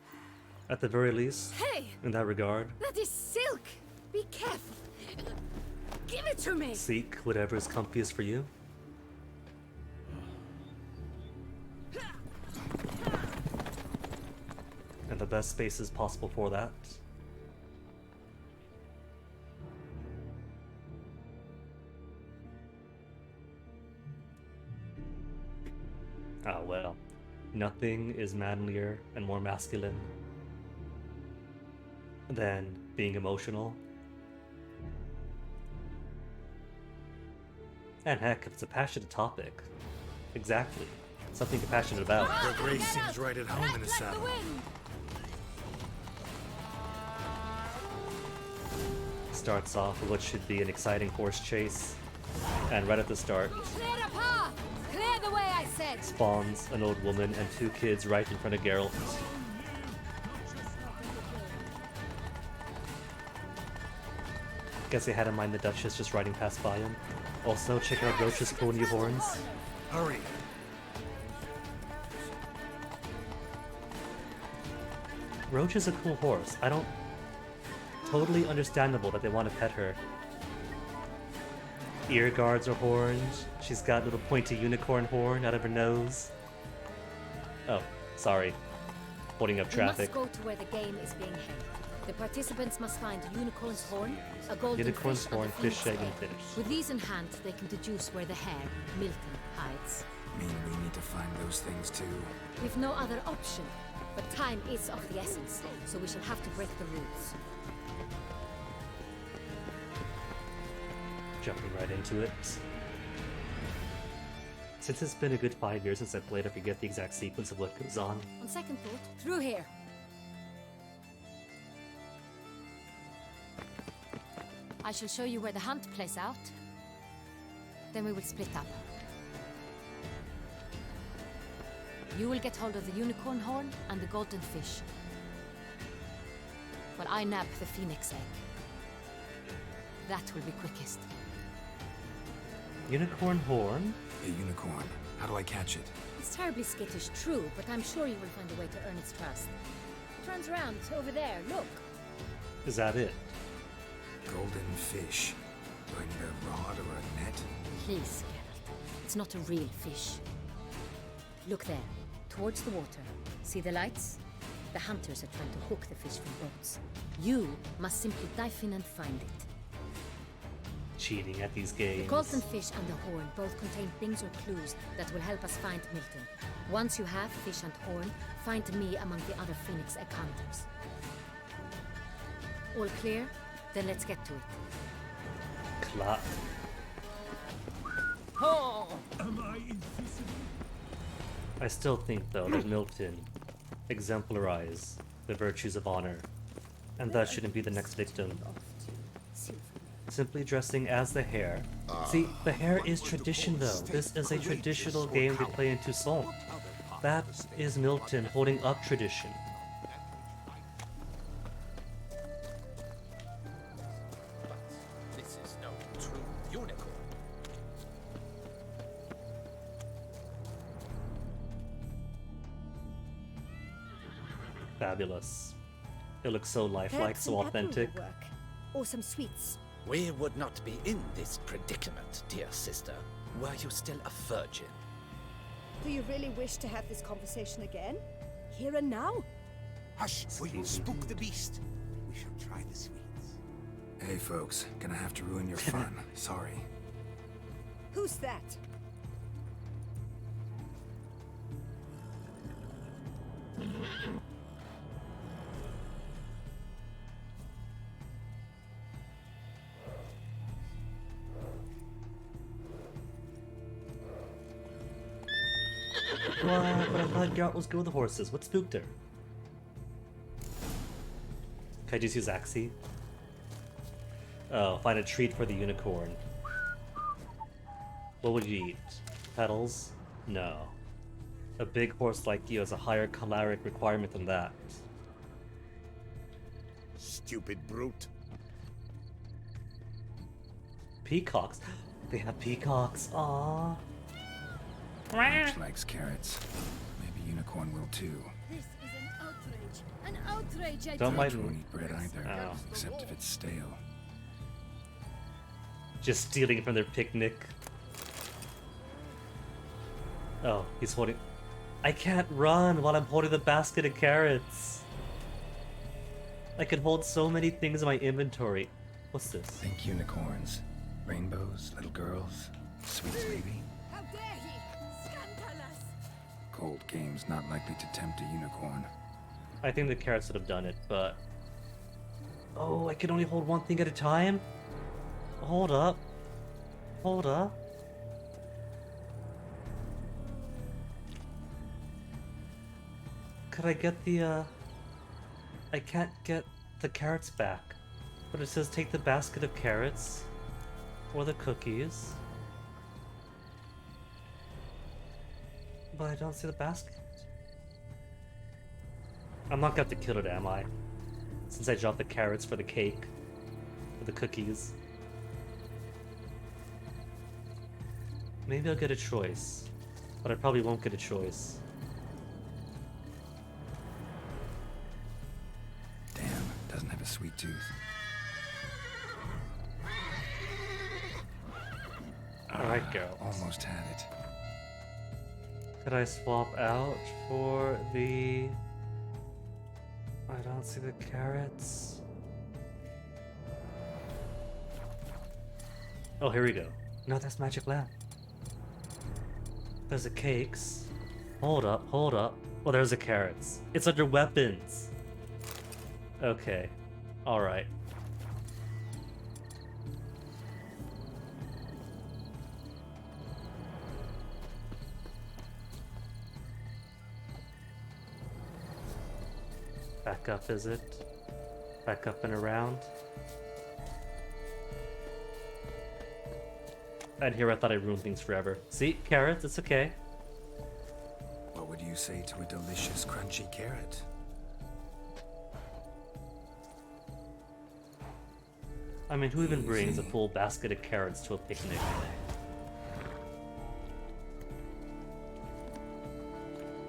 At the very least, Hey! in that regard, That is silk! Be careful! Give it to me! seek whatever is comfiest for you. And the best spaces possible for that. Ah well, nothing is manlier and more masculine than being emotional. And heck, if it's a passionate topic, exactly, something you're passionate about. The grace seems right at home in a saddle. Starts off with what should be an exciting horse chase, and right at the start, Clear a path! Clear the way, I said! spawns an old woman and two kids right in front of Geralt. Guess they had in mind the Duchess just riding past by him. Also, check out Roach's cool new horns. Hurry. Roach is a cool horse. I don't... Totally understandable that they want to pet her. Ear guards are horned. She's got a little pointy unicorn horn out of her nose. Oh, sorry. Holding up traffic. We must go to where the game is being held. The participants must find a unicorn's horn, a golden Unicorn's fish, horn, and a fish phoenix egg, and egg. finish. With these in hand, they can deduce where the hare, Milton, hides. Mean we need to find those things too. We've no other option, but time is of the essence, so we shall have to break the rules. Jumping right into it. Since it's been a good 5 years since I played, I forget the exact sequence of what goes on. On second thought, through here. I shall show you where the hunt plays out. Then we will split up. You will get hold of the unicorn horn and the golden fish, while I nab the phoenix egg. That will be quickest. Unicorn horn? A unicorn. How do I catch it? It's terribly skittish, true, but I'm sure you will find a way to earn its trust. It runs around over there, look. Is that it? Golden fish. Do I need a rod or a net? Please, Geralt. It's not a real fish. Look there, towards the water. See the lights? The hunters are trying to hook the fish from boats. You must simply dive in and find it. Cheating at these The games. golden fish and the horn both contain things or clues that will help us find Milton. Once you have fish and horn, find me among the other phoenix egg hunters. All clear? Then let's get to it. Clap. Oh! Am I invisible? I still think, though, that Milton exemplarize the virtues of honor, and thus shouldn't be the next victim. Simply dressing as the hare. See, the hare is tradition, though. This is a traditional game they play in Toussaint. That is Milton holding up tradition. This is no true unicorn. Fabulous. It looks so lifelike, Perhaps so an apple will authentic. work. Or some sweets. We would not be in this predicament, dear sister, were you still a virgin. Do you really wish to have this conversation again? Here and now? Hush, or you'll spook the beast. We shall try the sweets. Hey folks, gonna have to ruin your fun. Sorry. Who's that? What? But I thought Geralt was good with the horses. What spooked her? Can I just use Axie? Oh, find a treat for the unicorn. What would you eat? Petals? No. A big horse like you has a higher caloric requirement than that. Stupid brute. Peacocks? They have peacocks. Aww. Witch likes carrots. Maybe unicorn will too. This is an outrage. An outrage, I Don't tell mind you. Won't eat bread either, Oh. except if it's stale. Just stealing from their picnic. Oh, he's holding... I can't run while I'm holding the basket of carrots. I can hold so many things in my inventory. What's this? Think unicorns. Rainbows, little girls, sweets maybe. How dare he! Scandalous! Cold game's not likely to tempt a unicorn. I think the carrots would have done it, but... Oh, I can only hold one thing at a time? Hold up. Hold up. Could I get the, I can't get the carrots back. But it says take the basket of carrots. Or the cookies. But I don't see the basket. I'm not gonna have to kill it, am I? Since I dropped the carrots for the cake. For the cookies. Maybe I'll get a choice. But I probably won't get a choice. Damn, doesn't have a sweet tooth. Alright, girl. Almost had it. Could I swap out for the... I don't see the carrots. Oh, here we go. No, that's magic lamp. There's the cakes. Hold up, hold up. Well, there's the carrots. It's under weapons. Okay. Alright. Back up, is it? Back up and around. And here I thought I ruined things forever. See? Carrots, it's okay. What would you say to a delicious, crunchy carrot? I mean, who even brings a full basket of carrots to a picnic?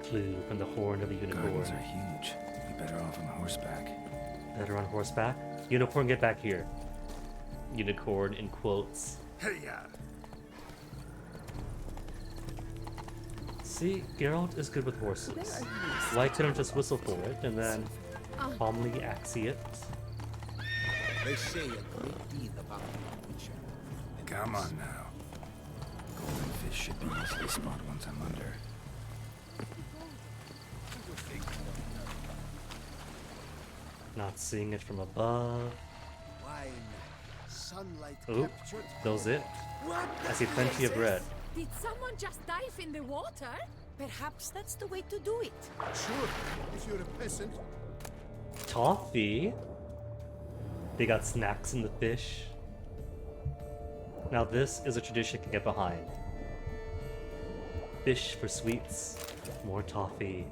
Flew from the horn of the unicorn. Gardens are huge. Be better off on horseback. Better on horseback? Unicorn, get back here. Unicorn in quotes. Hey-ya! See, Geralt is good with horses. Why couldn't just whistle for it and then calmly axie it? They say a great deal about the Witcher. Come on now. Golden fish should be easy to spot once I'm under. Not seeing it from above. Wine, sunlight Oop, captured. those it. What I see plenty of red. Did someone just dive in the water? Perhaps that's the way to do it. Sure, if you're a peasant. Toffee? They got snacks in the fish. Now this is a tradition I can get behind. Fish for sweets, more toffee.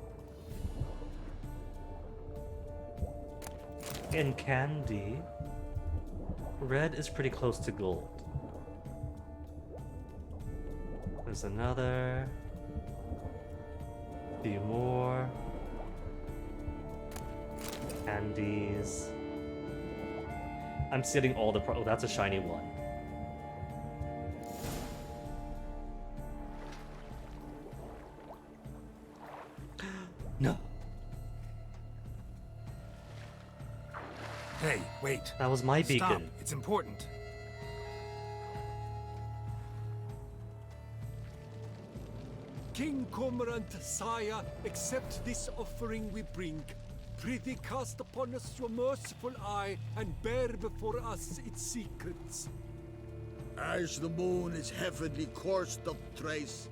In candy, red is pretty close to gold. There's another. A few more. Candies. I'm stealing all the oh, that's a shiny one. No. Hey, wait. That was my Stop. beacon. It's important. King Cormorant, sire, accept this offering we bring. Prithee cast upon us your merciful eye, and bear before us its secrets. As the moon is heavenly coursed of trace,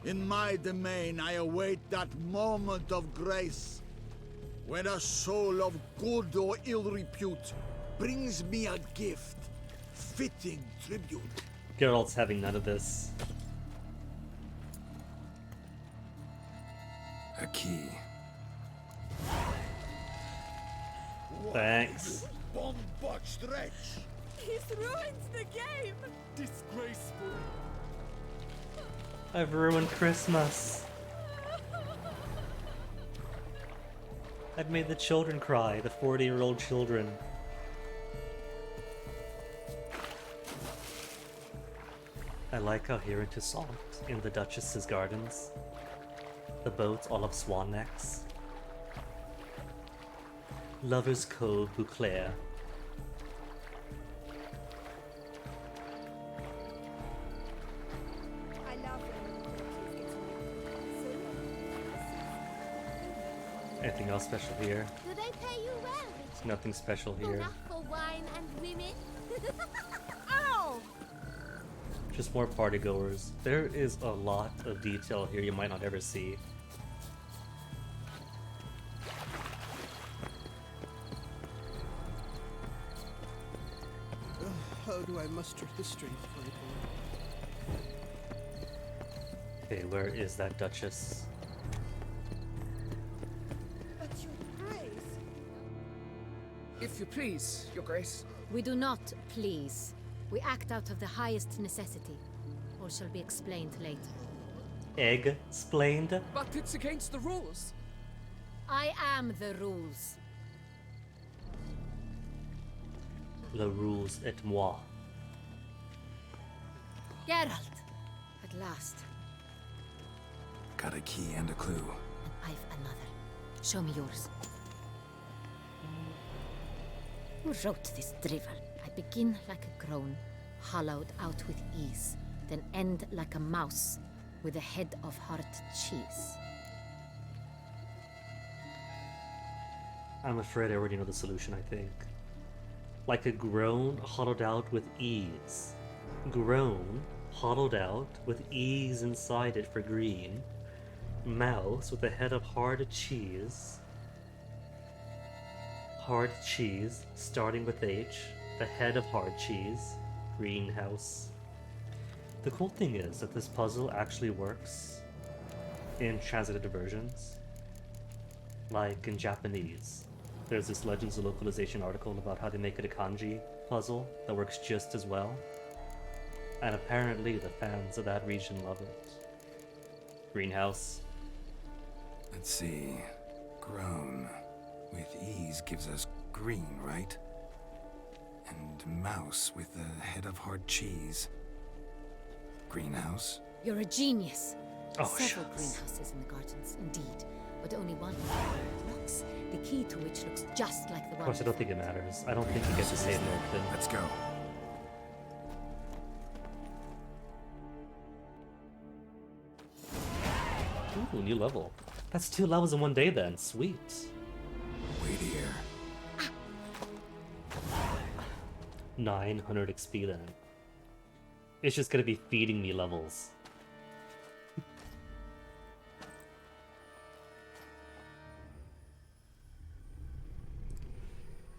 in my domain I await that moment of grace. When a soul of good or ill repute brings me a gift, fitting tribute. Geralt's having none of this. A key. Thanks. Bomb-botched wretch! He's ruined the game! Disgraceful. I've ruined Christmas. I've made the children cry, the 40-year-old children. I like how here in Toussaint, in the Duchess's gardens, the boats all have swan necks. Lover's Cove, Bouclair. I love when Anything else special here? Do they pay you well, Richard? Nothing special here. Enough for wine and women? Ow! Just more partygoers. There is a lot of detail here you might not ever see. How do I muster the strength for it all? Okay, where is that Duchess? But your grace. If you please, your grace. We do not please. We act out of the highest necessity. All shall be explained later. Egg-splained? But it's against the rules. I am the rules. Le rules et moi. Geralt! At last. Got a key and a clue. I've another. Show me yours. Who wrote this drivel? I begin like a groan, hollowed out with ease, then end like a mouse, with a head of hard cheese. I'm afraid I already know the solution, I think. Like a groan hollowed out with ease. Groan hollowed out with ease inside it for green. Mouse with a head of hard cheese. Hard cheese, starting with H. The head of hard cheese. Greenhouse. The cool thing is that this puzzle actually works in translated versions. Like in Japanese. There's this Legends of Localization article about how they make it a kanji puzzle that works just as well. And apparently the fans of that region love it. Greenhouse. Let's see. Groan. With ease gives us green, right? And mouse with a head of hard cheese. Greenhouse? You're a genius. Oh, Several shucks. greenhouses in the gardens, indeed, but only one looks, the key to which looks just like the Of one. course, I don't think it matters. I don't think you get to save Milton. Let's go. Ooh, new level. That's 2 levels in one day then. Sweet. Wait here. 900 XP then. It's just gonna be feeding me levels.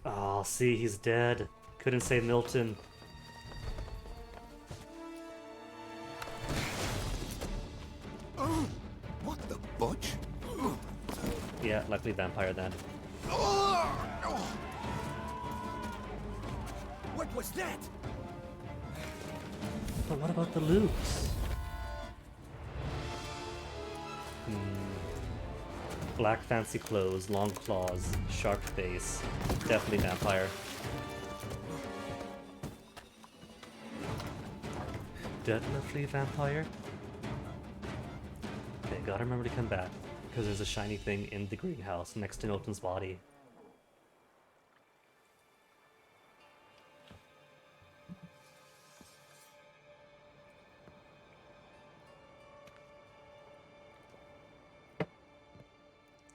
Oh, see, he's dead. Couldn't save Milton. What the butch? Yeah, likely vampire then. What was that? But what about the loot? Black fancy clothes, long claws, sharp face. Definitely vampire. Definitely vampire. Okay, gotta remember to come back, because there's a shiny thing in the greenhouse next to Milton's body.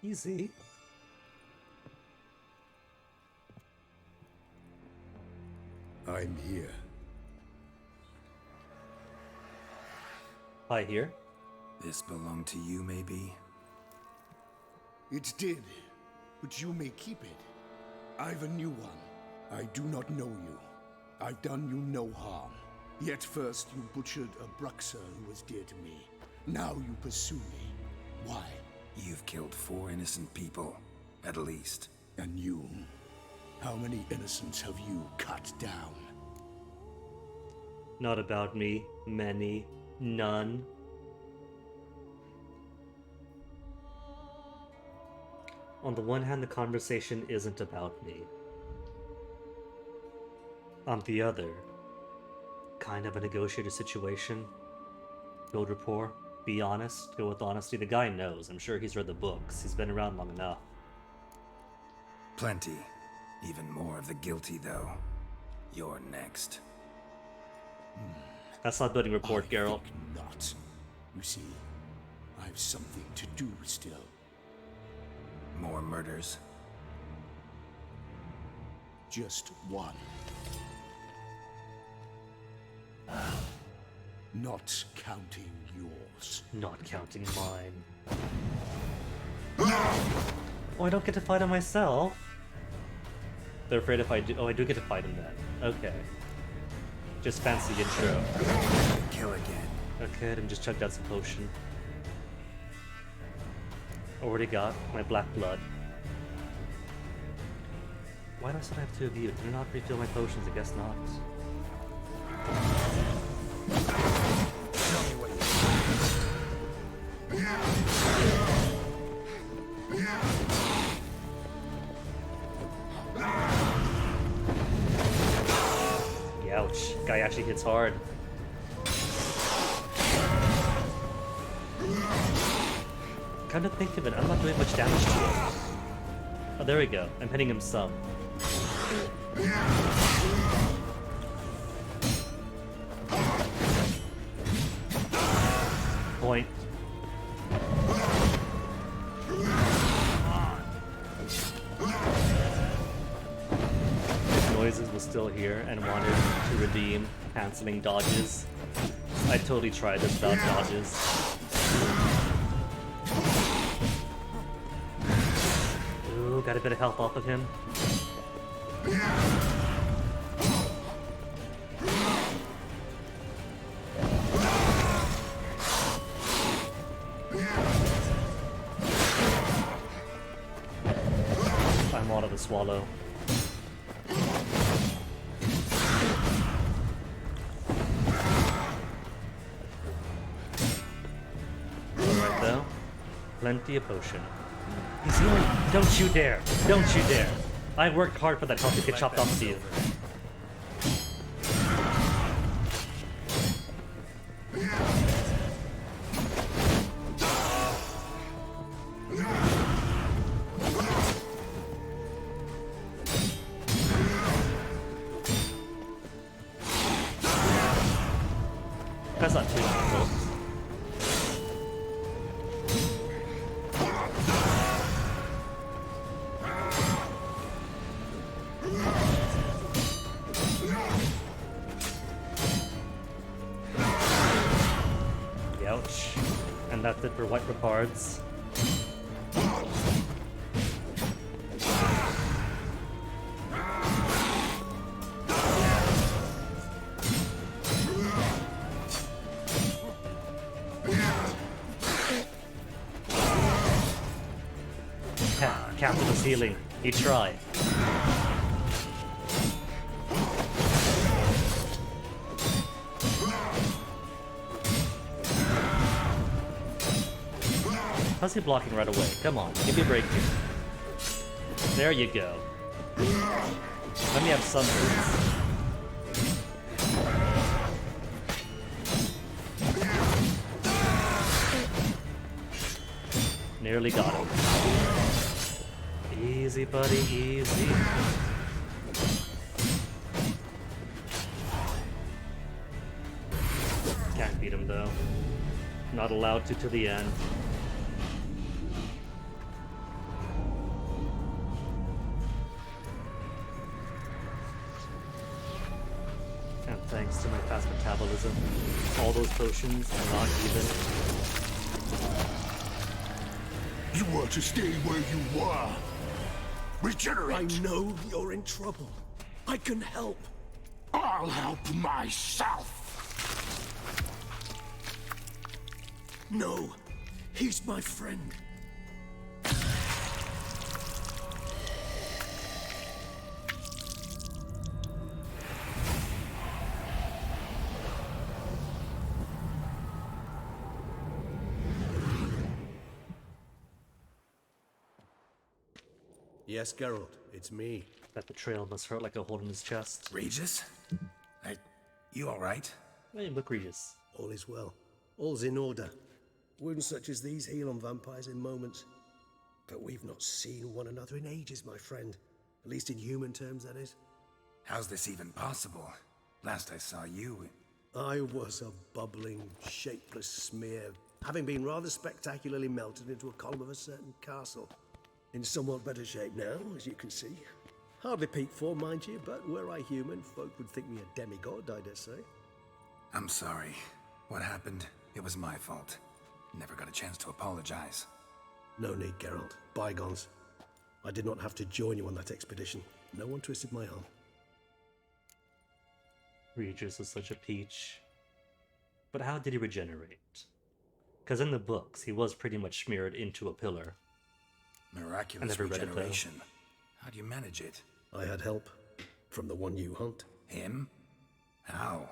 Easy. I'm here. Hi here. This belonged to you, maybe? It did. but you may keep it. I've a new one. I do not know you. I've done you no harm. Yet first you butchered a Bruxer who was dear to me. Now you pursue me. Why? You've killed 4 innocent people, at least. And you? How many innocents have you cut down? Not about me. Many. None. On the one hand, the conversation isn't about me. On the other, kind of a negotiated situation. Build rapport. Be honest. Go with honesty. The guy knows. I'm sure he's read the books. He's been around long enough. Plenty. Even more of the guilty, though. You're next. That's not building rapport, Geralt. Not. You see, I've something to do still. More murders? Just one. Not counting yours. Not counting mine. Oh, I don't get to fight him myself? They're afraid if I do... Oh, I do get to fight him then. Okay. Just fancy intro. Kill again. Okay, then just chugged out some potion. Already got my black blood. Why do I still have 2 of you? Can I not refill my potions? I guess not. Tell me what Ouch. Guy actually hits hard. Come to think of it, I'm not doing much damage to him. Oh, there we go. I'm hitting him some. Point. If Noises was still here and wanted to redeem canceling dodges, I'd totally try this without dodges. Ooh, got a bit of health off of him. I'm out of the swallow. Alright though. Plenty of potion. He's healing. Don't you dare! Don't you dare! I worked hard for that health to get chopped off of you. That's not too difficult. Ouch. And that's it for white repards. Captain was healing. He tried. How's he blocking right away? Come on, give me a break here. There you go. Let me have some boots. Nearly got him. Easy, buddy, easy. Can't beat him though. Not allowed to the end. And thanks to my fast metabolism, all those potions are not even. You want to stay where you were. Regenerate! I know you're in trouble. I can help. I'll help myself! No, he's my friend. Yes, Geralt, it's me. That betrayal must hurt like a hole in his chest. Regis? You alright? Hey, look, Regis. All is well. All's in order. Wounds such as these heal on vampires in moments. But we've not seen one another in ages, my friend. At least in human terms, that is. How's this even possible? Last I saw you... I was a bubbling, shapeless smear, having been rather spectacularly melted into a column of a certain castle. In somewhat better shape now, as you can see. Hardly peak form, mind you, but were I human, folk would think me a demigod, I dare say. I'm sorry. What happened? It was my fault. Never got a chance to apologize. No need, Geralt. Bygones. I did not have to join you on that expedition. No one twisted my arm. Regis is such a peach. But how did he regenerate? Because in the books, he was pretty much smeared into a pillar. Miraculous regeneration. How do you manage it? I had help. From the one you hunt. Him? How?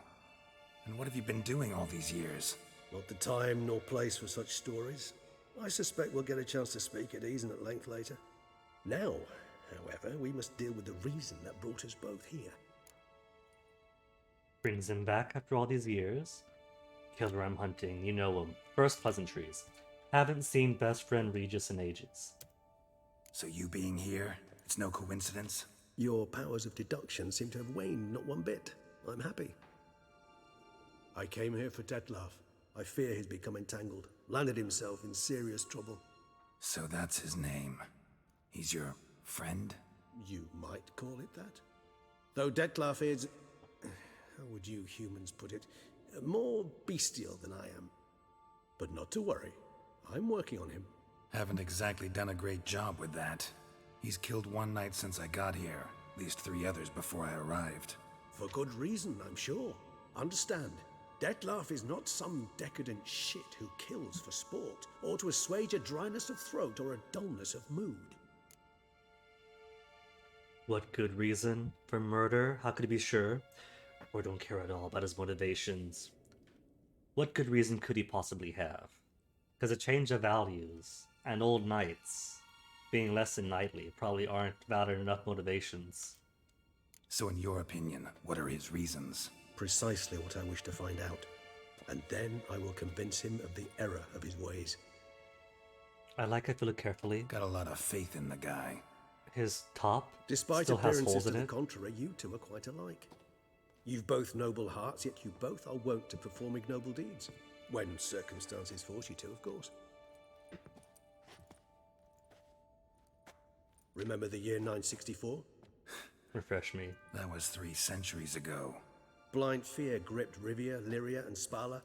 And what have you been doing all these years? Not the time nor place for such stories. I suspect we'll get a chance to speak at ease and at length later. Now, however, we must deal with the reason that brought us both here. Brings him back after all these years. Killer I'm hunting, you know him. First pleasantries. Haven't seen best friend Regis in ages. So you being here, it's no coincidence? Your powers of deduction seem to have waned not one bit. I'm happy. I came here for Detlaf. I fear he's become entangled, landed himself in serious trouble. So that's his name. He's your friend? You might call it that. Though Detlaf is... how would you humans put it? More bestial than I am. But not to worry. I'm working on him. Haven't exactly done a great job with that. He's killed one knight since I got here, at least 3 others before I arrived. For good reason, I'm sure. Understand, Detlaf is not some decadent shit who kills for sport, or to assuage a dryness of throat or a dullness of mood. What good reason for murder? How could he be sure? Or don't care at all about his motivations? What good reason could he possibly have? Because a change of values and old knights being less than knightly probably aren't valid enough motivations. So in your opinion, what are his reasons? Precisely what I wish to find out. And then I will convince him of the error of his ways. I like it to look carefully. Got a lot of faith in the guy. His top Despite still has appearances holes to in the it. contrary, you two are quite alike. You've both noble hearts, yet you both are wont to perform ignoble deeds. When circumstances force you to, of course. Remember the year 964? Refresh me. That was 3 centuries ago. Blind fear gripped Rivia, Lyria, and Spala.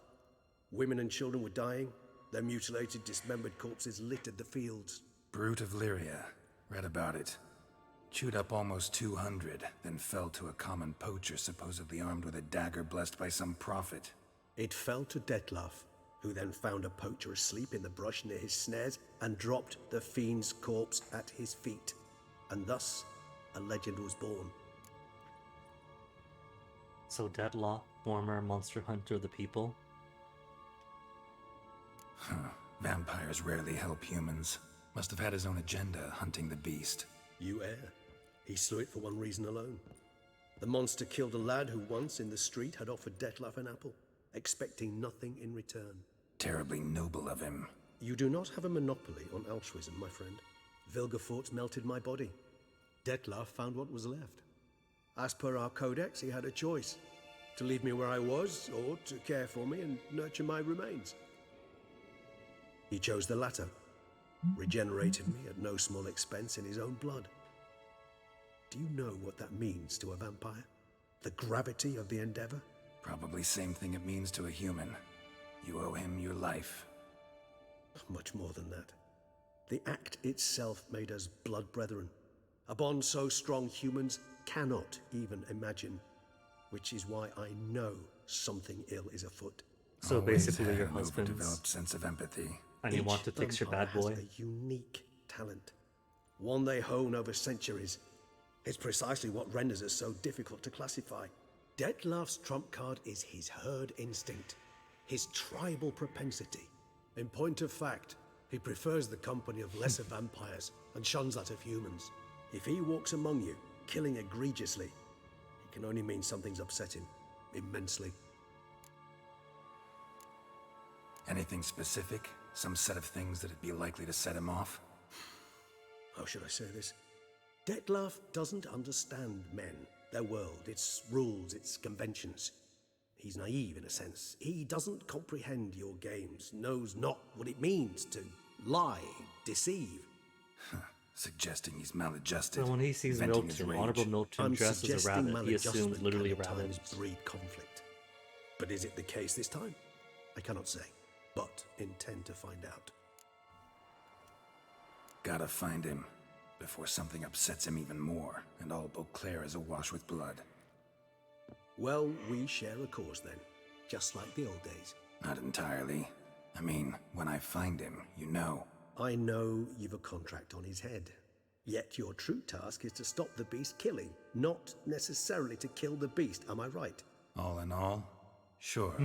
Women and children were dying. Their mutilated, dismembered corpses littered the fields. Brute of Lyria. Read about it. Chewed up almost 200, then fell to a common poacher supposedly armed with a dagger blessed by some prophet. It fell to Detlaf, who then found a poacher asleep in the brush near his snares and dropped the fiend's corpse at his feet. And thus, a legend was born. So Detlaf, former monster hunter of the people? Huh. Vampires rarely help humans. Must have had his own agenda, hunting the beast. You err. He slew it for one reason alone. The monster killed a lad who once, in the street, had offered Detlaf an apple, expecting nothing in return. Terribly noble of him. You do not have a monopoly on altruism, my friend. Vilgefortz melted my body. Detlaf found what was left. As per our codex, he had a choice. To leave me where I was, or to care for me and nurture my remains. He chose the latter. Regenerated me at no small expense in his own blood. Do you know what that means to a vampire? The gravity of the endeavor? Probably same thing it means to a human. You owe him your life. Much more than that. The act itself made us blood brethren. A bond so strong humans cannot even imagine. Which is why I know something ill is afoot. So Always basically, had you're an husbands, overdeveloped sense of empathy. and you want to fix your bad boy. Has a unique talent, one they hone over centuries. It's precisely what renders us so difficult to classify. Detlef's trump card is his herd instinct, his tribal propensity. In point of fact, he prefers the company of lesser vampires and shuns that of humans. If he walks among you, killing egregiously, it can only mean something's upset him immensely. Anything specific? Some set of things that'd be likely to set him off? How should I say this? Detlef doesn't understand men, their world, its rules, its conventions. He's naive in a sense. He doesn't comprehend your games, knows not what it means to lie, deceive. Suggesting he's maladjusted. So when he sees venting his Milton, rage. Honorable Milton I'm dressed as a suggesting rabbit, he assumes maladjustment literally a can at rabbit. times breed conflict. But is it the case this time? I cannot say, but intend to find out. Gotta find him before something upsets him even more, and all Beauclair is awash with blood. Well, we share a cause then, just like the old days. Not entirely. I mean, when I find him, you know. I know you've a contract on his head. Yet your true task is to stop the beast killing, not necessarily to kill the beast, am I right? All in all, sure.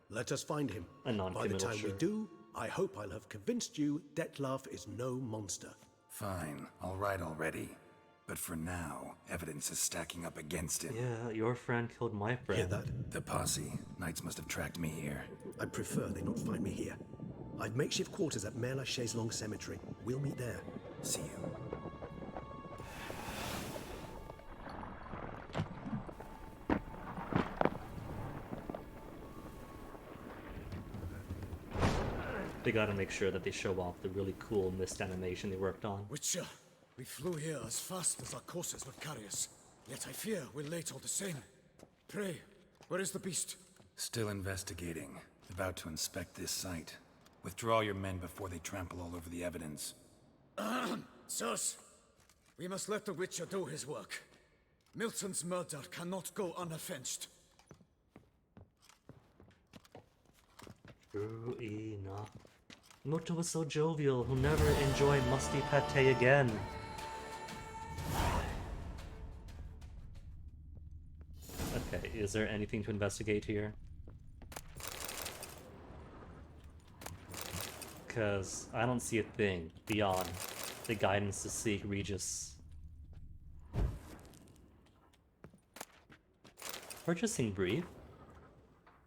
Let us find him. A By the non-committal time we sure. do, I hope I'll have convinced you Detlef is no monster. Fine, all right already. But for now, evidence is stacking up against him. Yeah, your friend killed my friend. Hear that? The posse. Knights must have tracked me here. I'd prefer they not find me here. I've makeshift quarters at Mère Lachaise Long Cemetery. We'll meet there. See you. They gotta make sure that they show off the really cool mist animation they worked on. Witcher, we flew here as fast as our courses would carry us. Yet I fear we're late all the same. Pray, where is the beast? Still investigating. About to inspect this site. Withdraw your men before they trample all over the evidence. Sirs, we must let the Witcher do his work. Milton's murder cannot go unavenged. True enough. Milton was so jovial, he'll never enjoy musty pate again. Okay, is there anything to investigate here? Because I don't see a thing beyond the guidance to seek Regis. Purchasing brief.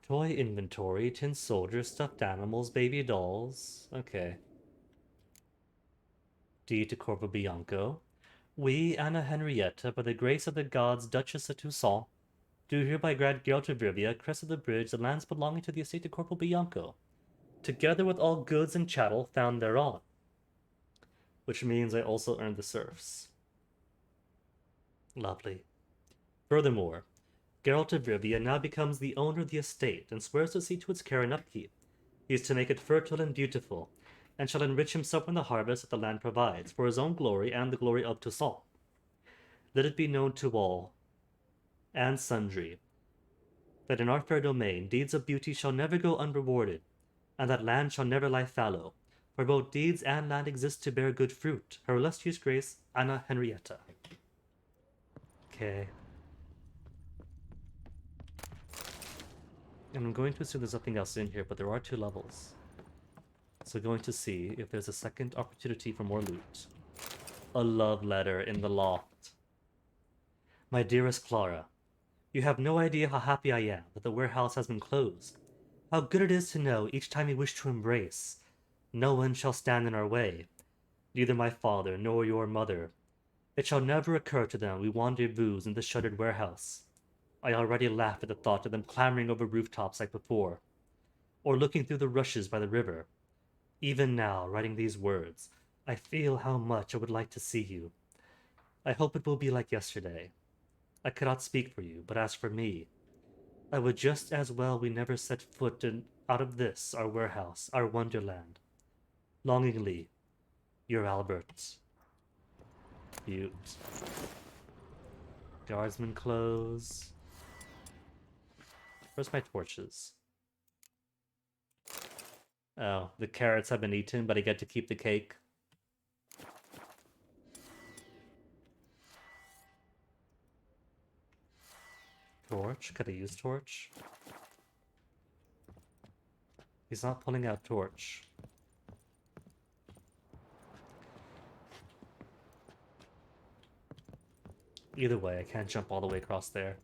Toy inventory, tin soldiers, stuffed animals, baby dolls. Okay. Deed to Corvo Bianco. We, Anna Henrietta, by the grace of the gods, Duchess of Toussaint, do hereby grant Geralt of Rivia, crest of the bridge, the lands belonging to the estate of Corporal Bianco, together with all goods and chattel found thereon. Which means I also earned the serfs. Lovely. Furthermore, Geralt of Rivia now becomes the owner of the estate and swears to see to its care and upkeep. He is to make it fertile and beautiful, and shall enrich himself from the harvest that the land provides, for his own glory and the glory of Toussaint. Let it be known to all, and sundry, that in our fair domain deeds of beauty shall never go unrewarded, and that land shall never lie fallow, for both deeds and land exist to bear good fruit. Her illustrious grace, Anna Henrietta. Okay. And I'm going to assume there's nothing else in here, but there are 2 levels. So going to see if there's a second opportunity for more loot. A love letter in the loft. My dearest Clara, you have no idea how happy I am that the warehouse has been closed. How good it is to know each time we wish to embrace, no one shall stand in our way, neither my father nor your mother. It shall never occur to them we rendezvous in the shuttered warehouse. I already laugh at the thought of them clambering over rooftops like before, or looking through the rushes by the river. Even now, writing these words, I feel how much I would like to see you. I hope it will be like yesterday. I cannot speak for you, but as for me, I would just as well we never set foot out of this, our warehouse, our wonderland. Longingly, your Albert. Butte. Guardsman clothes. Where's my torches? Oh, the carrots have been eaten, but I get to keep the cake. Torch? Could I use torch? He's not pulling out torch. Either way, I can't jump all the way across there.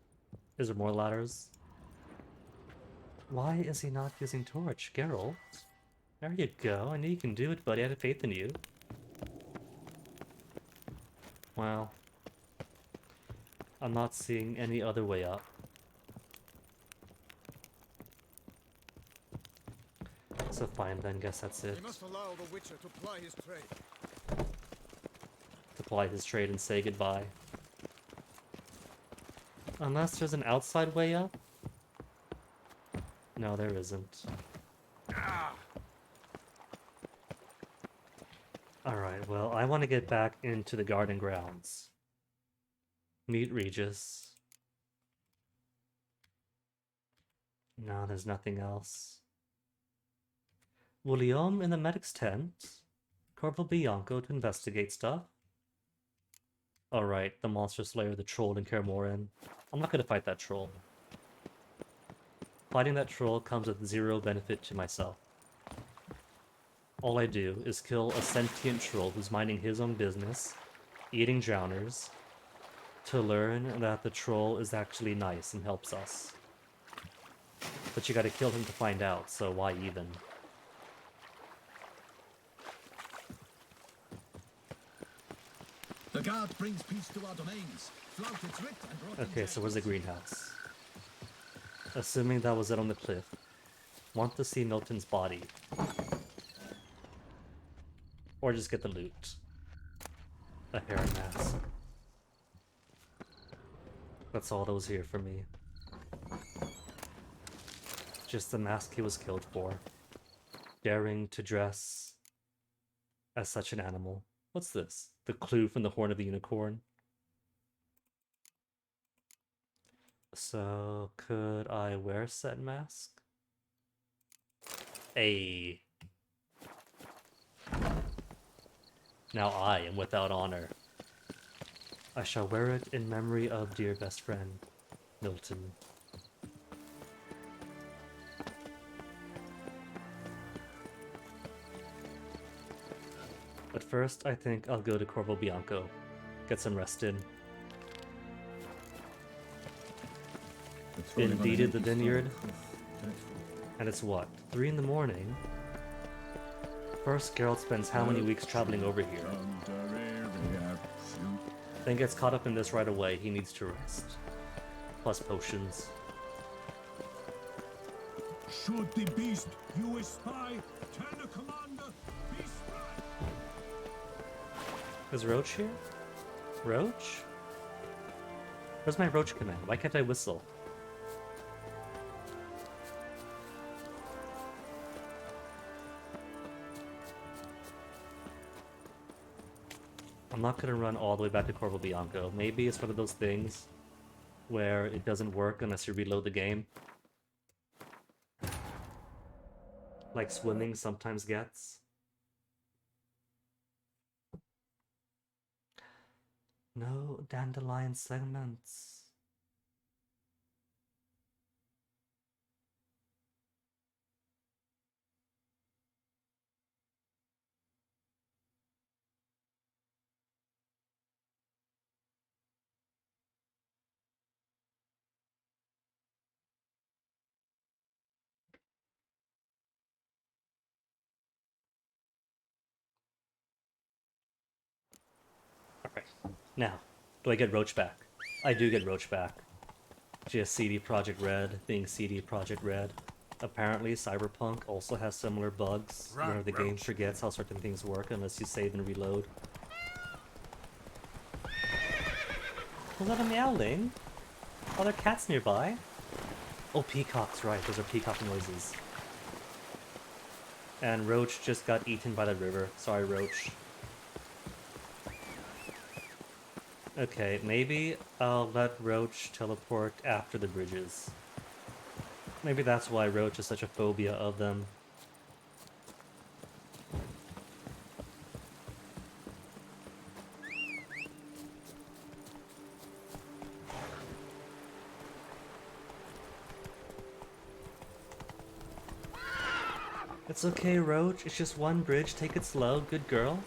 Is there more ladders? Why is he not using torch? Geralt? There you go. I knew you can do it, buddy. I had faith in you. Well, I'm not seeing any other way up. So fine then, guess that's it. We must allow the Witcher to ply his trade. To ply his trade and say goodbye. Unless there's an outside way up? No, there isn't. Alright, well, I want to get back into the garden grounds. Meet Regis. No, there's nothing else. William in the medic's tent. Corporal Bianco to investigate stuff. Alright, the monster slayer, the troll in Kaer Morhen. I'm not gonna fight that troll. Fighting that troll comes with zero benefit to myself. All I do is kill a sentient troll who's minding his own business, eating drowners, to learn that the troll is actually nice and helps us. But you gotta kill him to find out, so why even? The guard brings peace to our domains. Flout its writ and brought Okay, so where's the greenhouse? Assuming that was it on the cliff. Want to see Milton's body. Or just get the loot. A hair mask. That's all that was here for me. Just the mask he was killed for. Daring to dress as such an animal. What's this? The clue from the Horn of the Unicorn? So, could I wear said mask? Ayy. Now I am without honor. I shall wear it in memory of dear best friend, Milton. But first, I think I'll go to Corvo Bianco. Get some rest in. Indeeded the vineyard. And it's what? 3 in the morning? First, Geralt spends how many weeks traveling over here? Then gets caught up in this right away. He needs to rest. Plus potions. Should the beast you espy, tell the commander, be spry. Is Roach here? Roach? Where's my Roach command? Why can't I whistle? I'm not gonna run all the way back to Corvo Bianco. Maybe it's one of those things where it doesn't work unless you reload the game. Like swimming sometimes gets. No dandelion segments. Alright, now, do I get Roach back? I do get Roach back. Just CD Projekt Red being CD Projekt Red. Apparently, Cyberpunk also has similar bugs where the game forgets how certain things work unless you save and reload. Was that a meowling? Are there cats nearby? Oh, peacocks, right. Those are peacock noises. And Roach just got eaten by the river. Sorry, Roach. Okay, maybe I'll let Roach teleport after the bridges. Maybe that's why Roach has such a phobia of them. It's okay, Roach. It's just one bridge. Take it slow. Good girl.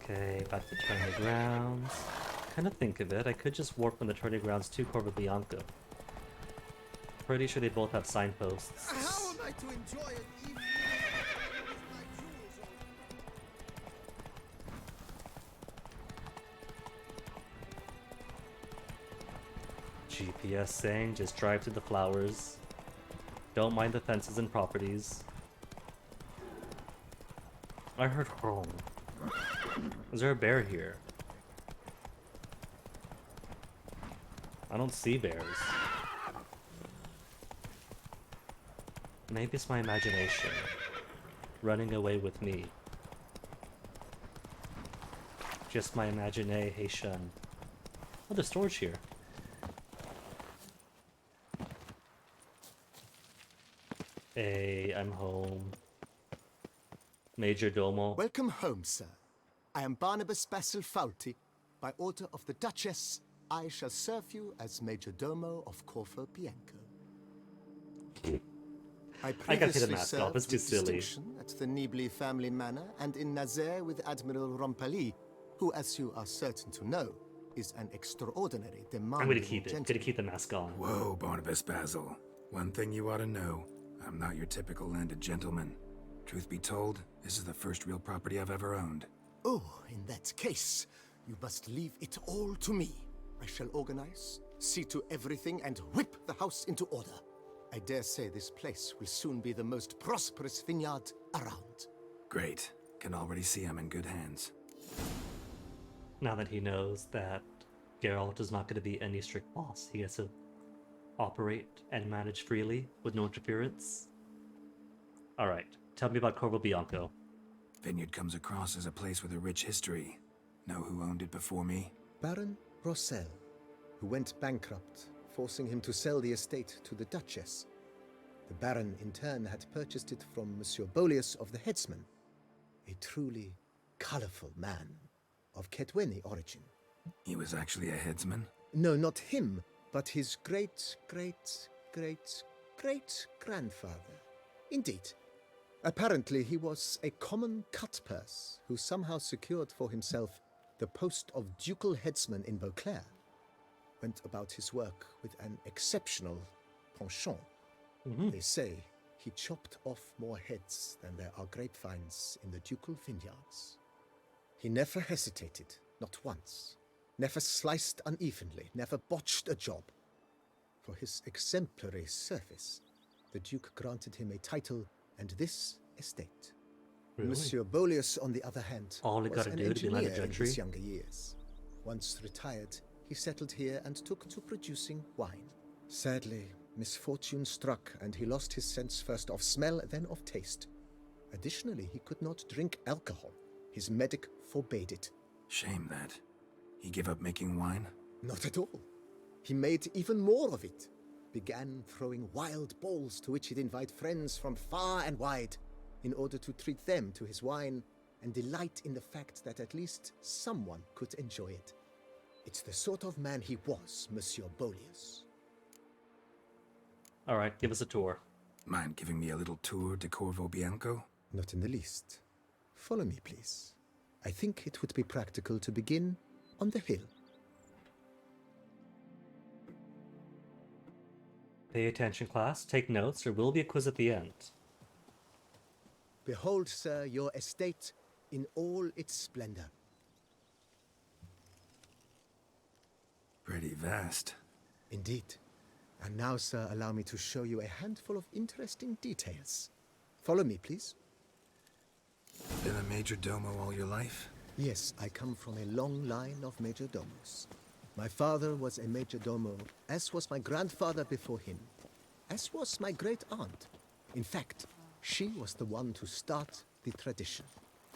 Okay, about to turn the grounds. Kind of think of it, I could just warp from the turning grounds to Corvo Bianco. Pretty sure they both have signposts. How am I to enjoy an evening with my jewels on? GPS saying just drive to the flowers. Don't mind the fences and properties. I heard home. Is there a bear here? I don't see bears. Maybe it's my imagination running away with me. Just my imagination. Oh, there's storage here. Hey, I'm home. Major Domo. Welcome home, sir. I am Barnabas Basil Faulty. By order of the Duchess, I shall serve you as Major Domo of Corvo Bianco. I gotta take the previously mask off, served it's too with silly. distinction at the Nibley family manor and in Nazaire with Admiral Rompali, who, as you are certain to know, is an extraordinary demanding I'm gonna keep it. gentleman. Gonna keep the mask on. Whoa, Barnabas Basil. One thing you ought to know. I'm not your typical landed gentleman. Truth be told, this is the first real property I've ever owned. Oh, in that case, you must leave it all to me. I shall organize, see to everything, and whip the house into order. I dare say this place will soon be the most prosperous vineyard around. Great. Can already see I'm in good hands. Now that he knows that Geralt is not going to be any strict boss, he gets to operate and manage freely with no interference. Alright, tell me about Corvo Bianco. Vineyard comes across as a place with a rich history. Know who owned it before me? Baron Rossel, who went bankrupt, forcing him to sell the estate to the Duchess. The Baron, in turn, had purchased it from Monsieur Bolius of the Headsman, a truly colorful man of Ketweni origin. He was actually a headsman? No, not him, but his great-great-great-great-grandfather. Indeed. Apparently, he was a common cut-purse who somehow secured for himself the post of ducal headsman in Beauclair. Went about his work with an exceptional penchant. They say he chopped off more heads than there are grapevines in the ducal vineyards. He never hesitated, not once. Never sliced unevenly, never botched a job. For his exemplary service, the Duke granted him a title and this estate. Really? Monsieur Bolius, on the other hand, All he was gotta an do to be landed engineer in gentry? his younger years. Once retired, he settled here and took to producing wine. Sadly, misfortune struck and he lost his sense first of smell, then of taste. Additionally, he could not drink alcohol. His medic forbade it. Shame that. He gave up making wine? Not at all. He made even more of it. Began throwing wild balls to which he'd invite friends from far and wide in order to treat them to his wine and delight in the fact that at least someone could enjoy it. It's the sort of man he was, Monsieur Bolius. Alright, give us a tour. Mind giving me a little tour de Corvo Bianco? Not in the least. Follow me, please. I think it would be practical to begin on the hill. Pay attention, class. Take notes. There will be a quiz at the end. Behold, sir, your estate in all its splendor. Pretty vast. Indeed. And now, sir, allow me to show you a handful of interesting details. Follow me, please. Been a major domo all your life? Yes, I come from a long line of majordomos. My father was a majordomo, as was my grandfather before him, as was my great-aunt. In fact, she was the one to start the tradition.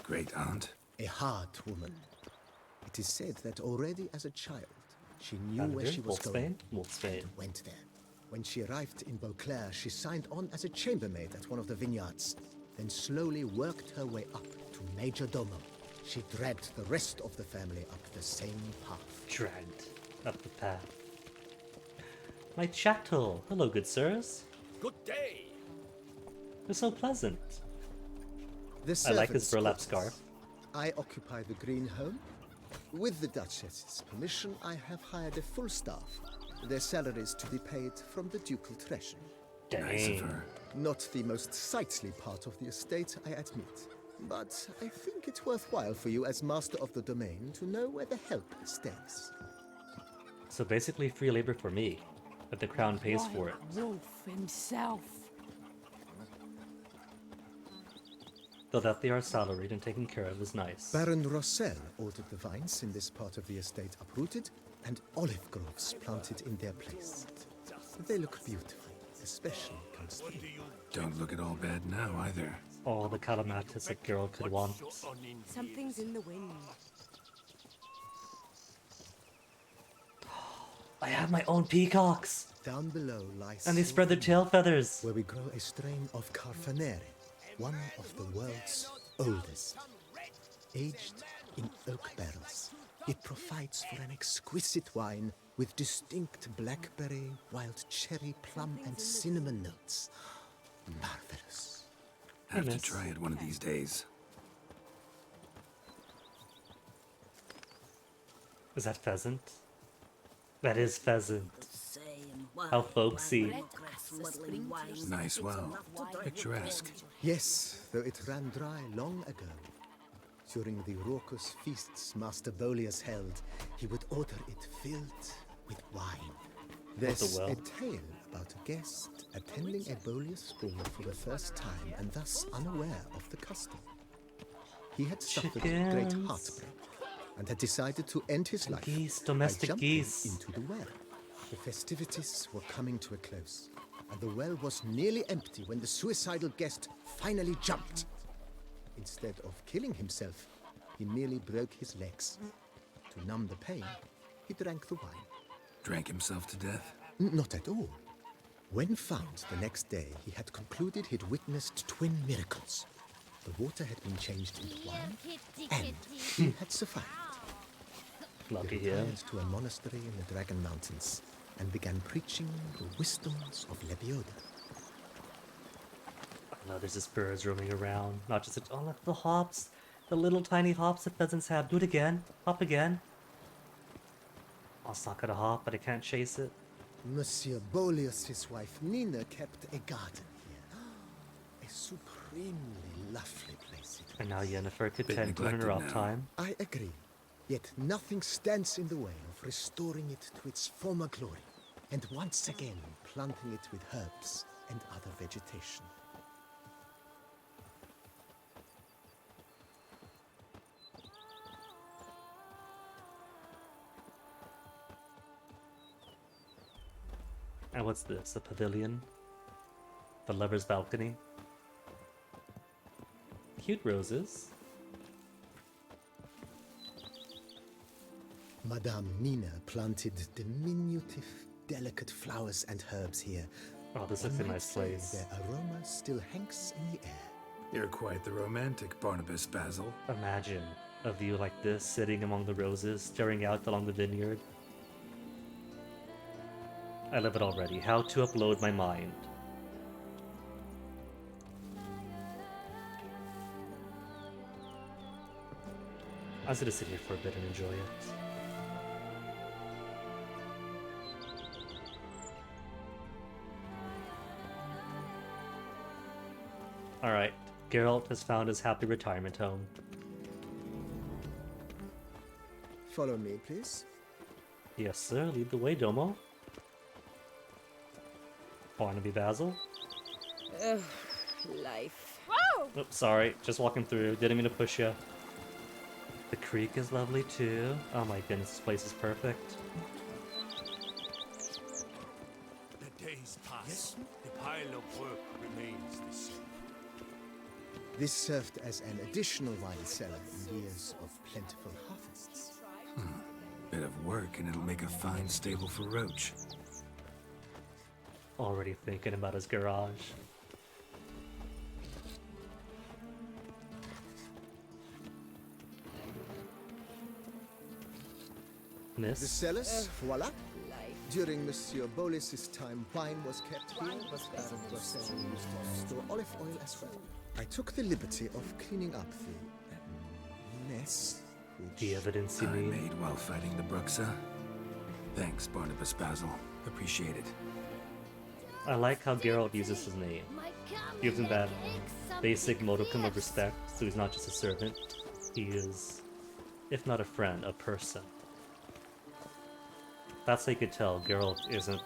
Great-aunt? A hard woman. It is said that already as a child, she knew where she was going and went there. When she arrived in Beauclair, she signed on as a chambermaid at one of the vineyards, then slowly worked her way up to majordomo. She dragged the rest of the family up the same path. Dragged up the path. My chattel! Hello, good sirs. Good day. You're so pleasant. The I like his servants' burlap quarters. scarf. I occupy the green home. With the Duchess's permission, I have hired a full staff. Their salaries to be paid from the ducal treasury. Nice of her. Not the most sightly part of the estate, I admit. But I think it worthwhile for you as master of the domain to know where the help stays. So basically free labor for me, but the crown pays for it. Wolf himself. Though that they are salaried and taken care of is nice. Baron Rossel ordered the vines in this part of the estate uprooted and olive groves planted in their place. They look beautiful, especially come spring. Don't look at all bad now, either. All the calamatis a girl could want. Something's in the wind. I have my own peacocks! Down below lies... And they spread their tail feathers! Where we grow a strain of Carfanere, one of the world's oldest. Aged in oak barrels, it provides for an exquisite wine with distinct blackberry, wild cherry, plum, and cinnamon notes. Marvelous. Have to try it one of these days. Is that pheasant? That is pheasant. How folksy. Nice well. Picturesque. Yes, though it ran dry long ago. During the raucous feasts Master Bolius held, he would order it filled with wine. There's a tale about a guest attending a Bolius spring for the first time and thus unaware of the custom. He had suffered great heartbreak and had decided to end his life domestic by jumping geese. into the well. The festivities were coming to a close, and the well was nearly empty when the suicidal guest finally jumped. Instead of killing himself, he merely broke his legs. To numb the pain, he drank the wine. Drank himself to death? Not at all. When found the next day, he had concluded he'd witnessed twin miracles. The water had been changed into wine, and he had survived. Lucky he him. retired to a monastery in the Dragon Mountains and began preaching the wisdoms of Lebioda. Now there's just birds roaming around. Not just oh look the hops, the little tiny hops that pheasants have. Do it again. Hop again. Oh, it's not gonna hop, but I can't chase it. Monsieur Bolius' wife Nina kept a garden here. A supremely lovely place. And now Yennefer could tend to in her off time. I agree. Yet nothing stands in the way of restoring it to its former glory, and once again planting it with herbs and other vegetation. And what's this? A pavilion? The lover's balcony? Cute roses. Madame Nina planted diminutive, delicate flowers and herbs here. Oh, this looks a nice place. Their aroma still hangs in the air. You're quite the romantic, Barnabas Basil. Imagine a view like this, sitting among the roses, staring out along the vineyard. I love it already. How to upload my mind. I was gonna sit here for a bit and enjoy it. Alright, Geralt has found his happy retirement home. Follow me, please. Yes, sir. Lead the way, Domo. Barnaby Basil. Ugh, life. Oops, sorry. Just walking through. Didn't mean to push you. The creek is lovely too. Oh my goodness, this place is perfect. The days pass. The pile of work remains the same. This served as an additional wine cellar in years of plentiful harvests. Bit of work and it'll make a fine stable for Roach. Already thinking about his garage. Miss? The cellars, voila. During Monsieur Bolis's time, wine was kept here, but Baron Toussaint used to store olive oil as well. I took the liberty of cleaning up the mess, which... The evidence you I mean? made while fighting the Bruxa. Thanks, Barnabas Basil. Appreciate it. I like how Geralt uses his name. Gives him that basic modicum of respect, so he's not just a servant. He is, if not a friend, a person. That's how you could tell Geralt isn't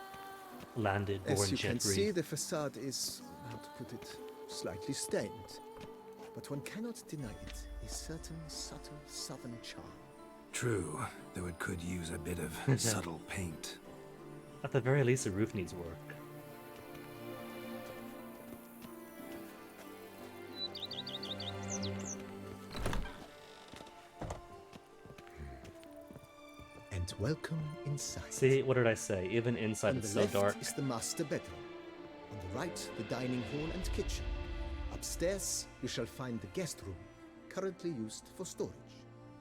landed born As you can gentry. see, the facade is, how to put it, slightly stained. But one cannot deny it, a certain subtle southern charm. True, though it could use a bit of subtle paint. At the very least, the roof needs work. And welcome inside. See, what did I say? Even inside On it's the so left dark. is the master bedroom. On the right, the dining hall and kitchen. Upstairs, you shall find the guest room, currently used for storage.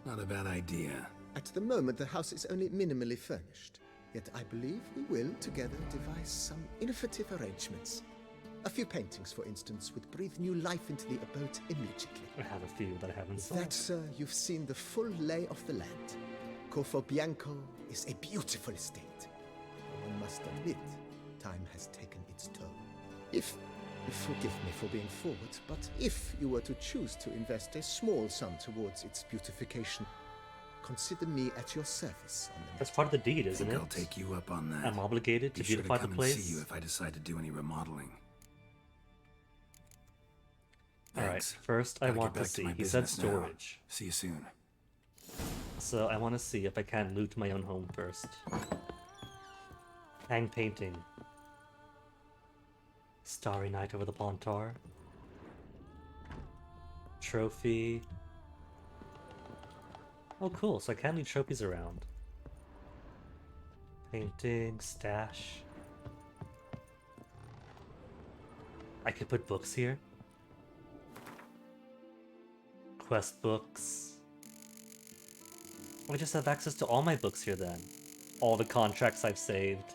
Not a bad idea. At the moment, the house is only minimally furnished. Yet I believe we will, together, devise some innovative arrangements. A few paintings, for instance, would breathe new life into the abode immediately. I have a few that I haven't With saw. that, sir, you've seen the full lay of the land. Corfo Bianco is a beautiful estate. One must admit, time has taken its toll. If, forgive me for being forward, but if you were to choose to invest a small sum towards its beautification, consider me at your service on the That's part of the deed, isn't it? I'll take you up on that. I'm obligated to Be sure beautify the come place. And see you if I decide to do any remodeling. Alright, Thanks. first I Gotta want get to back see. my He said business now. storage. See you soon. So I want to see if I can loot my own home first. Hang painting. Starry night over the Pontar. Trophy. Oh cool, so I can leave trophies around. Painting, stash. I could put books here. Quest books. I just have access to all my books here then. All the contracts I've saved.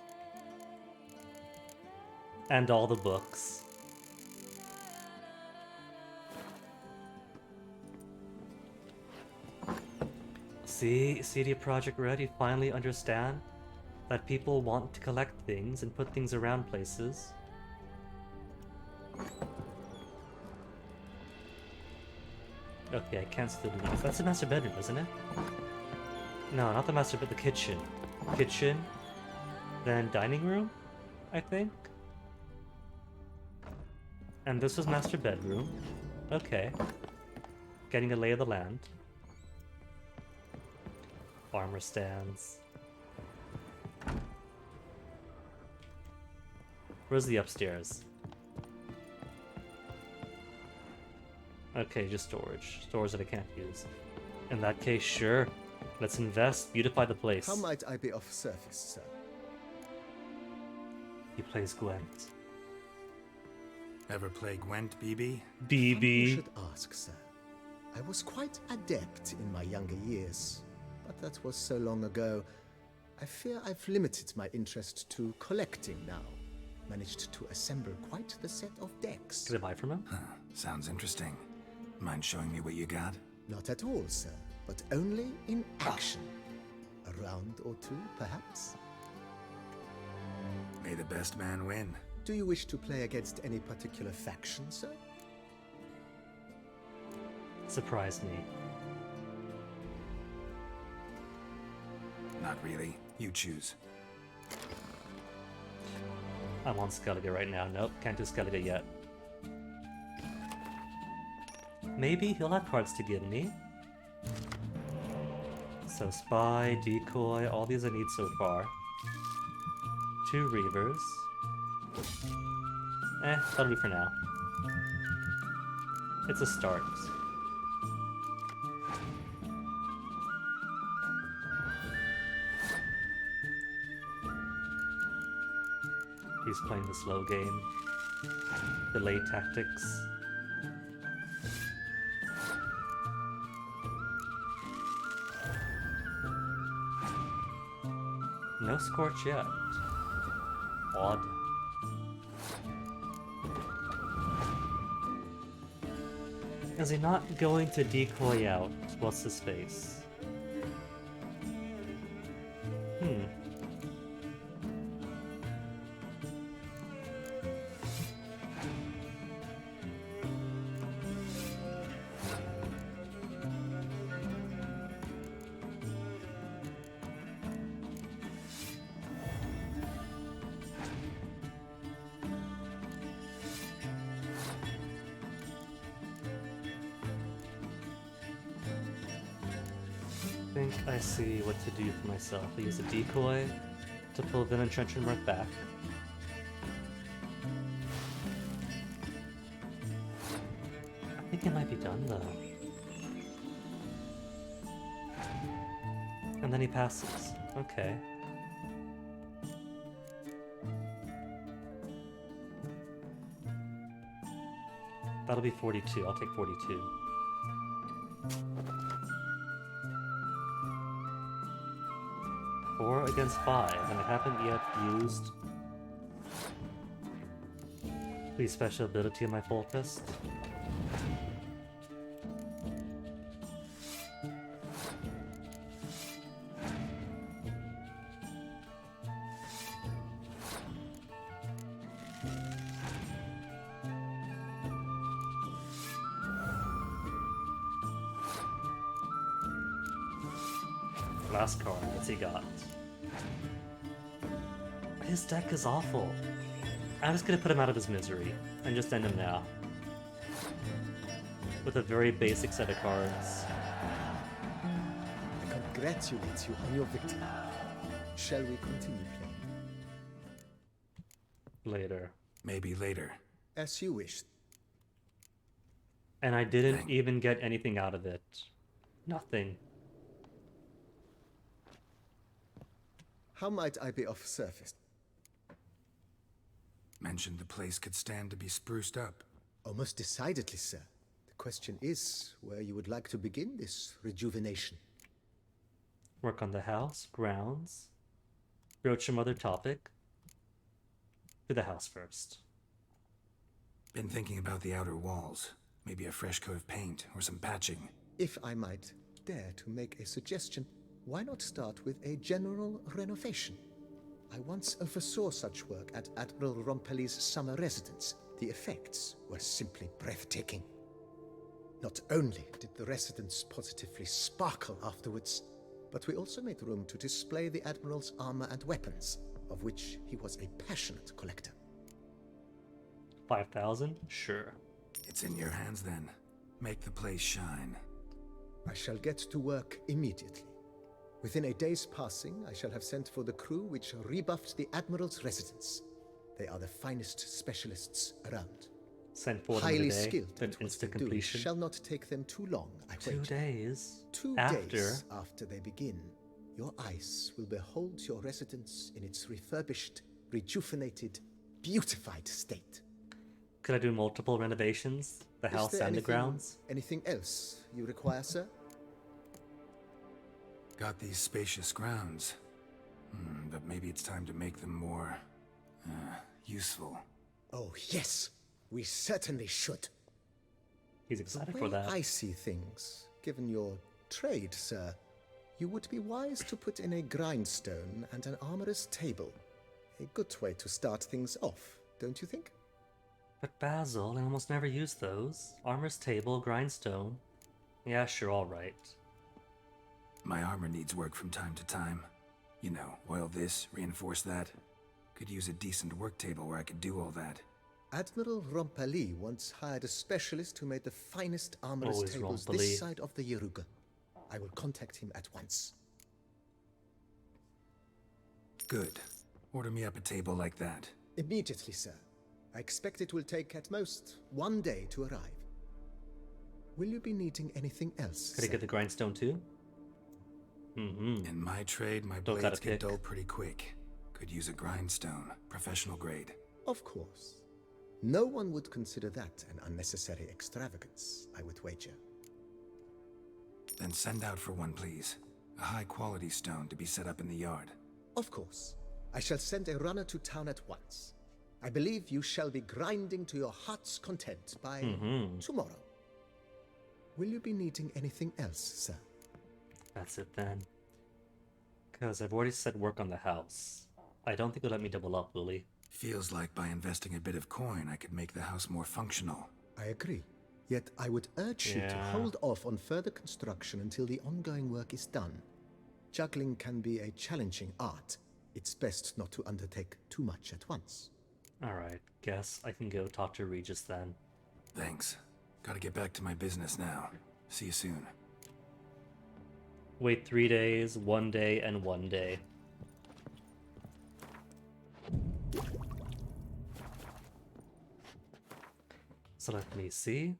And all the books. See, CD Projekt Red, you finally understand that people want to collect things and put things around places. Okay, I can't still do this. That's the master bedroom, isn't it? No, not the master bed, the kitchen. Kitchen, then dining room, I think. And this was master bedroom. Okay. Getting a lay of the land. Armor stands. Where's the upstairs? Okay, just storage. Storage that I can't use. In that case, sure. Let's invest, beautify the place. How might I be of service, sir? He plays Gwent. Ever play Gwent, BB? You BB. should ask, sir. I was quite adept in my younger years, but that was so long ago. I fear I've limited my interest to collecting now. Managed to assemble quite the set of decks. Can I buy from him? Huh, sounds interesting. Mind showing me what you got? Not at all, sir, but only in action. A round or two, perhaps? May the best man win. Do you wish to play against any particular faction, sir? Surprise me. Not really. You choose. I'm on Skellige right now. Nope, can't do Skellige yet. Maybe he'll have cards to give me. So spy, decoy, all these I need so far. 2 reavers. That'll do for now. It's a start. He's playing the slow game. Delay tactics. No scorch yet. Odd. Is he not going to decoy out? What's his face? I think I see what to do for myself. I use a decoy to pull Vin and Trench and Mark back. I think it might be done though. And then he passes. Okay. That'll be 42. I'll take 42. Four against 5, and I haven't yet used the special ability of my full fist. Last card, what's he got? His deck is awful. I'm just gonna put him out of his misery and just end him now. With a very basic set of cards. I congratulate you on your victory. Shall we continue playing? Later. Maybe later. As you wish. And I didn't even get anything out of it. Nothing. How might I be of service? Mentioned the place could stand to be spruced up. Oh, most decidedly, sir. The question is where you would like to begin this rejuvenation. Work on the house, grounds, broach some other topic. Do the house first. Been thinking about the outer walls. Maybe a fresh coat of paint or some patching. If I might dare to make a suggestion, why not start with a general renovation? I once oversaw such work at Admiral Rompelli's summer residence. The effects were simply breathtaking. Not only did the residence positively sparkle afterwards, but we also made room to display the Admiral's armor and weapons, of which he was a passionate collector. 5,000? Sure. It's in your hands then. Make the place shine. I shall get to work immediately. Within a day's passing, I shall have sent for the crew which rebuffed the Admiral's residence. They are the finest specialists around. Sent for them highly today, skilled then at what instant they do. completion. Shall not take them too long, I 2 wager. days? 2 after? days after they begin, your eyes will behold your residence in its refurbished, rejuvenated, beautified state. Could I do multiple renovations? The house Is there and the anything- grounds? Anything else you require, sir? Got these spacious grounds. But maybe it's time to make them more... useful. Oh, yes. We certainly should. He's excited The for way that. I see things, given your trade, sir, you would be wise to put in a grindstone and an armorer's table. A good way to start things off, don't you think? But Basil, I almost never use those. Armor's table, grindstone. Yeah, sure, alright. My armor needs work from time to time. You know, oil this, reinforce that. Could use a decent work table where I could do all that. Admiral Rompelli once hired a specialist who made the finest armorer's Always tables Rompelli. this side of the Yaruga. I will contact him at once. Good. Order me up a table like that. Immediately, sir. I expect it will take at most 1 day to arrive. Will you be needing anything else? Could I get the grindstone too? In my trade, my Don't blades gotta get pick. dull pretty quick. Could use a grindstone. Professional grade. Of course. No one would consider that an unnecessary extravagance, I would wager. Then send out for one, please. A high-quality stone to be set up in the yard. Of course. I shall send a runner to town at once. I believe you shall be grinding to your heart's content by tomorrow. Will you be needing anything else, sir? That's it then. Because I've already said work on the house. I don't think it'll let me double up, will he? Feels like by investing a bit of coin, I could make the house more functional. I agree. Yet I would urge you to hold off on further construction until the ongoing work is done. Juggling can be a challenging art. It's best not to undertake too much at once. Alright, guess I can go talk to Regis then. Thanks. Gotta get back to my business now. See you soon. Wait 3 days, 1 day, and 1 day. So let me see.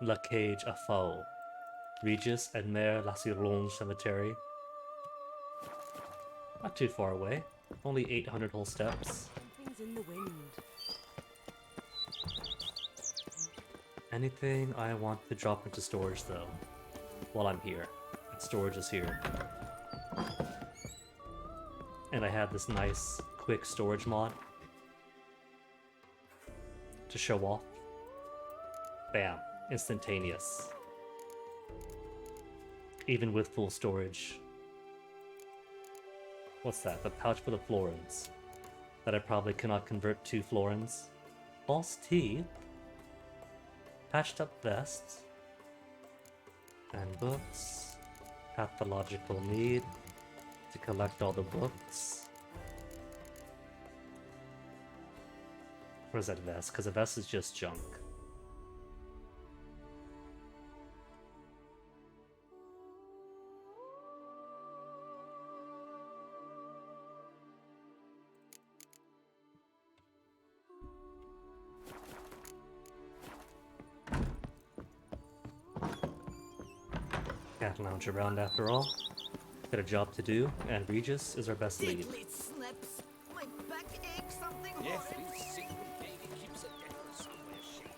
La Cage à Faux. Regis and Mère Lassironge Cemetery. Not too far away. Only 800 whole steps. Something's in the wind. Anything I want to drop into storage though, while I'm here. And storage is here. And I had this nice, quick storage mod to show off. Bam. Instantaneous. Even with full storage. What's that? The pouch full of florins. That I probably cannot convert to florins. False teeth. Patched up vest. And books. Pathological need to collect all the books. What is that vest? Because a vest is just junk. Can't lounge around after all. Got a job to do, and Regis is our best lead. Diddly snips! My back aches something Every horrid. single baby keeps a devil somewhere shaped.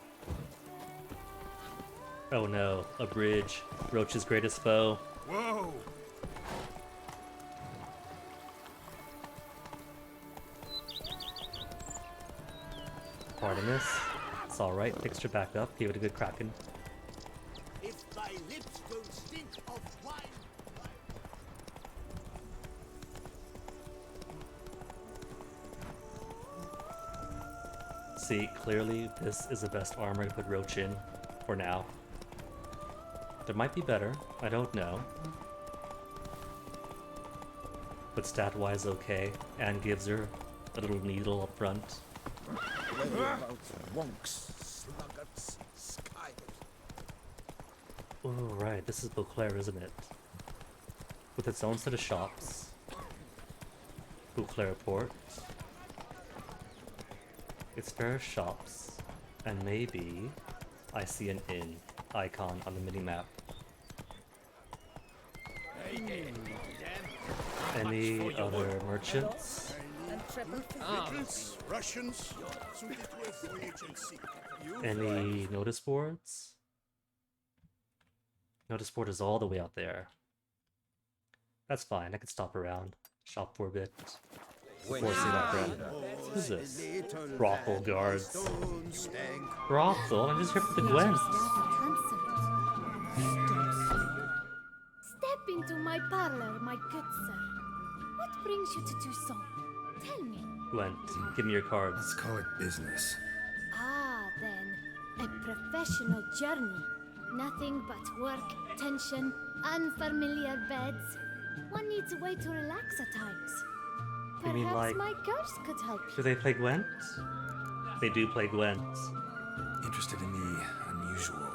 Oh no, a bridge. Roach's greatest foe. Whoa! Pardon this. It's alright, fixed her back up, gave it a good cracking. If thy lips don't stink of wine. See, clearly this is the best armor to put Roach in, for now. There might be better, I don't know. But stat-wise okay, and gives her a little needle up front. Whereabouts wonks, sluggards, skivers. Oh right, this is Beauclair, isn't it? With its own set of shops. Beauclair Port. Its fair shops. And maybe I see an inn icon on the mini-map. Any other merchants? Russians, Any notice boards? Notice board is all the way out there. That's fine, I can stop around. Shop for a bit. Before I see that friend. Who's this? Brothel guards. Brothel? I'm just here for the Gwen. Step into my parlor, my good sir. What brings you to Toussaint? Tell me. Gwen, give me your cards. Let's call it business. Ah, then. A professional journey. Nothing but work, tension, unfamiliar beds. One needs a way to relax at times. You mean Perhaps like... my girls could help Do you. they play Gwent? They do play Gwent. Interested in the unusual.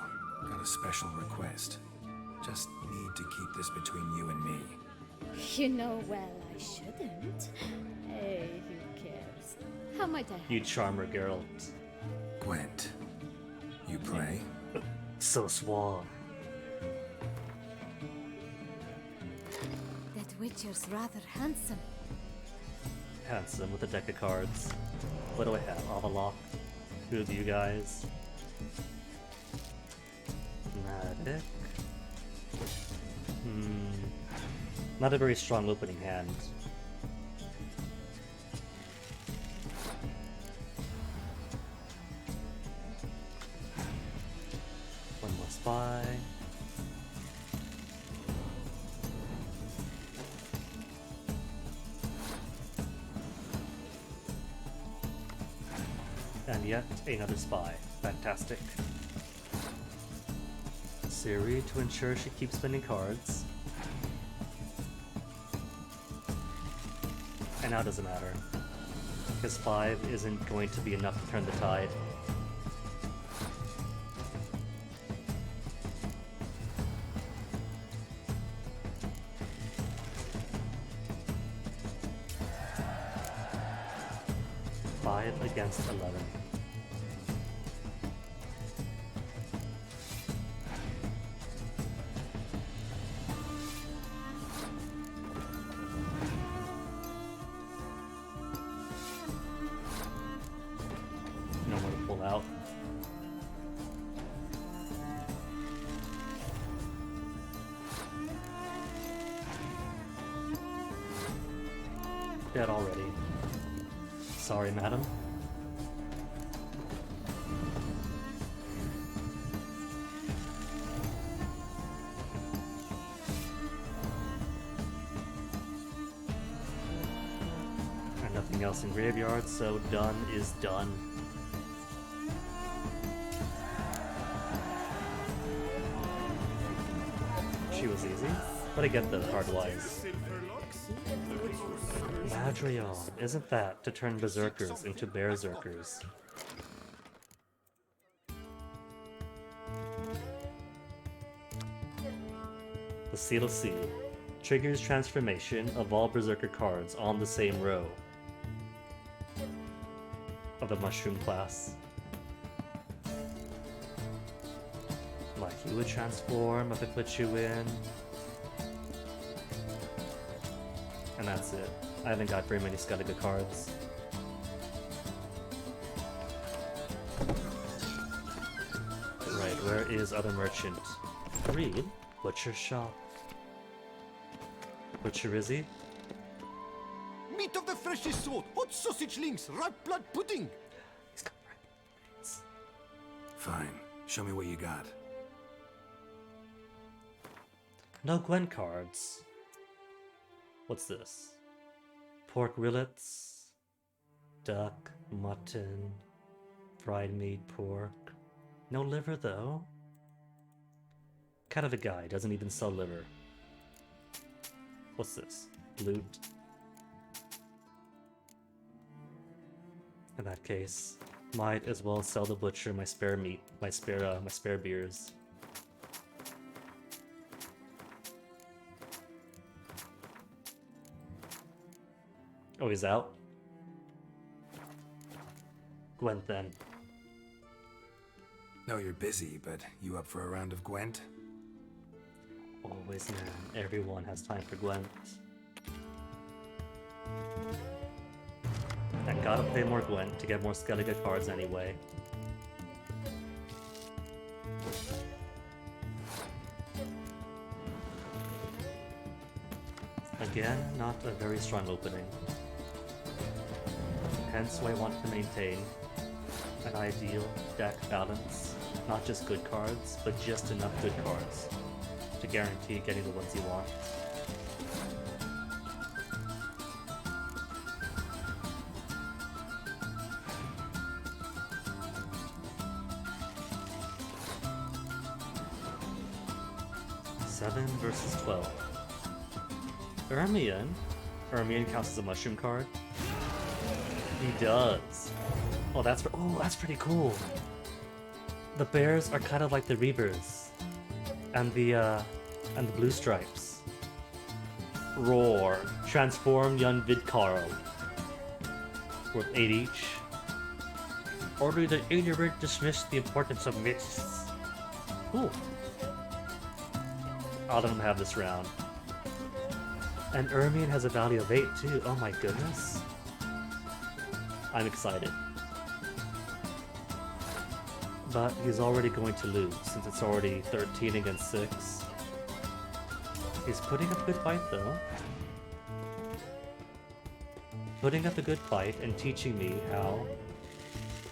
Gotta a special request. Just need to keep this between you and me. You know well I shouldn't. Hey, who cares? How might I help? You charmer, Geralt. Gwent, you play? So suave. That Witcher's rather handsome. Handsome with a deck of cards. What do I have? Avalok. Who of you guys? Magic. Not a very strong opening hand. One more spy. And yet another spy. Fantastic. Ciri to ensure she keeps spending cards. And now it doesn't matter. Because 5 isn't going to be enough to turn the tide. Against 11. No more to pull out. Dead already. Sorry, madam. Else in graveyard, so done is done. She was easy, but I get the hard wise. Madrion, isn't that to turn berserkers into berserkers? The Seal of Sea triggers transformation of all berserker cards on the same row of the mushroom class. Like you would transform if I put you in. And that's it. I haven't got very many Skellige cards. Right, where is other merchant? Reed? Butcher shop. Butcher is he? Meat of the freshest sort, hot sausage links, ripe blood pudding. Fine. Show me what you got. No Gwen cards. What's this? Pork rillets, duck, mutton, fried meat, pork. No liver though. Kind of a guy, doesn't even sell liver. What's this? Loot. In that case, might as well sell the butcher my spare meat, my spare beers. Oh, he's out? Gwent then. No, you're busy, but you up for a round of Gwent? Always, man. Everyone has time for Gwent. And gotta play more Gwent to get more Skellige cards anyway. Again, not a very strong opening. Hence why I want to maintain an ideal deck balance. Not just good cards, but just enough good cards to guarantee getting the ones you want. Versus 12. Ermion? Ermion counts as a mushroom card? He does. Oh, that's pretty cool. The bears are kind of like the Reavers. And the blue stripes. Roar. Transform young Vidcarl. Worth 8 each. Order the ignorant dismiss the importance of myths. Ooh. I'll let him have this round. And Ermion has a value of 8 too. Oh my goodness. I'm excited. But he's already going to lose since it's already 13 against 6. He's putting up a good fight though. Putting up a good fight and teaching me how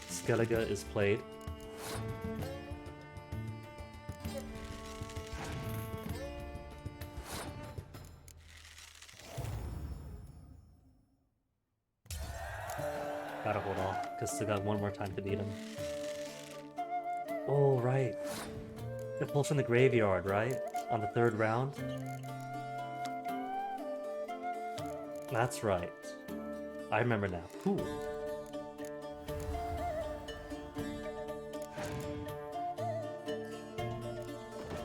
Skellige is played. Gotta hold off, because still got one more time to beat him. Oh, right. It pulls from the graveyard, right? On the 3rd round? That's right. I remember now. Cool.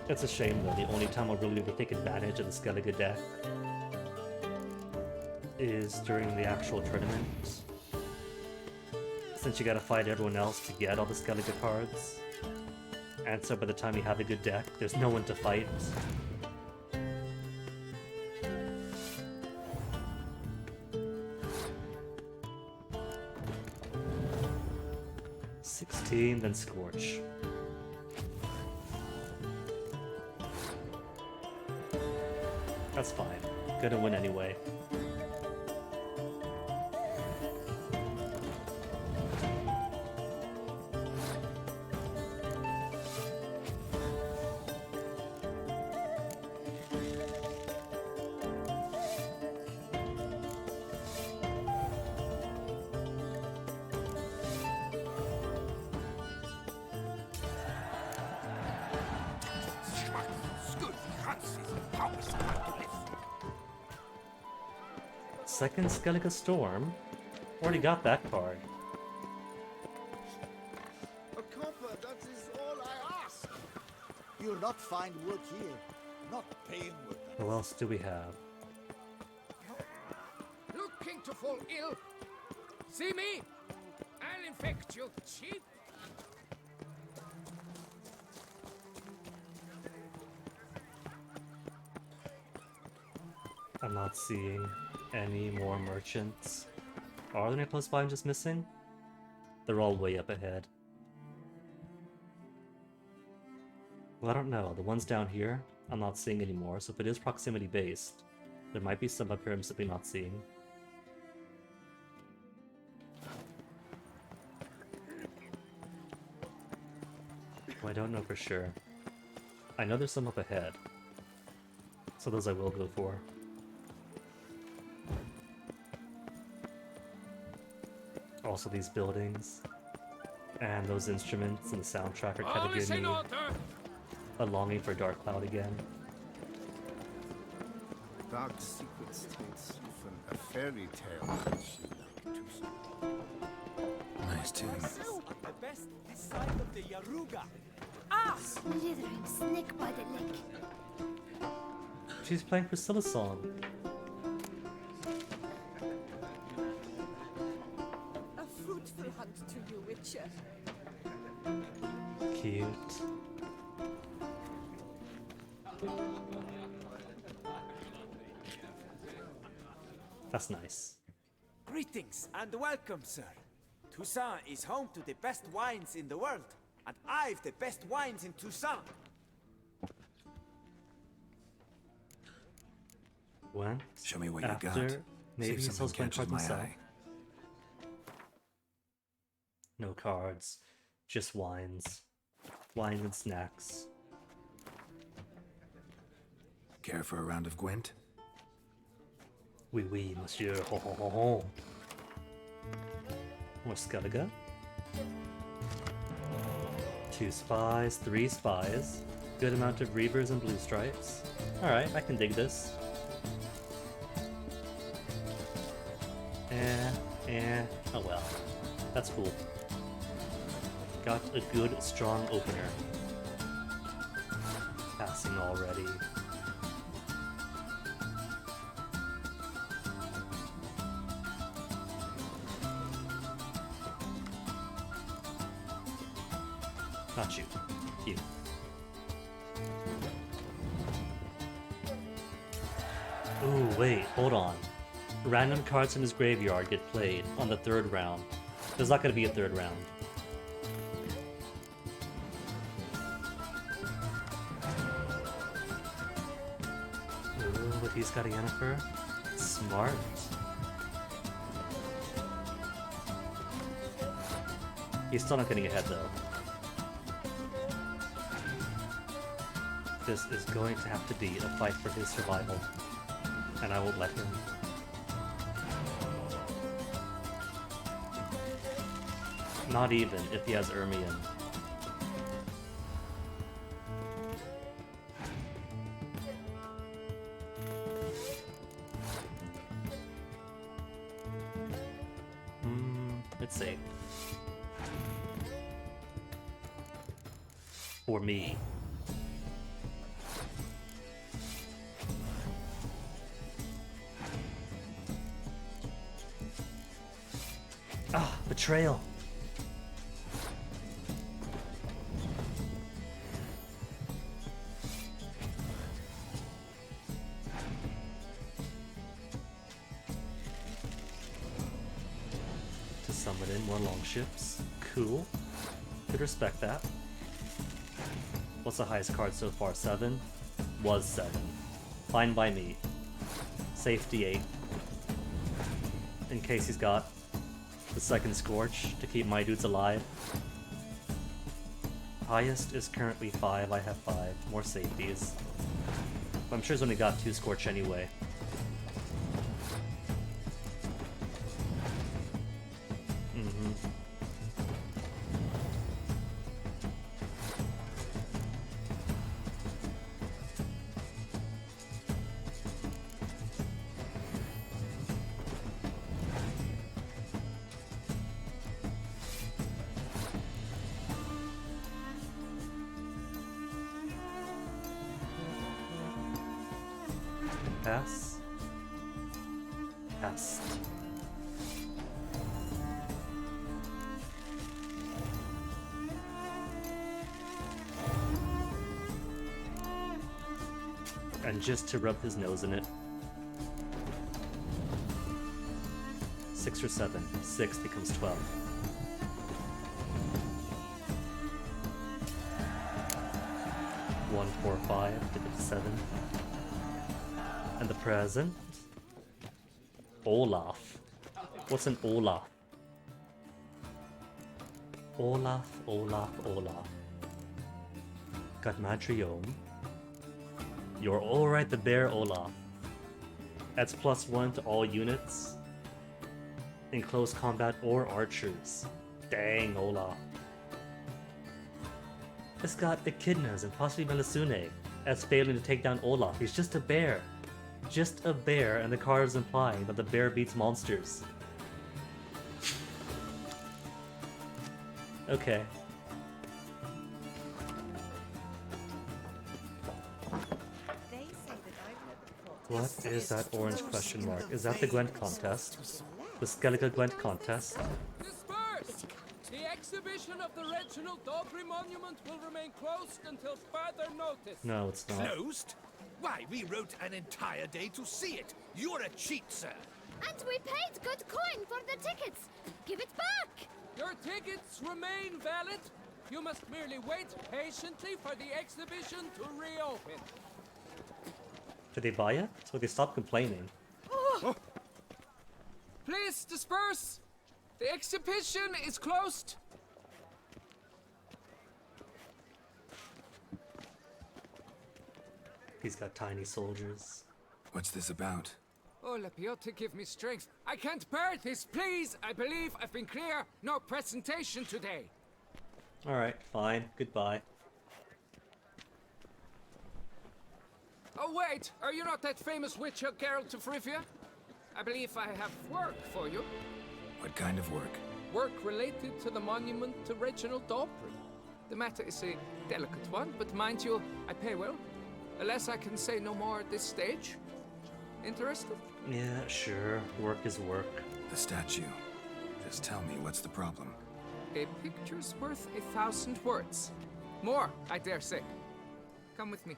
It's a shame though, the only time I'll really ever take advantage of the Skellige deck is during the actual tournament. Since you gotta fight everyone else to get all the Skellige cards. And so by the time you have a good deck, there's no one to fight. Then Scorch. That's fine. Gonna win anyway. Second Skellige Storm? Already got that card. A copper, that is all I ask. You'll not find work here. Not paying work. What else do we have? Looking to fall ill? See me? I'll infect you, cheap. I'm not seeing any more merchants. Are there any close by I'm just missing? They're all way up ahead. Well, I don't know. The ones down here, I'm not seeing anymore, so if it is proximity based, there might be some up here I'm simply not seeing. Well, I don't know for sure. I know there's some up ahead, so those I will go for. Also these buildings and those instruments and the soundtrack are kind of giving me a longing for Dark Cloud again. Dark secrets takes from a fairy tale. Nice tune. The best this side of the Yaruga. Ah! Slithering snake by the leg. She's playing Priscilla's song. Fruitful hunt to you, Witcher. Cute. That's nice. Greetings and welcome, sir. Toussaint is home to the best wines in the world, and I've the best wines in Toussaint. When? Show me what you After, got. maybe See he if sells something one card catches my himself. eye. No cards, just wines. Wines and snacks. Care for a round of Gwent? Oui, oui, monsieur. Ho, ho, ho, ho. More Skellige. 2 spies, 3 spies. Good amount of Reavers and blue stripes. Alright, I can dig this. Oh well. That's cool. Got a good, strong opener. Passing already. Not you. You. Ooh, wait, hold on. Random cards in his graveyard get played on the 3rd round. There's not gonna be a 3rd round. Ooh, but he's got a Yennefer? Smart. He's still not getting ahead though. This is going to have to be a fight for his survival. And I won't let him. Not even if he has Ermion. It's safe. For me. Ah, betrayal. To summon in more longships. Cool. Could respect that. What's the highest card so far? 7? Was 7. Fine by me. Safety 8. In case he's got the 2nd Scorch to keep my dudes alive. Highest is currently 5, I have 5. More safeties. But I'm sure he's only got 2 Scorch anyway. Pass. Passed. And just to rub his nose in it. 6 or 7. 6 becomes 12. One, 4, 5 to 7. And the present? Olaf. What's an Olaf? Olaf. Got Madriome. You're alright, the bear Olaf. Adds +1 to all units in close combat or archers. Dang, Olaf. It's got Echidnas and possibly Melusine as failing to take down Olaf. He's just a bear. Just a bear, and the card is implying that the bear beats monsters. Okay. What is that orange question mark? Is that the Gwent contest? The Skellige Gwent contest? Disperse! The exhibition of the Reginald Daubry monument will remain closed until further notice. No, it's not. Closed? Why, we wrote an entire day to see it. You're a cheat, sir. And we paid good coin for the tickets. Give it back! Your tickets remain valid. You must merely wait patiently for the exhibition to reopen. Did they buy it? So they stopped complaining. Please disperse. The exhibition is closed. He's got tiny soldiers. What's this about? Oh, Lepiota, give me strength. I can't bear this, please. I believe I've been clear. No presentation today. Alright, fine. Goodbye. Oh, wait. Are you not that famous witch, Geralt of Rivia? I believe I have work for you. What kind of work? Work related to the monument to Reginald Daubry. The matter is a delicate one, but mind you, I pay well. Unless I can say no more at this stage. Interested? Yeah, sure. Work is work. The statue. Just tell me, what's the problem? A picture's worth 1,000 words. More, I dare say. Come with me.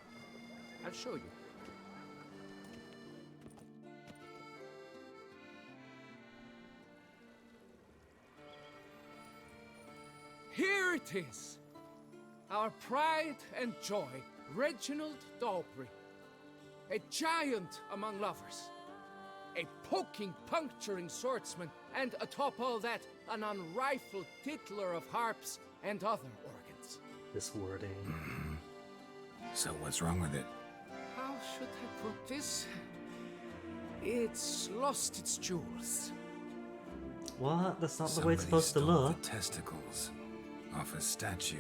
I'll show you. Here it is. Our pride and joy, Reginald Dalbury. A giant among lovers. A poking, puncturing swordsman, and atop all that, an unrifled tickler of harps and other organs. This wording. So what's wrong with it? How should I put this? It's lost its jewels. What? That's not the way it's supposed to stole look. The testicles off a statue.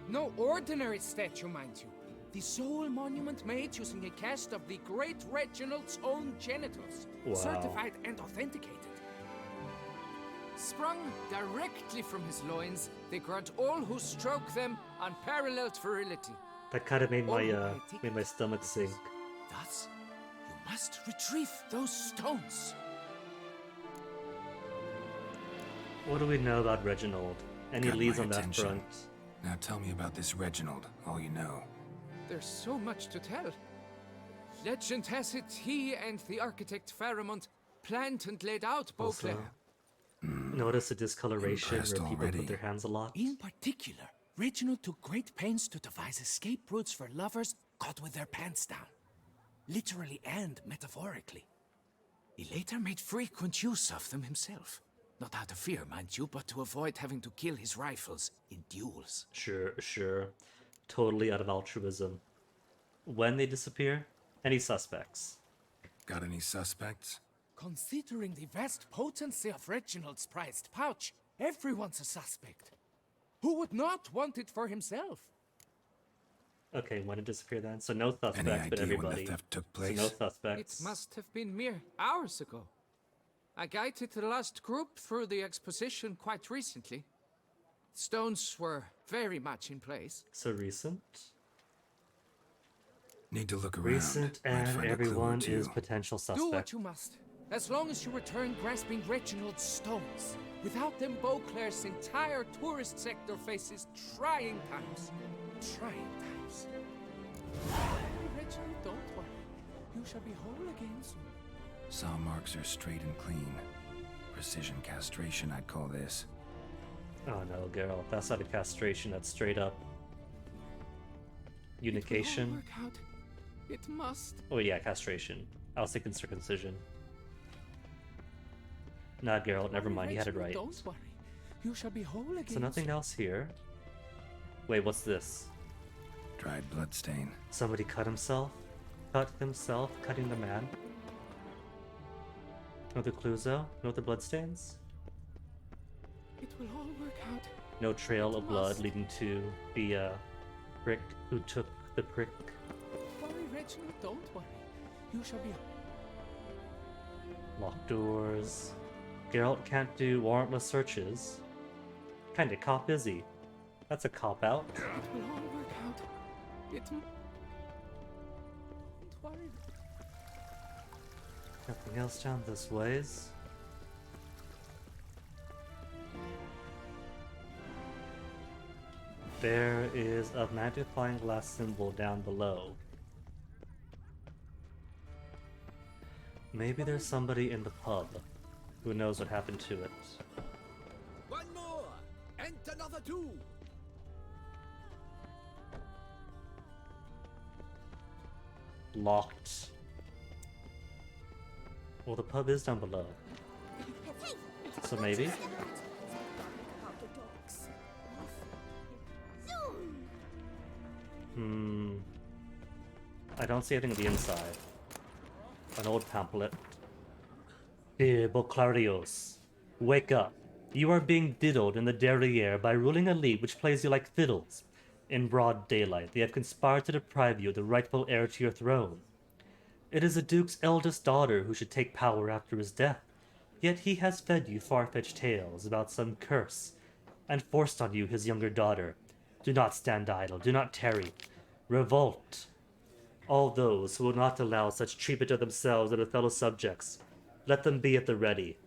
No ordinary statue, mind you. The sole monument made using a cast of the great Reginald's own genitals. Wow. Certified and authenticated. Sprung directly from his loins, they grant all who stroke them unparalleled virility. That kind of made my stomach sink. Thus, you must retrieve those stones. What do we know about Reginald? Any Got leads my on that attention. front? Now tell me about this Reginald, all you know. There's so much to tell. Legend has it he and the architect Faramond planned and laid out Also, Beauclair. notice the discoloration where Impressed people already. put their hands a lot. In particular, Reginald took great pains to devise escape routes for lovers caught with their pants down. Literally and metaphorically. He later made frequent use of them himself. Not out of fear, mind you, but to avoid having to kill his rifles in duels. Sure. Totally out of altruism. When they disappear, any suspects? Got any suspects? Considering the vast potency of Reginald's prized pouch, everyone's a suspect. Who would not want it for himself? Okay, when it disappeared then? So no suspects, Any but idea when everybody. the theft took So place? no suspects. It must have been mere hours ago. I guided the last group through the exposition quite recently. Stones were very much in place. So recent? Need to look around. Recent, Might and find a clue or everyone two. is potential Do what suspect. you must, as long as you return grasping Reginald's stones. Without them, Beauclair's entire tourist sector faces trying times. Trying times. Reginald, don't worry. You shall be whole again soon. Saw marks are straight and clean. Precision castration, I'd call this. Oh no, Geralt, that's not a castration, that's straight up It will all unication. work out. It must. Oh yeah, castration. I was thinking circumcision. Nah, Geralt, never mind, you had it right. Don't worry. You shall be whole again. So nothing else here. Wait, what's this? Dried bloodstain. Somebody cut himself? Cut himself? Cutting the man? No the clues though? No the bloodstains? It will all work out. No trail of blood leading to the prick who took the prick. Worry, Reginald, don't worry. You shall be. Locked doors. Geralt can't do warrantless searches. Kinda cop is he? That's a cop out. It will all work out. Don't worry. Nothing else down this ways. There is a magnifying glass symbol down below. Maybe there's somebody in the pub who knows what happened to it. One more, and another two. Locked. Well, the pub is down below. So maybe? About the dogs. I don't see anything on the inside. An old pamphlet. Dear Boclarios, wake up. You are being diddled in the derriere by ruling elite which plays you like fiddles. In broad daylight, they have conspired to deprive you of the rightful heir to your throne. It is the Duke's eldest daughter who should take power after his death, yet he has fed you far-fetched tales about some curse, and forced on you his younger daughter. Do not stand idle, do not tarry. Revolt. All those who will not allow such treatment of themselves and their fellow subjects, let them be at the ready.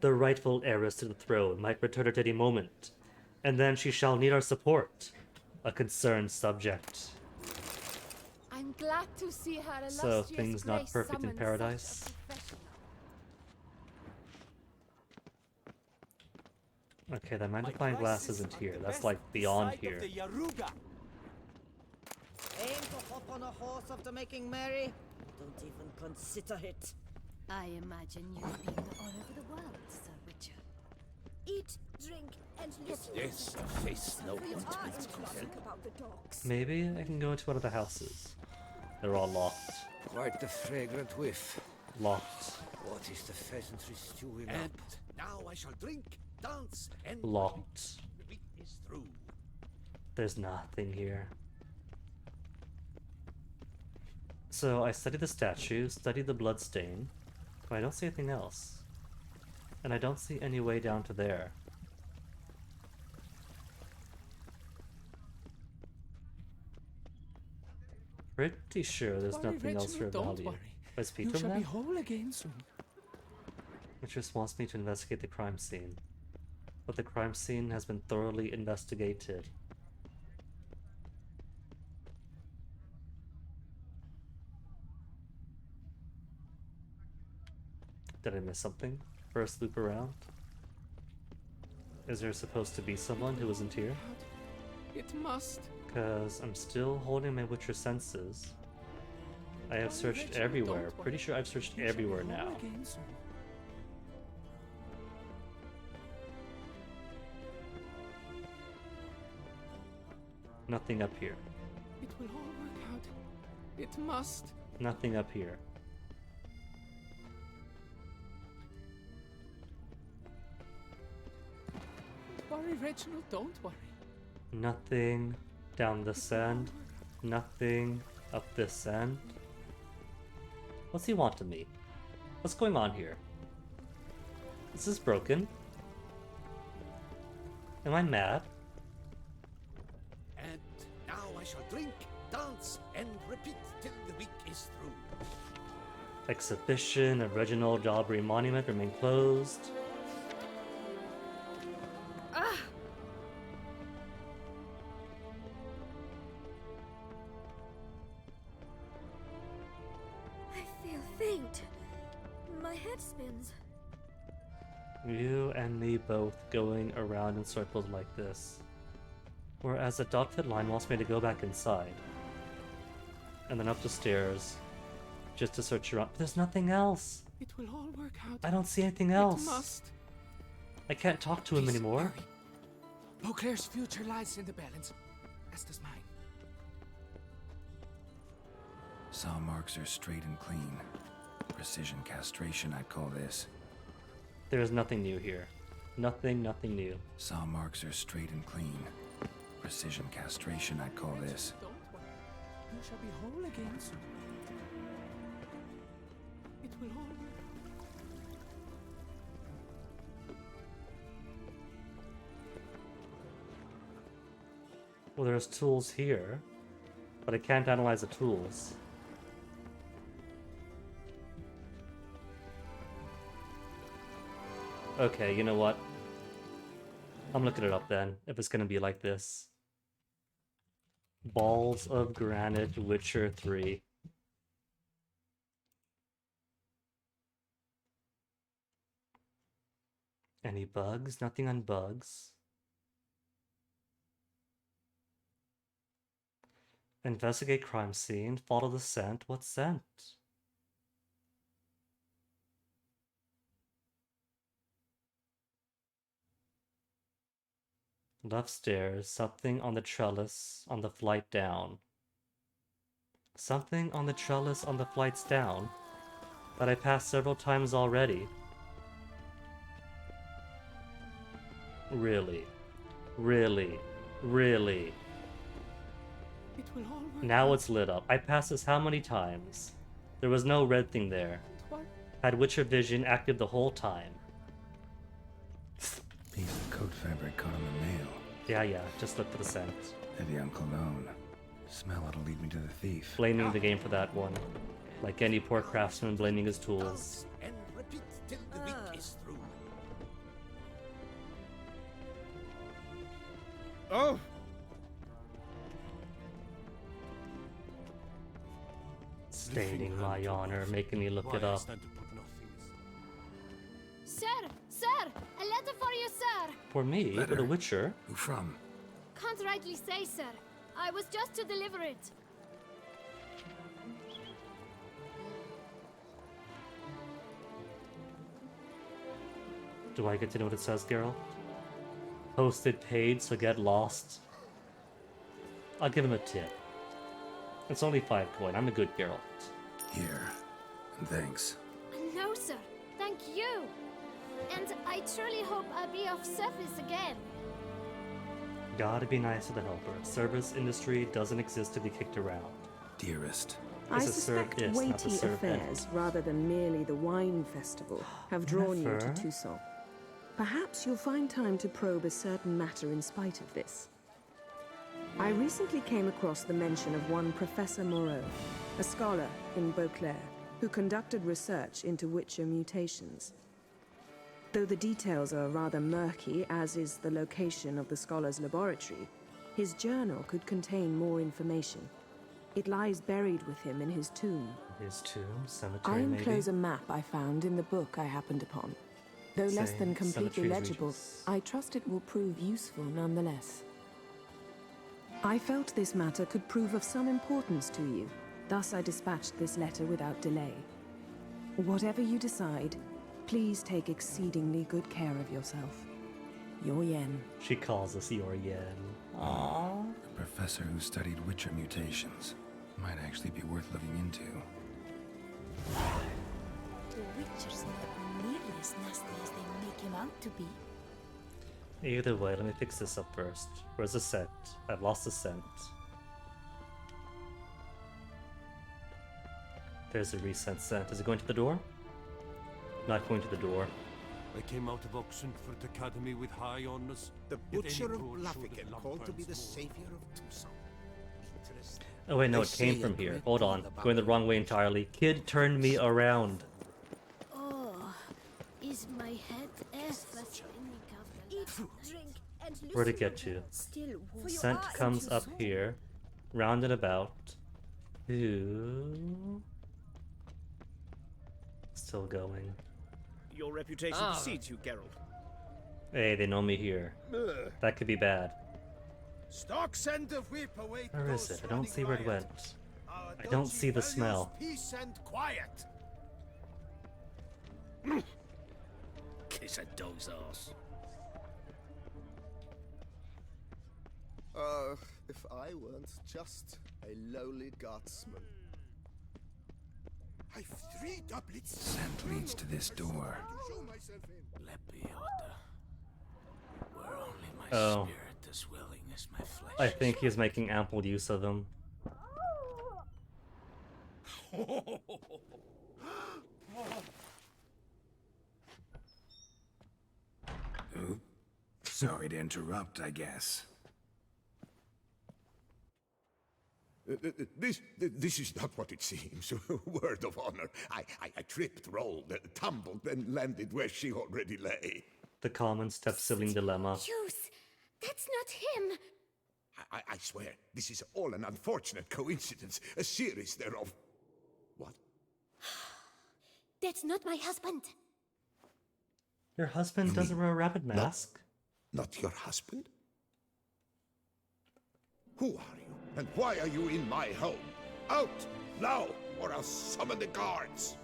The rightful heiress to the throne might return at any moment, and then she shall need our support. A concerned subject. I'm glad to see her So illustrious things not grace perfect in summon paradise. such a professional. Okay, that magnifying glass isn't here. That's like beyond here. Aim to hop on a horse after making merry? Don't even consider it. I imagine you've been all over the world, Sir Richard. Eat, drink, and listen. Yes, face no We are ointment. enthusiastic about the dogs. Maybe I can go into one of the houses. They're all locked. Quite the fragrant whiff. Locked. What is the pheasantry stewing And up? now I shall drink, dance, and Locked. the week is through. There's nothing here. So I studied the statue, studied the bloodstain, but I don't see anything else. And I don't see any way down to there. Pretty sure there's Worry, nothing else for Reginald, don't value. worry. Is You Peter shall be there? whole again soon. Which just wants me to investigate the crime scene. But the crime scene has been thoroughly investigated. Did I miss something? First loop around? Is there supposed to be someone who isn't here? It must. Because I'm still holding my Witcher senses. I have searched Reginald, everywhere. don't Pretty worry. sure I've searched You shall be everywhere whole now. again soon. Nothing up here. It will all work out. It must. Nothing up here. Worry, Reginald, don't worry. Nothing down this end. Nothing up this end. What's he want of me? What's going on here? Is this broken? Am I mad? And now I shall drink, dance, and repeat till the week is through. Exhibition of Reginald Dalbury Monument remain closed. Ah! I feel faint. My head spins. You and me both going around in circles like this. Whereas the dog-fit line wants me to go back inside. And then up the stairs. Just to search around. But there's nothing else. It will all work out. I don't see anything else. It must. I can't talk to him Please, anymore. hurry. Beauclair's future lies in the balance, as does mine. Saw marks are straight and clean. Precision castration, I'd call this. There's nothing new here. Nothing new. Saw marks are straight and clean. Precision castration, I'd call this. Don't worry. You shall be whole again soon. It will all work Well, there's tools here. But I can't analyze the tools. Okay, you know what? I'm looking it up then, if it's gonna be like this. Balls of Granite Witcher 3. Any bugs? Nothing on bugs. Investigate crime scene. Follow the scent. What scent? Left stairs. Something on the trellis on the flight down. Something on the trellis on the flights down that I passed several times already. Really? Really? Really? It will all work Now out. it's lit up. I passed this how many times? There was no red thing there. Had Witcher Vision active the whole time. Piece of coat fabric caught on the nail. Yeah, just look for the scent. Evian cologne. Smell it'll lead me to the thief. Blaming the game for that one. Like any poor craftsman blaming his tools. And repeat till the week is through. Oh! Stating my honor, making me look it up. Sir! Sir! A letter for you, sir! For me? For Letter? The Witcher? Who from? Can't rightly say, sir. I was just to deliver it. Do I get to know what it says, Geralt? Posted paid, so get lost. I'll give him a tip. It's only 5 coin. I'm a good Geralt. Here. And thanks. No, sir. Thank you. And I truly hope I'll be of service again. Gotta be nice to the helper. Service industry doesn't exist to be kicked around. Dearest. I suspect weighty affairs, rather than merely the wine festival, have drawn you to Toussaint. Perhaps you'll find time to probe a certain matter in spite of this. I recently came across the mention of one Professor Moreau, a scholar in Beauclair, who conducted research into Witcher mutations. Though the details are rather murky, as is the location of the scholar's laboratory, his journal could contain more information. It lies buried with him in his tomb. His tomb? Cemetery, I maybe? enclose a map I found in the book I happened upon. Though less than completely legible, I trust it will prove useful nonetheless. I felt this matter could prove of some importance to you, thus I dispatched this letter without delay. Whatever you decide, please take exceedingly good care of yourself. Your Yen. She calls us your Yen. Aww. A professor who studied Witcher mutations. Might actually be worth looking into. The Witcher's not nearly as nasty as they make him out to be. Either way, let me fix this up first. Where's the scent? I've lost the scent. There's a recent scent. Is it going to the door? Not going to the door. I came out of Oxenford Academy with high honors. The Yet Butcher any of poor Bluffigan, shouldered called to be Lombards the more. savior of Toussaint. Interesting. Oh wait, no, They it came say from a here. great Hold deal on. about Going the wrong way entirely. Kid turned me around. Oh, is my head ever spinning? Eat, drink, and Where'd it listen get to to? them. Still warm. Scent comes up here. Round and about. Ooh. Still going. Your reputation precedes you, Geralt. Hey, they know me here. That could be bad. Stock send of whip await. Where is it? I don't see where it went. I don't see the smell. Peace and quiet. Kiss a dog's ass. If I weren't just a lowly guardsman. I've 3 doublets. Scent leads to this door. Lepiota. Where only my Oh. spirit is willing as my flesh. I think he's making ample use of them. Ooh. Sorry to interrupt, I guess. This is not what it seems. Word of honor. I tripped, rolled, tumbled, and landed where she already lay. The common step-sibling dilemma. Juice! That's not him! I swear, this is all an unfortunate coincidence. A series thereof. What? That's not my husband. Your husband doesn't wear a rabbit mask? Not your husband? Who are you? And why are you in my home? Out! Now! Or I'll summon the guards!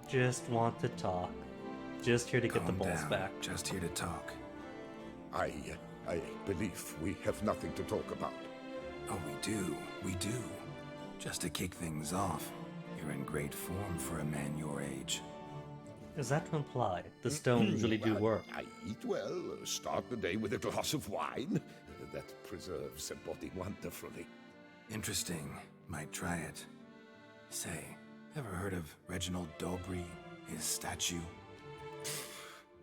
Just want to talk. Just here to get the Calm balls down. back. Just here to talk. I believe we have nothing to talk about. Oh, we do. We do. Just to kick things off, you're in great form for a man your age. Is that to imply the stones really do work? I eat well, start the day with a glass of wine. That preserves a body wonderfully. Interesting. Might try it. Say, ever heard of Reginald Dobry, his statue?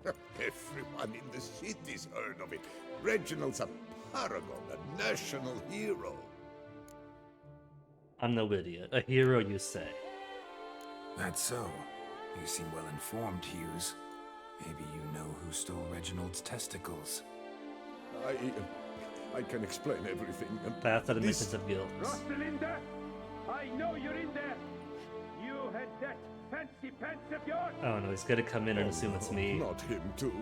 Everyone in the city's heard of it. Reginald's a paragon, a national hero. I'm no idiot. A hero, you say. That's so. You seem well informed, Hughes. Maybe you know who stole Reginald's testicles. I can explain everything. That's an admittance of guilt. Rosalinda, I know you're in there. You had that fancy pants of yours. Oh no, he's gonna come in and assume it's me. Not him too.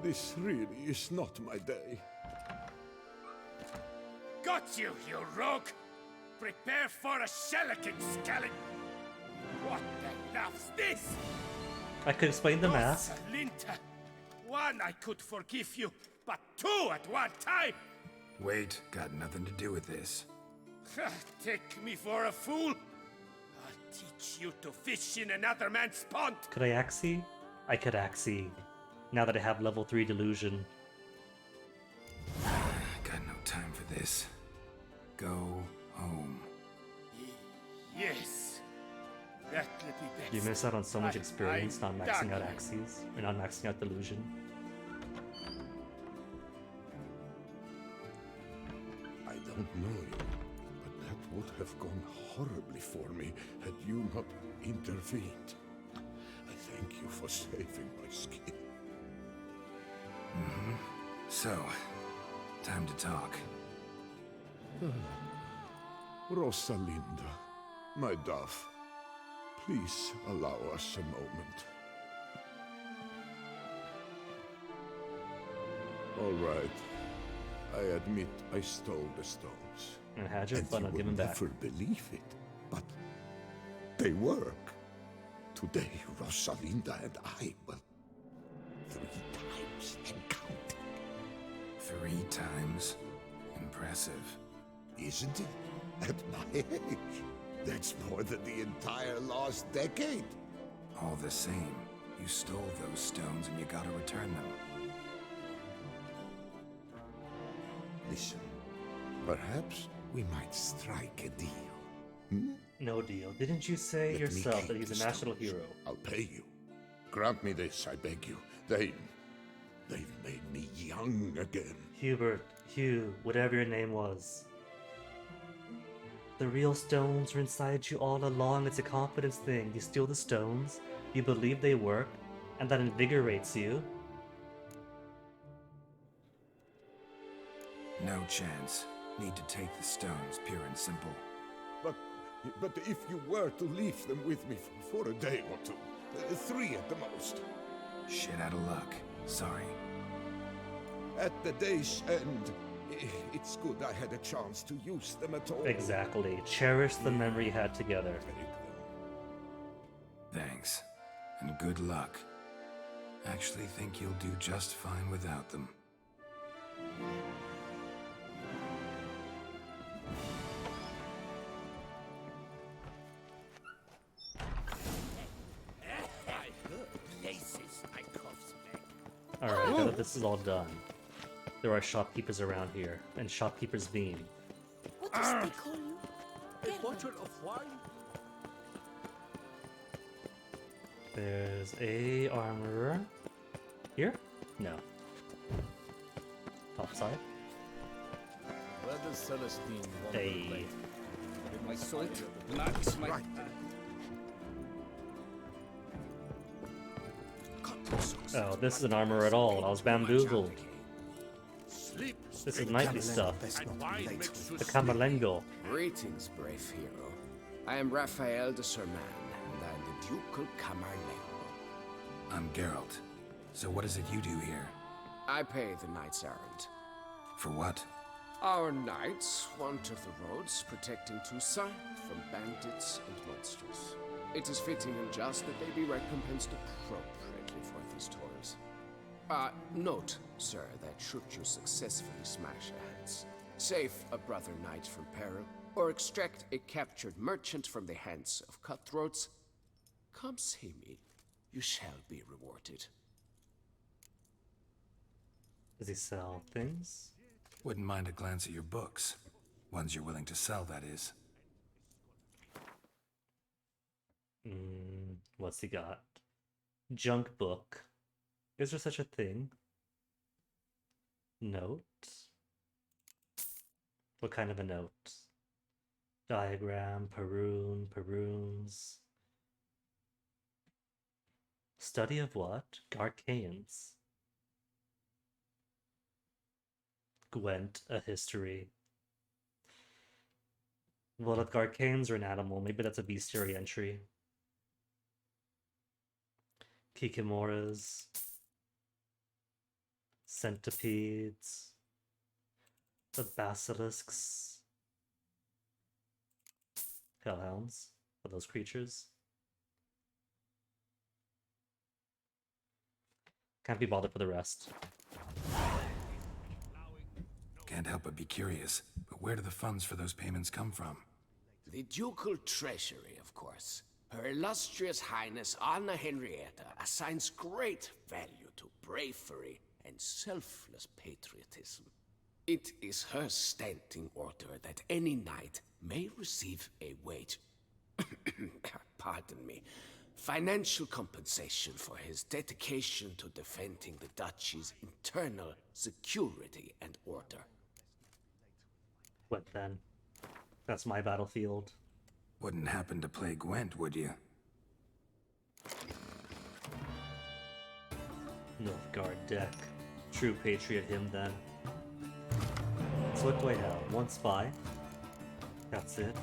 This really is not my day. Got you, you rogue! Prepare for a shellacking, scallop! What the laugh's this? I could explain the mask. Rosalinda, one I could forgive you, but two at one time! Wait, got nothing to do with this. Take me for a fool? I'll teach you to fish in another man's pond! Could I Axie? I could Axie. Now that I have level 3 delusion. Got no time for this. Go home. Yes. That'll be best. You miss out on so much experience not maxing out done. Axies, or not maxing out delusion. I don't know you, but that would have gone horribly for me had you not intervened. I thank you for saving my skin. So, time to talk. Rosalinda, my dove, please allow us a moment. All right. I admit I stole the stones. And had your fun, I'll give them back. Never believe it, but they work. Today, Rosalinda and I will 3 times and counting. 3 times? Impressive. Isn't it? At my age, that's more than the entire last decade. All the same, you stole those stones and you gotta return them. Listen, perhaps we might strike a deal. No deal. Didn't you say Let me yourself keep that he's the a national stones. hero? I'll pay you. Grant me this, I beg you. They've made me young again. Hugh, whatever your name was. The real stones are inside you all along. It's a confidence thing. You steal the stones, you believe they work, and that invigorates you. No chance. Need to take the stones, pure and simple. But if you were to leave them with me for a day or two, 3 at the most. Shit out of luck. Sorry. At the day's end, it's good I had a chance to use them at all. Exactly. Cherish the memory you had together. Thanks. And good luck. Actually think you'll do just fine without them. Alright, now that this is all done, there are shopkeepers around here, and shopkeepers being. What does they call you? A bottle of wine? There's a armorer. Here? No. Top side. Where does Celestine want Hey. to play? With my salt, blacksmith. Right. Oh, this is an armor at all. I was bamboozled. This is knightly stuff. The Camerlengo. Greetings, brave hero. I am Raphael de Serman, and I am the Ducal Camerlengo. I'm Geralt. So what is it you do here? I pay the knights errant. For what? Our knights wander the roads, protecting Toussaint from bandits and monsters. It is fitting and just that they be recompensed appropriately for these toils. Note, sir, that should you successfully smash hands, save a brother knight from peril, or extract a captured merchant from the hands of cutthroats, come see me. You shall be rewarded. Does he sell things? Wouldn't mind a glance at your books. Ones you're willing to sell, that is. What's he got? Junk book. Is there such a thing? Note? What kind of a note? Diagram, Perunes. Study of what? Arcanes. Gwent, a history. Well, if Arcanes are an animal, maybe that's a bestiary entry. Kikimoras. Centipedes. The basilisks. Hellhounds. Are those creatures? Can't be bothered for the rest. Can't help but be curious, but where do the funds for those payments come from? The ducal treasury, of course. Her illustrious Highness Anna Henrietta assigns great value to bravery and selfless patriotism. It is her standing order that any knight may receive a wage. Pardon me. Financial compensation for his dedication to defending the duchy's internal security and order. What then? That's my battlefield. Wouldn't happen to play Gwent, would you? Nilfgaard deck. True patriot him then. So what do I have? One spy. That's it.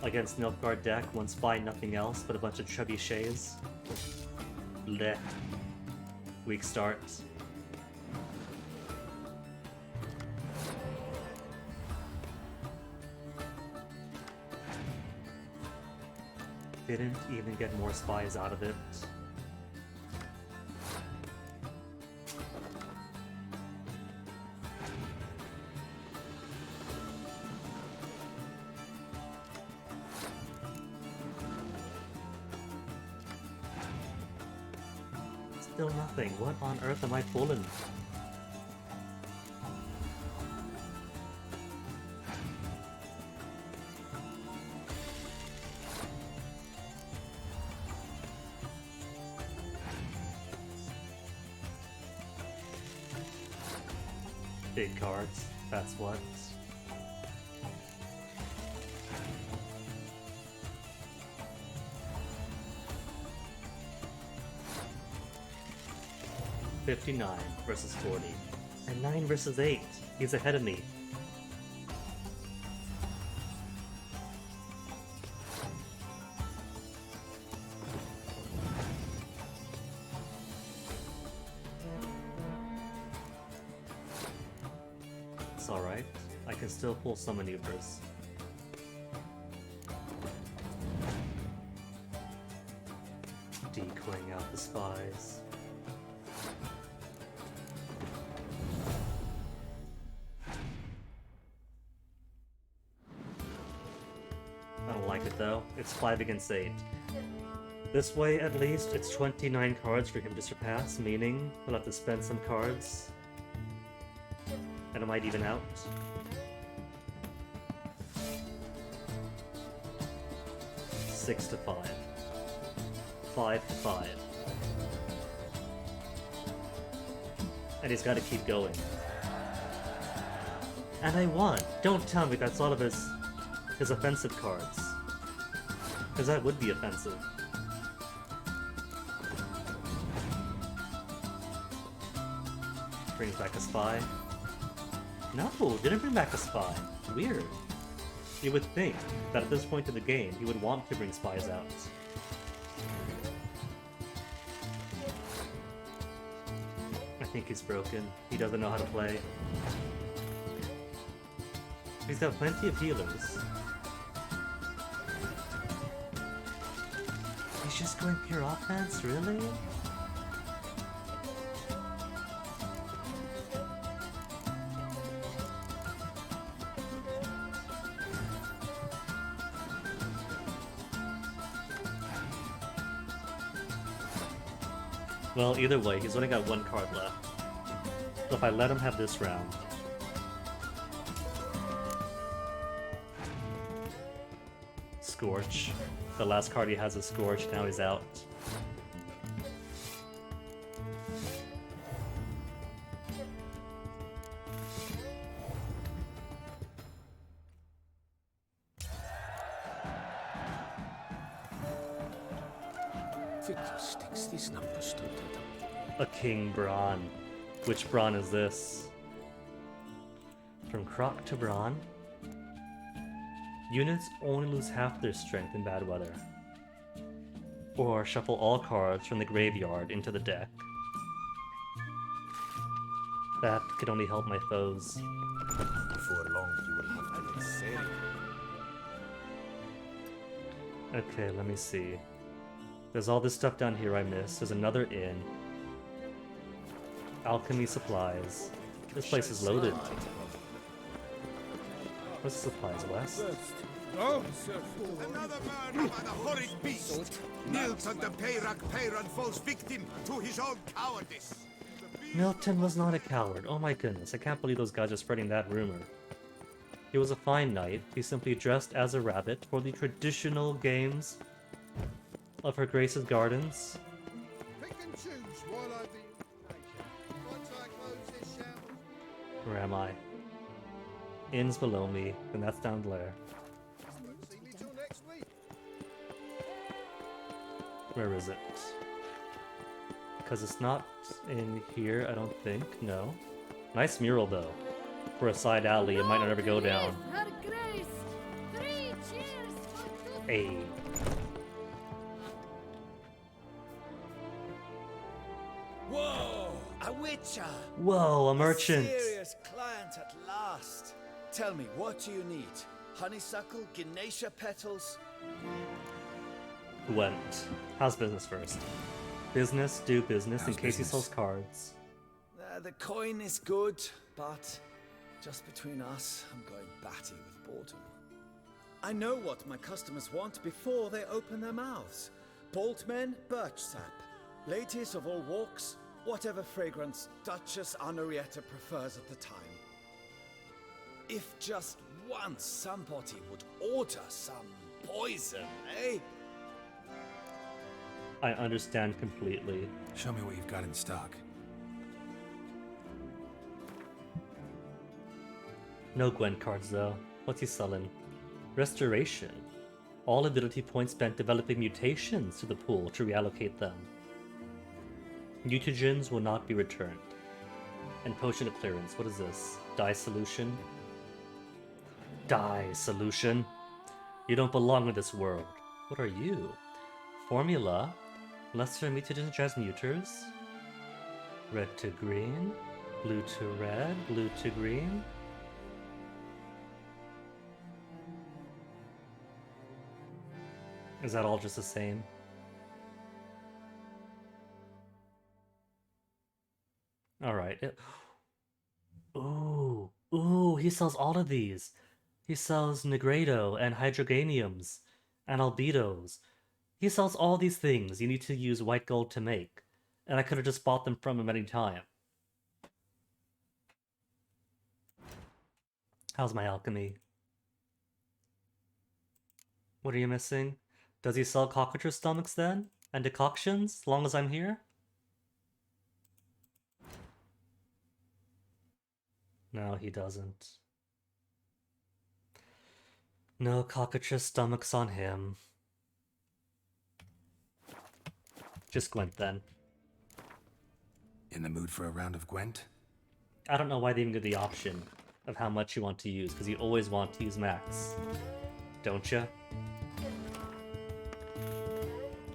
Against Nilfgaard deck, one spy, nothing else but a bunch of trebuchets. Blech. Weak start. Didn't even get more spies out of it. Still nothing. What on earth am I pulling? Big cards, that's what. $59 versus 40. And 9 versus 8. He's ahead of me. It's alright. I can still pull some maneuvers. Decoying out the spies. I don't like it though. It's 5 against 8. This way, at least, it's 29 cards for him to surpass, meaning he'll have to spend some cards. And it might even out. Six to 5. 5 to 5. And he's got to keep going. And I won! Don't tell me that's all of his offensive cards. Because that would be offensive. Brings back a spy. No, didn't bring back a spy. Weird. You would think that at this point in the game, he would want to bring spies out. I think he's broken. He doesn't know how to play. He's got plenty of healers. He's just going pure offense, really? Well, either way, he's only got one card left. So if I let him have this round... Scorch. The last card he has is Scorch, now he's out. A King Braun. Which Braun is this? From Croc to Braun? Units only lose half their strength in bad weather. Or shuffle all cards from the graveyard into the deck. That could only help my foes. Before long, you will have to make sail. Okay, let me see. There's all this stuff down here I missed. There's another inn. Alchemy supplies. This place is loaded. What's the supplies, West? Oh, another man and a horrid beast. Milton the Peyran falls victim to his own cowardice. Milton was not a coward. Oh my goodness, I can't believe those guys are spreading that rumor. He was a fine knight. He simply dressed as a rabbit for the traditional games of Her Grace's gardens. Pick and choose while I be patient. Once I close this shambles. Where am I? Inn's below me, and that's down there. See me till next week. Where is it? Because it's not in here, I don't think. No. Nice mural, though. For a side alley, it might not ever go down. Her Grace! 3 cheers for Hey. Whoa! A witcher! Whoa, a merchant! A serious client at last. Tell me, what do you need? Honeysuckle, Ganesha petals? Gwent. How's business first? Business, do business in case he sells cards. The coin is good, but just between us, I'm going batty with boredom. I know what my customers want before they open their mouths. Boltmen, birch sap. Ladies of all walks, whatever fragrance Duchess Honorietta prefers at the time. If just once somebody would order some poison, eh? I understand completely. Show me what you've got in stock. No Gwent cards though. What's he selling? Restoration. All ability points spent developing mutations to the pool to reallocate them. Mutagens will not be returned. And potion of clearance. What is this? Dye solution? Dye solution? You don't belong in this world. What are you? Formula? Lesser mutagen transmuters? Red to green? Blue to red? Blue to green? Is that all just the same? Alright. Ooh. Ooh, he sells all of these. He sells Negredo and Hydroganiums and Albedos. He sells all these things you need to use white gold to make. And I could have just bought them from him any time. How's my alchemy? What are you missing? Does he sell cockroach stomachs then? And decoctions, as long as I'm here? No, he doesn't. No cockatrice stomachs on him. Just Gwent then. In the mood for a round of Gwent? I don't know why they even give the option of how much you want to use, because you always want to use max. Don't ya?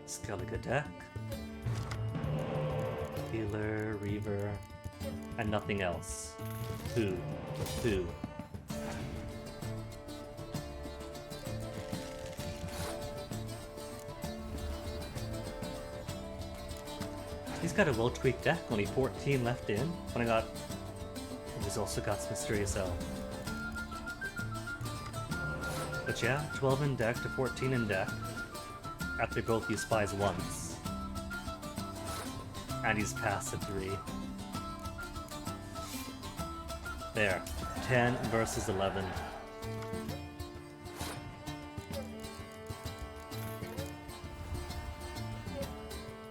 Skellige deck. Healer, Reaver, and nothing else. Who? He's got a well-tweaked deck, only 14 left in. When I got... He's also got Mysterious Elf. But yeah, 12 in deck to 14 in deck. After both use spies once. And he's passed a 3. There. 10 versus 11.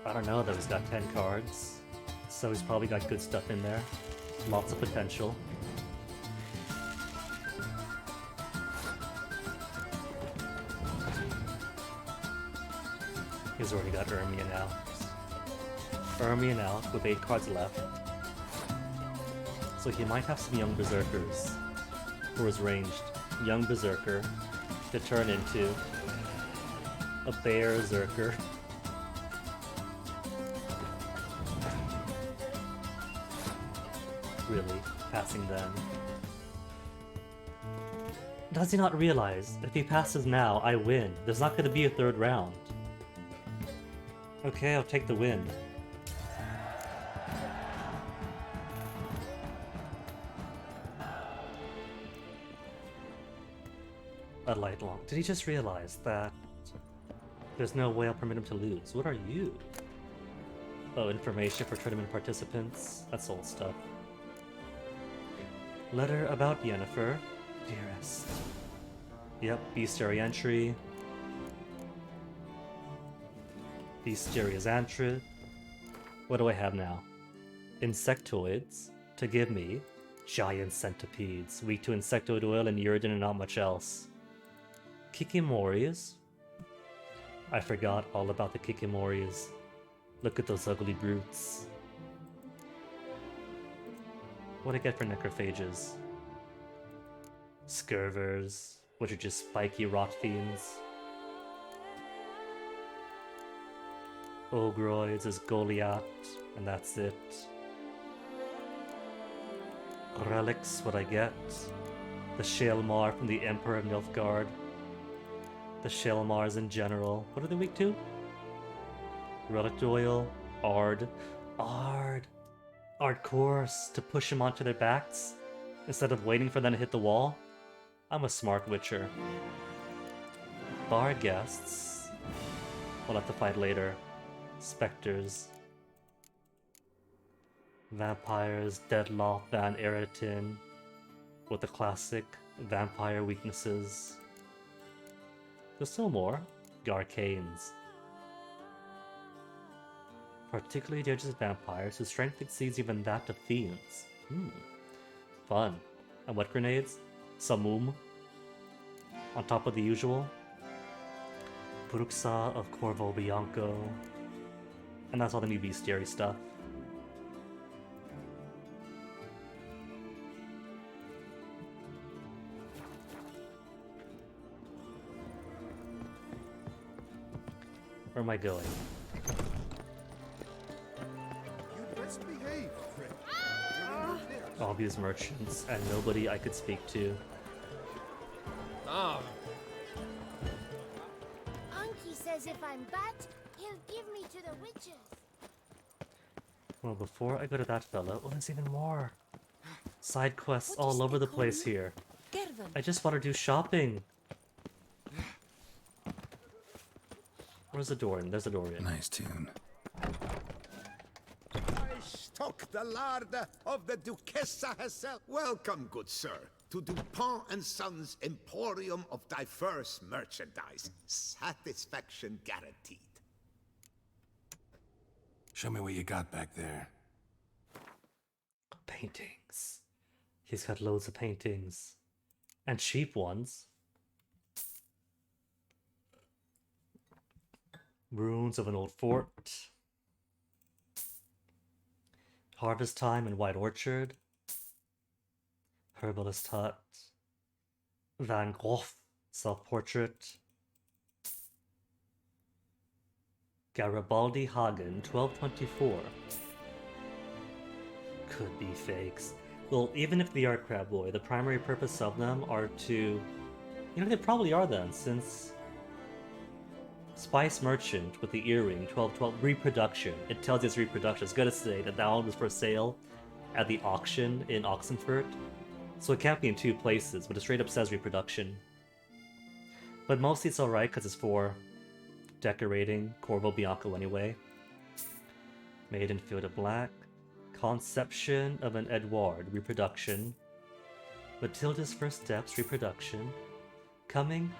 I don't know though, he's got 10 cards. So he's probably got good stuff in there. Lots of potential. He's already got Ermion out. Ermion out with 8 cards left. So he might have some young berserkers for his ranged young berserker to turn into a berserker. Really, passing them. Does he not realize if he passes now, I win? There's not going to be a 3rd round. Okay, I'll take the win. A light long. Did he just realize that there's no way I'll permit him to lose? What are you? Oh, information for tournament participants. That's old stuff. Letter about Yennefer. Dearest. Yep, bestiary entry. Bestiaria's entry. What do I have now? Insectoids to give me. Giant centipedes. Weak to insectoid oil and uridan and not much else. Kikimoris. I forgot all about the Kikimoris. Look at those ugly brutes. What do I get for necrophages? Scurvers, which are just spiky rot fiends. Ogroids is Goliath, and that's it. Relics, what I get? The Shalmar from the Emperor of Nilfgaard. The Shalmars in general. What are they weak to? Relic oil, Ard. Ard course, to push them onto their backs instead of waiting for them to hit the wall. I'm a smart witcher. Bar guests. We'll have to fight later. Spectres. Vampires, Deadlock, Van Eritin, with the classic vampire weaknesses. There's still more. Garcanes. Particularly dangerous vampires whose strength exceeds even that of fiends. Fun. And what grenades? Samum. On top of the usual. Bruxa of Corvo Bianco. And that's all the new bestiary stuff. Where am I going? All these merchants and nobody I could speak to. Unky says if I'm bad, he'll give me to the witches. Well, before I go to that fella, there's even more. Side quests all over the place here. I just want to do shopping. Where's the door in? There's the door in. Nice tune. I stock the larder of the Duchessa herself. Welcome, good sir, to Dupont and Sons Emporium of diverse merchandise. Satisfaction guaranteed. Show me what you got back there. Paintings. He's got loads of paintings. And cheap ones. Ruins of an old fort. Harvest Time in White Orchard. Herbalist Hut. Van Gogh self-portrait. Garibaldi Hagen 1224. Could be fakes. Well, even if they are Crab Boy, the primary purpose of them are to... You know, they probably are then, since... Spice Merchant with the earring, 1212, reproduction. It tells you it's reproduction. It's gonna say that one was for sale at the auction in Oxenfurt. So it can't be in two places, but it straight up says reproduction. But mostly it's alright because it's for decorating Corvo Bianco anyway. Made in Field of Black. Conception of an Edouard, reproduction. Matilda's First Steps, reproduction. Coming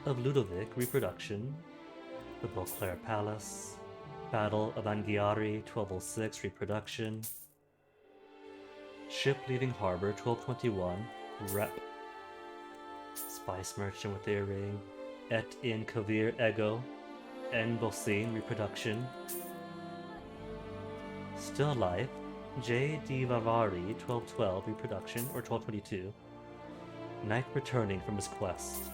of Ludovic, reproduction. The Beauclair Palace. Battle of Anghiari, 1206, reproduction. Ship leaving harbor, 1221, rep. Spice Merchant with earring. Et in Kavir Ego. N. reproduction. Still alive. J. D. Vavari, 1212, reproduction, or 1222. Knight returning from his quest.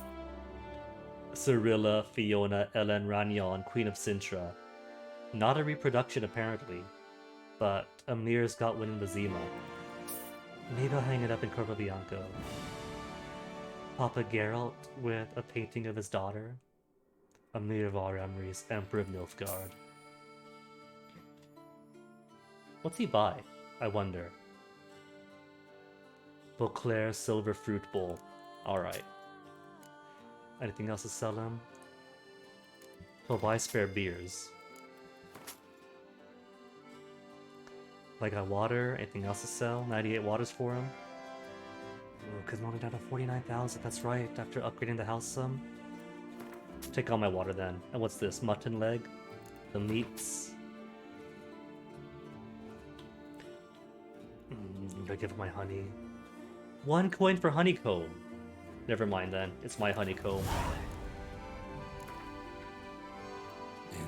Cyrilla Fiona Ellen Ragnon, Queen of Sintra. Not a reproduction apparently, but Amir's got winning the Zima. Maybe I'll hang it up in Corvo Bianco. Papa Geralt with a painting of his daughter. Amir Varamri's Emperor of Nilfgaard. What's he buy? I wonder. Beauclair Silver Fruit Bowl. Alright. Anything else to sell him? He'll buy spare beers. I got water. Anything else to sell? 98 waters for him. Because I'm only down to 49,000. That's right. After upgrading the house some. Take all my water then. And what's this? Mutton leg? The meats. I give him my honey. 1 coin for honeycomb. Never mind then. It's my honeycomb.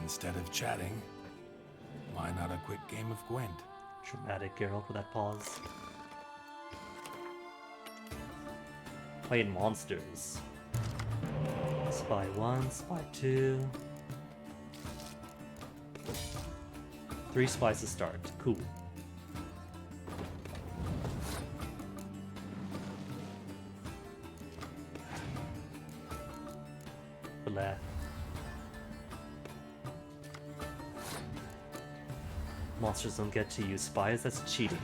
Instead of chatting, why not a quick game of Gwent? Dramatic Geralt with that pause. Playing monsters. Spy 1, Spy 2. 3 spies to start. Cool. Blah. Monsters don't get to use spies, that's cheating.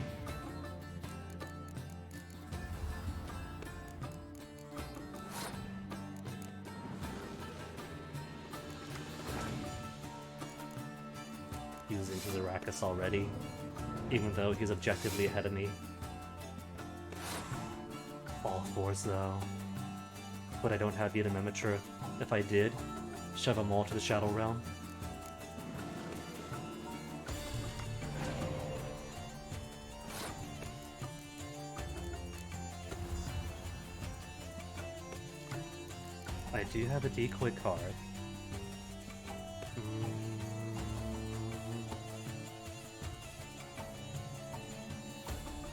Using his Arrakis already, even though he's objectively ahead of me. All 4s though. But I don't have yet a Mimiture. If I did, shove them all to the Shadow Realm. I do have a decoy card.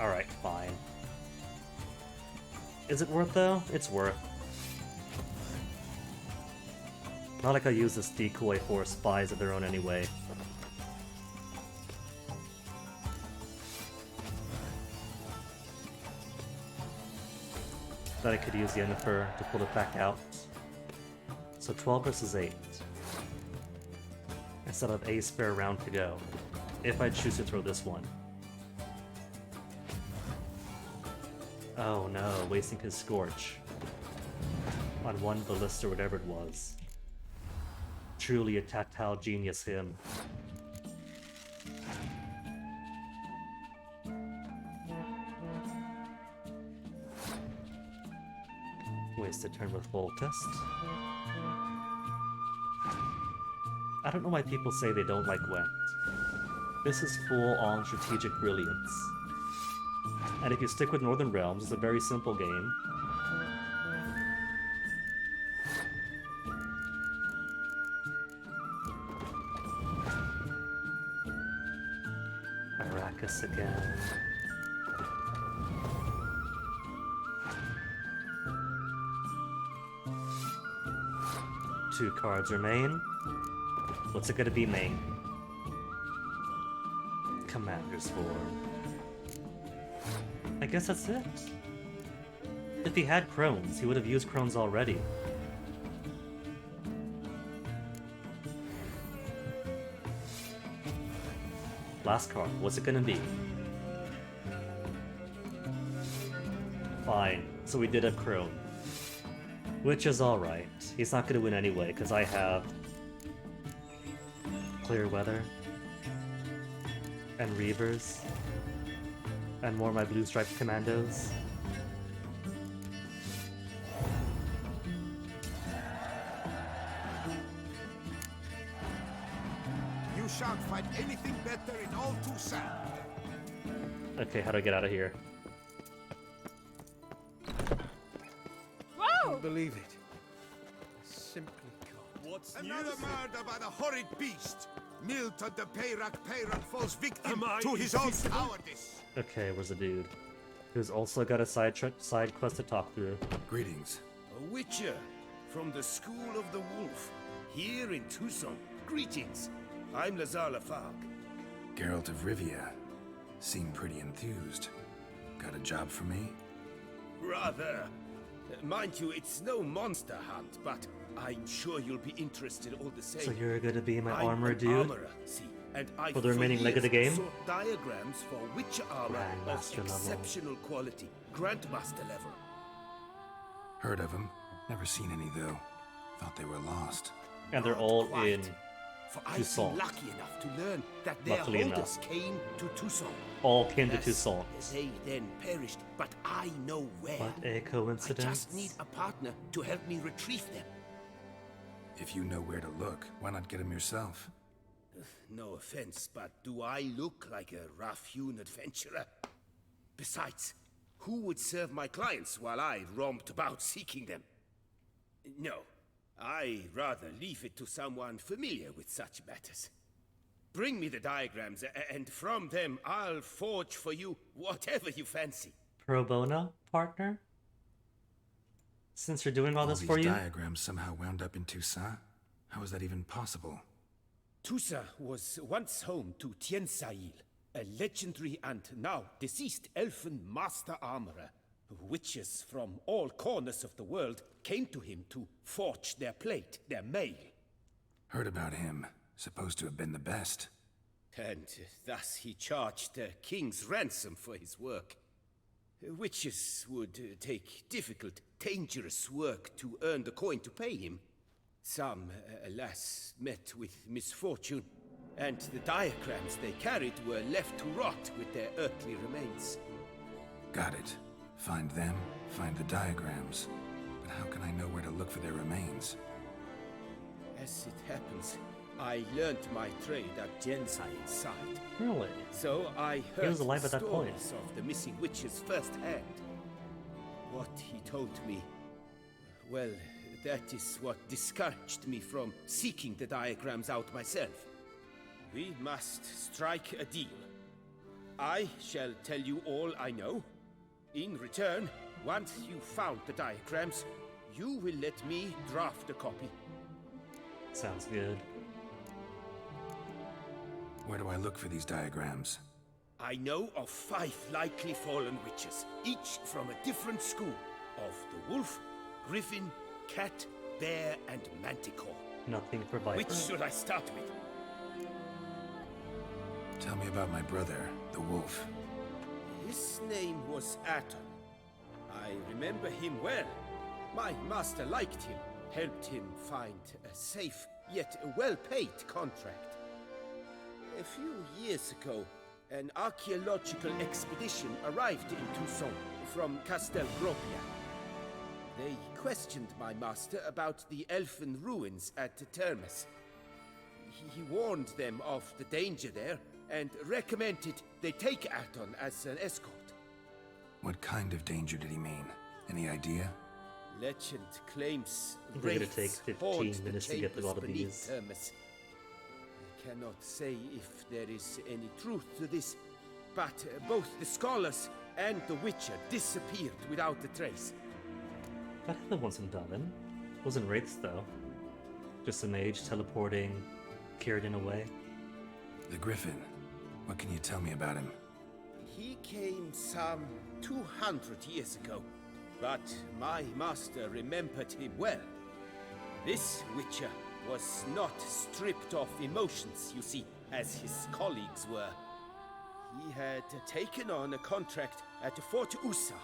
Alright, fine. Is it worth though? It's worth. Not like I use this decoy for spies of their own anyway. That I could use Yennefer to pull it back out. So 12 versus 8. Instead of a spare round to go. If I choose to throw this one. Oh no, wasting his Scorch. On one ballista or whatever it was. Truly a tactile genius him. Waste a turn with full test. I don't know why people say they don't like Gwent. This is full-on strategic brilliance. And if you stick with Northern Realms, it's a very simple game. Arrakis again. Two cards remain. What's it gonna be, main? Commander's Board. I guess that's it. If he had Crones, he would have used Crones already. Last card, what's it gonna be? Fine, so we did have Crone. Which is alright. He's not gonna win anyway, because I have Clear Weather and Reavers and more of my blue striped commandos. You shan't find anything better in all Toussaint. Okay, how do I get out of here? Whoa! Believe it. I simply can't. What's Another news? murder by the horrid beast! Milton the Peyran falls victim Am I to his own invisible? cowardice! Okay, where's the dude? Who's also got a side quest to talk through. Greetings. A witcher from the School of the Wolf, here in Toussaint. Greetings. I'm Lazar Lafargue. Geralt of Rivia. Seem pretty enthused. Got a job for me? Rather. Mind you, it's no monster hunt, but I'm sure you'll be interested all the same. So you're gonna be my I'm armor an dude? armorer, see, and I For the remaining leg of the years game? sought diagrams for witcher armor Grandmaster of level. exceptional quality, Grandmaster level. Heard of them. Never seen any though. Thought they were lost. And they're all quite. in For I've Toussaint. been lucky enough to learn that their Luckily holders enough. came to Toussaint. All came to Yes, Toussaint. They then perished, but I know where. What a coincidence. I just need a partner to help me retrieve them. If you know where to look, why not get them yourself? No offense, but do I look like a rough-hewn adventurer? Besides, who would serve my clients while I romped about seeking them? No, I'd rather leave it to someone familiar with such matters. Bring me the diagrams, and from them I'll forge for you whatever you fancy. Pro bono partner? Since you're doing all this these for you? diagrams somehow wound up in Toussaint? How is that even possible? Toussaint was once home to Toussaint, a legendary and now deceased elfin master armorer. Witches from all corners of the world came to him to forge their plate, their mail. Heard about him. Supposed to have been the best. And thus he charged the king's ransom for his work. Witches would take difficult, dangerous work to earn the coin to pay him. Some, alas, met with misfortune, and the diagrams they carried were left to rot with their earthly remains. Got it. Find them, find the diagrams. But how can I know where to look for their remains? As it happens, I learned my trade at Toussaint's side. Really? So I He heard was alive at that point. stories of the missing witches firsthand. What he told me, well, that is what discouraged me from seeking the diagrams out myself. We must strike a deal. I shall tell you all I know. In return, once you've found the diagrams, you will let me draft a copy. Sounds good. Where do I look for these diagrams? I know of 5 likely fallen witches, each from a different school of the wolf, griffin, cat, bear, and manticore. Nothing for Viper. Which should I start with? Tell me about my brother, the wolf. His name was Aton. I remember him well. My master liked him, helped him find a safe, yet a well-paid contract. A few years ago, an archaeological expedition arrived in Toussaint from Castel Gropia. They questioned my master about the elfin ruins at Termes. He warned them of the danger there and recommended they take Aton as an escort. What kind of danger did he mean? Any idea? Legend claims They're gonna take wraiths 15 haunt the minutes to get through all chambers of beneath these. Termes. I cannot say if there is any truth to this, but both the scholars and the Witcher disappeared without a trace. That other one's in Dublin. Wasn't Wraiths though. Just a mage teleporting Kieran away. The Griffin. What can you tell me about him? He came some 200 years ago, but my master remembered him well. This Witcher was not stripped of emotions, you see, as his colleagues were. He had taken on a contract at Fort Usa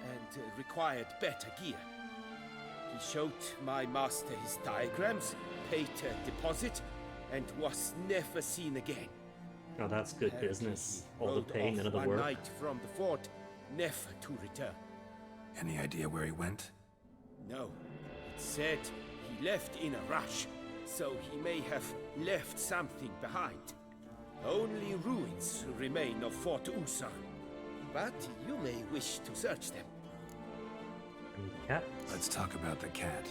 and required better gear. He showed my master his diagrams, paid a deposit, and was never seen again. Oh, that's good Apparently business. he All the rode pain, off none of the one work. night from the fort, never to return. Any idea where he went? No, it said he left in a rush, so he may have left something behind. Only ruins remain of Fort Usa, but you may wish to search them. And the cat? Let's talk about the cat.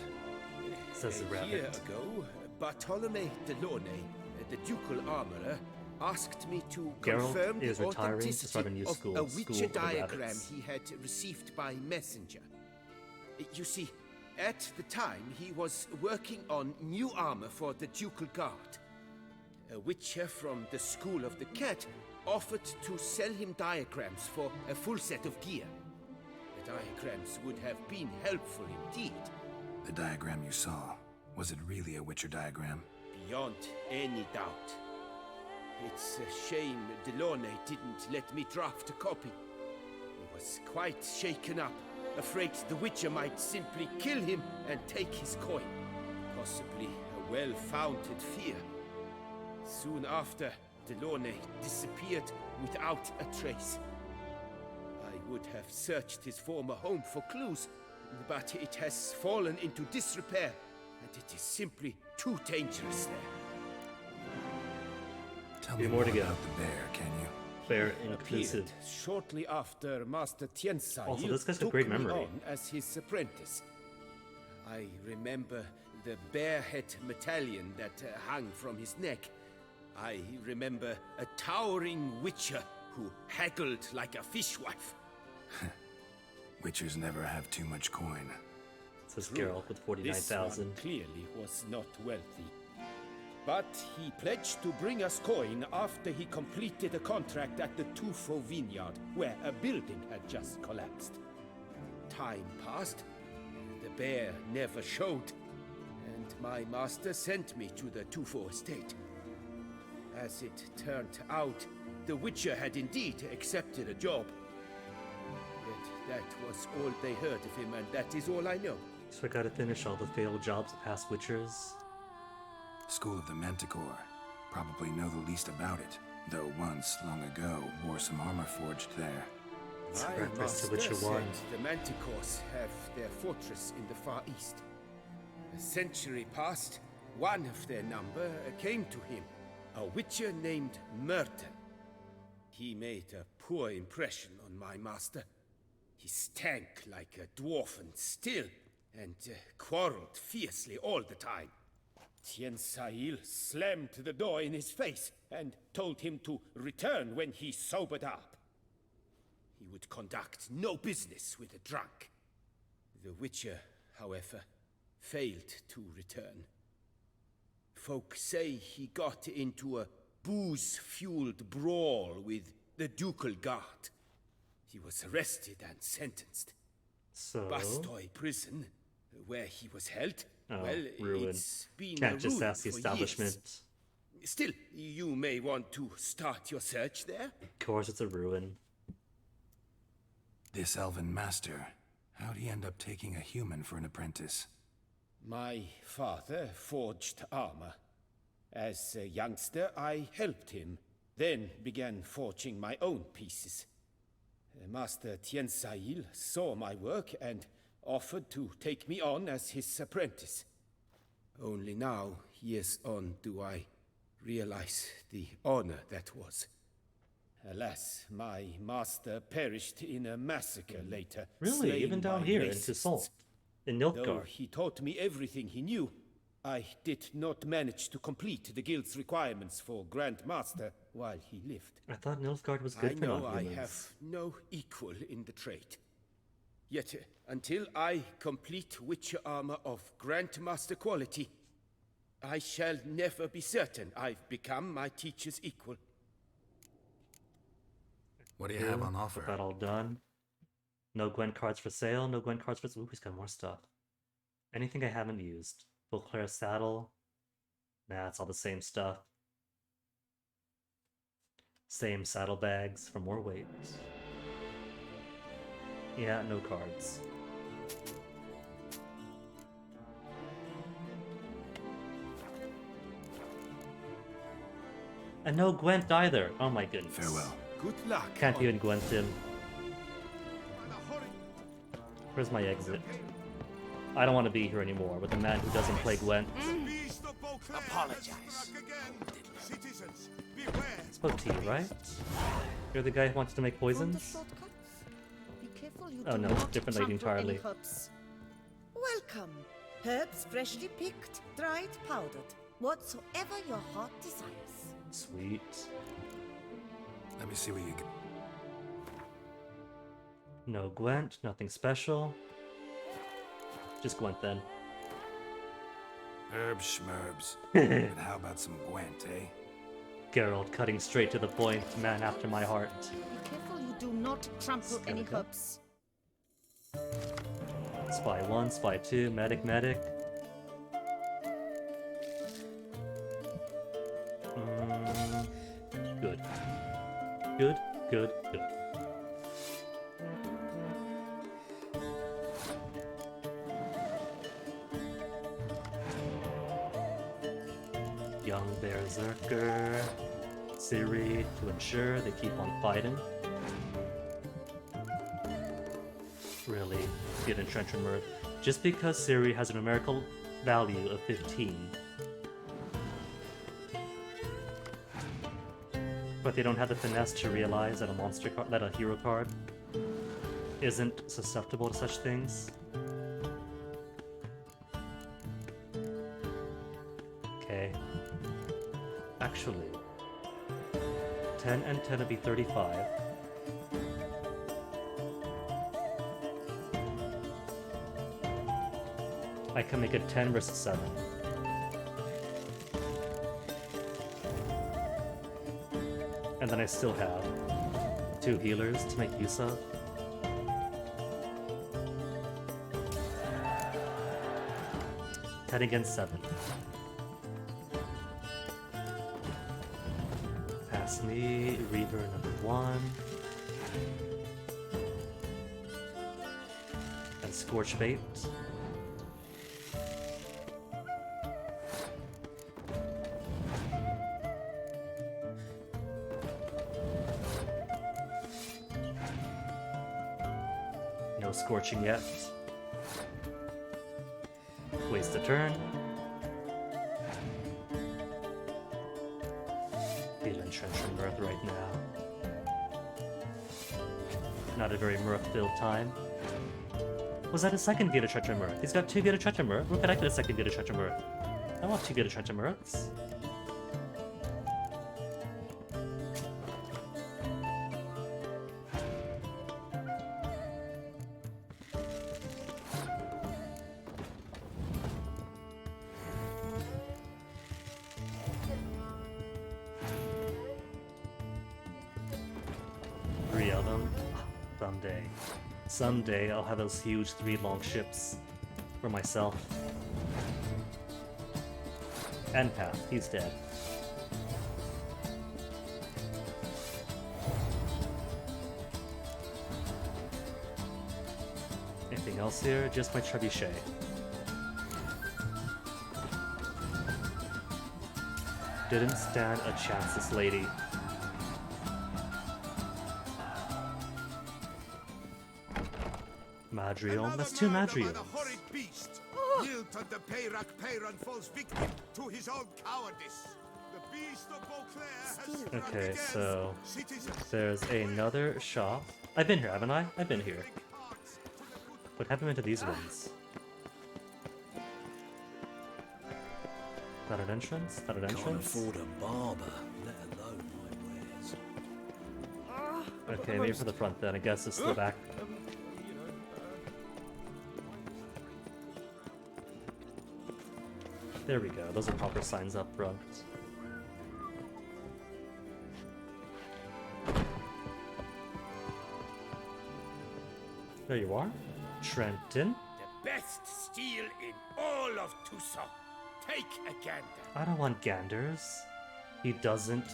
Says the A year rabbit. ago, Bartolome Delaunay, the ducal armorer, asked me to Geralt confirm is the retiring to authenticity start a new of school, a School Witcher of the diagram Rabbits. he had received by messenger. You see, at the time he was working on new armor for the ducal guard. A Witcher from the School of the Cat offered to sell him diagrams for a full set of gear. The diagrams would have been helpful indeed. The diagram you saw, was it really a Witcher diagram? Beyond any doubt. It's a shame Delaunay didn't let me draft a copy. He was quite shaken up, afraid the Witcher might simply kill him and take his coin. Possibly a well-founded fear. Soon after, Delaunay disappeared without a trace. I would have searched his former home for clues, but it has fallen into disrepair, and it is simply too dangerous there. Tell me more about the bear, can you? Bear inclusive. Shortly after Master Tiensai Also, this guy's got took great me memory. on as his apprentice. I remember the bear head medallion that hung from his neck. I remember a towering witcher who haggled like a fishwife. Witchers never have too much coin. Says True. Geralt with This 49,000. one clearly was not wealthy. But he pledged to bring us coin after he completed a contract at the Toussaint vineyard, where a building had just collapsed. Time passed, the bear never showed, and my master sent me to the Toussaint estate. As it turned out, the Witcher had indeed accepted a job. Yet that was all they heard of him, and that is all I know. So I gotta finish all the failed jobs of past Witchers. School of the Manticore. Probably know the least about it, though once, long ago, wore some armor forged there. My master Witcher said 1. the Manticores have their fortress in the Far East. A century passed, one of their number came to him, a Witcher named Merton. He made a poor impression on my master. He stank like a dwarfen still, and quarreled fiercely all the time. Tiensai slammed the door in his face and told him to return when he sobered up. He would conduct no business with a drunk. The Witcher, however, failed to return. Folk say he got into a booze-fueled brawl with the ducal guard. He was arrested and sentenced. So... Bastoy prison, where he was held, Oh, well, ruin. it's been Can't a just ruin ask the for establishment. years. Still, you may want to start your search there. Of course, it's a ruin. This elven master, how'd he end up taking a human for an apprentice? My father forged armor. As a youngster, I helped him, then began forging my own pieces. Master Tiensai saw my work and offered to take me on as his apprentice. Only now, years on, do I realize the honor that was. Alas, my master perished in a massacre later. Really? slain Even down by here in racists. Toussaint? In Though Nilfgaard? he taught me everything he knew, I did not manage to complete the guild's requirements for Grand Master while he lived. I thought Nilfgaard was good I for know I non-humans. have no equal in the trade. Yet, until I complete Witcher armor of Grandmaster quality, I shall never be certain I've become my teacher's equal. What do you have on offer? Got that all done. No Gwent cards for sale, no Gwent cards for... Ooh, he's got more stuff. Anything I haven't used. Beauclair saddle. Nah, it's all the same stuff. Same saddlebags for more weight. Yeah, no cards. And no Gwent either. Oh my goodness. Farewell. Good luck. Can't even Gwent him. Where's my exit? I don't want to be here anymore with a man who doesn't play Gwent. Apologize. Citizens, beware. Spoke to you, right? You're the guy who wants to make poisons? Be careful you Oh do no, not different lady trample any entirely. herbs. Welcome. Herbs freshly picked, dried, powdered. Whatsoever your heart desires. Sweet. Let me see what you can. No Gwent, nothing special. Just Gwent then. Herbs schmerbs. But how about some Gwent, eh? Geralt cutting straight to the point, man after my heart. Be careful you do not trample any herbs. Spy 1, Spy 2, Medic, Medic. Good. Good, good, good. Young Berserker. Ciri to ensure they keep on fighting. Really good entrenchment mirth. Just because Ciri has a numerical value of 15, but they don't have the finesse to realize that a monster card, that a hero card, isn't susceptible to such things. Okay. Actually, 10 and 10 would be 35. I can make it 10 versus 7. And then I still have 2 healers to make use of. Ten against 7. Pass me, Reaver number 1. And Scorch Bait. No scorching yet. Waste a turn. Feel entrenchment mirth right now. Not a very mirth-filled time. Was that a second Gate of Treacher Mirth? He's got 2 Gate of Treacher Mirth. Where could I get a second Gate of Treacher Mirth? I want 2 Gate of Treacher Mirths. Someday I'll have those huge 3 long ships for myself. And Path, he's dead. Anything else here? Just my trebuchet. Didn't stand a chance, this lady. Madrion? That's 2 Madrions. falls victim to his own cowardice. The beast of Beauclair has Okay, so there's another shop. I've been here, haven't I? I've been here. What happened into these ones? That an entrance? That an entrance? Can't afford a barber, let alone my wares. Okay, maybe for the front then. I guess it's the back. There we go. Those are proper signs up front. There you are. Trenton. The best steel in all of Toussaint. Take a gander. I don't want ganders. He doesn't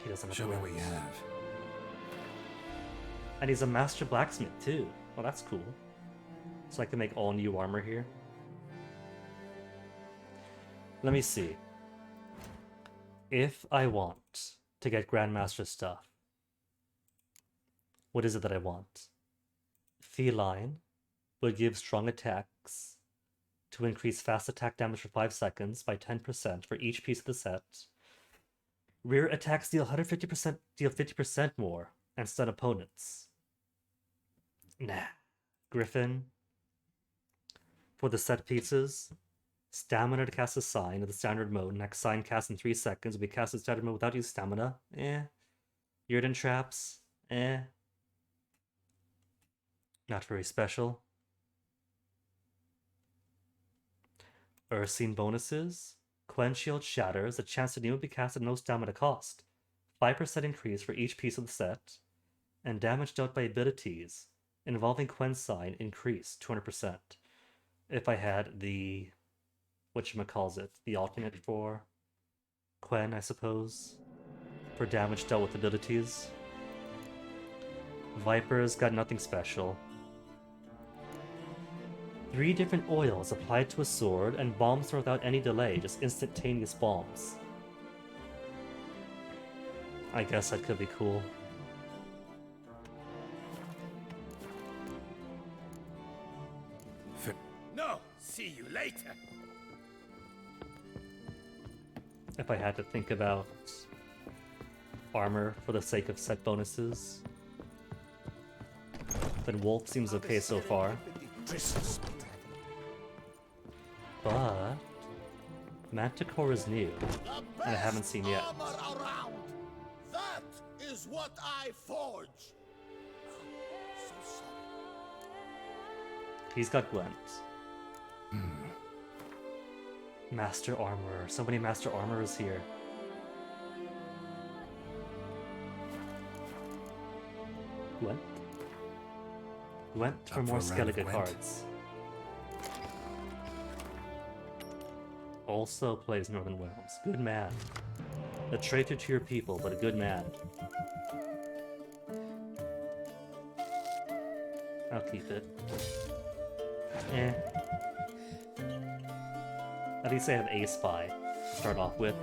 have Show me guns. what you have. And he's a master blacksmith too. Well, that's cool. So I can make all new armor here. Let me see. If I want to get Grandmaster stuff, what is it that I want? Feline will give strong attacks to increase fast attack damage for 5 seconds by 10% for each piece of the set. Rear attacks deal 50% more and stun opponents. Nah. Griffin for the set pieces. Stamina to cast a sign in the standard mode. Next sign cast in 3 seconds will be cast in standard mode without using stamina. Yrden traps. Not very special. Ursine bonuses. Quench Shield Shatters. A chance to new will be cast at no stamina cost. 5% increase for each piece of the set. And damage dealt by abilities involving Quen sign increased 200%. If I had the whatchamacallit, the alternate for Quen, I suppose, for damage dealt with abilities. Viper's got nothing special. 3 different oils applied to a sword, and bombs are without any delay, just instantaneous bombs. I guess that could be cool. No, see you later. If I had to think about armor for the sake of set bonuses, then Wolf seems okay so far. But Manticore is new, and I haven't seen yet. That is what I forge. He's got Gwent. Master Armorer. So many Master Armorers here. Gwent? Gwent for more Skellige cards. Also plays Northern Realms. Good man. A traitor to your people, but a good man. I'll keep it. At least I have a spy to start off with.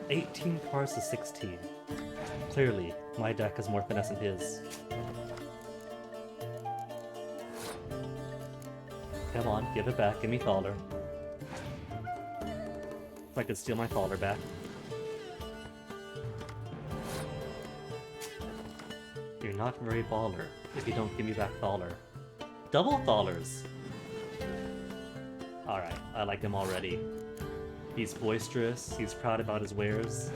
18 cards to 16. Clearly, my deck has more finesse than his. Come on, give it back. Give me Thaler. If I could steal my Thaler back. You're not very baller if you don't give me back Thaler. Double Thalers! Alright, I like him already. He's boisterous, he's proud about his wares.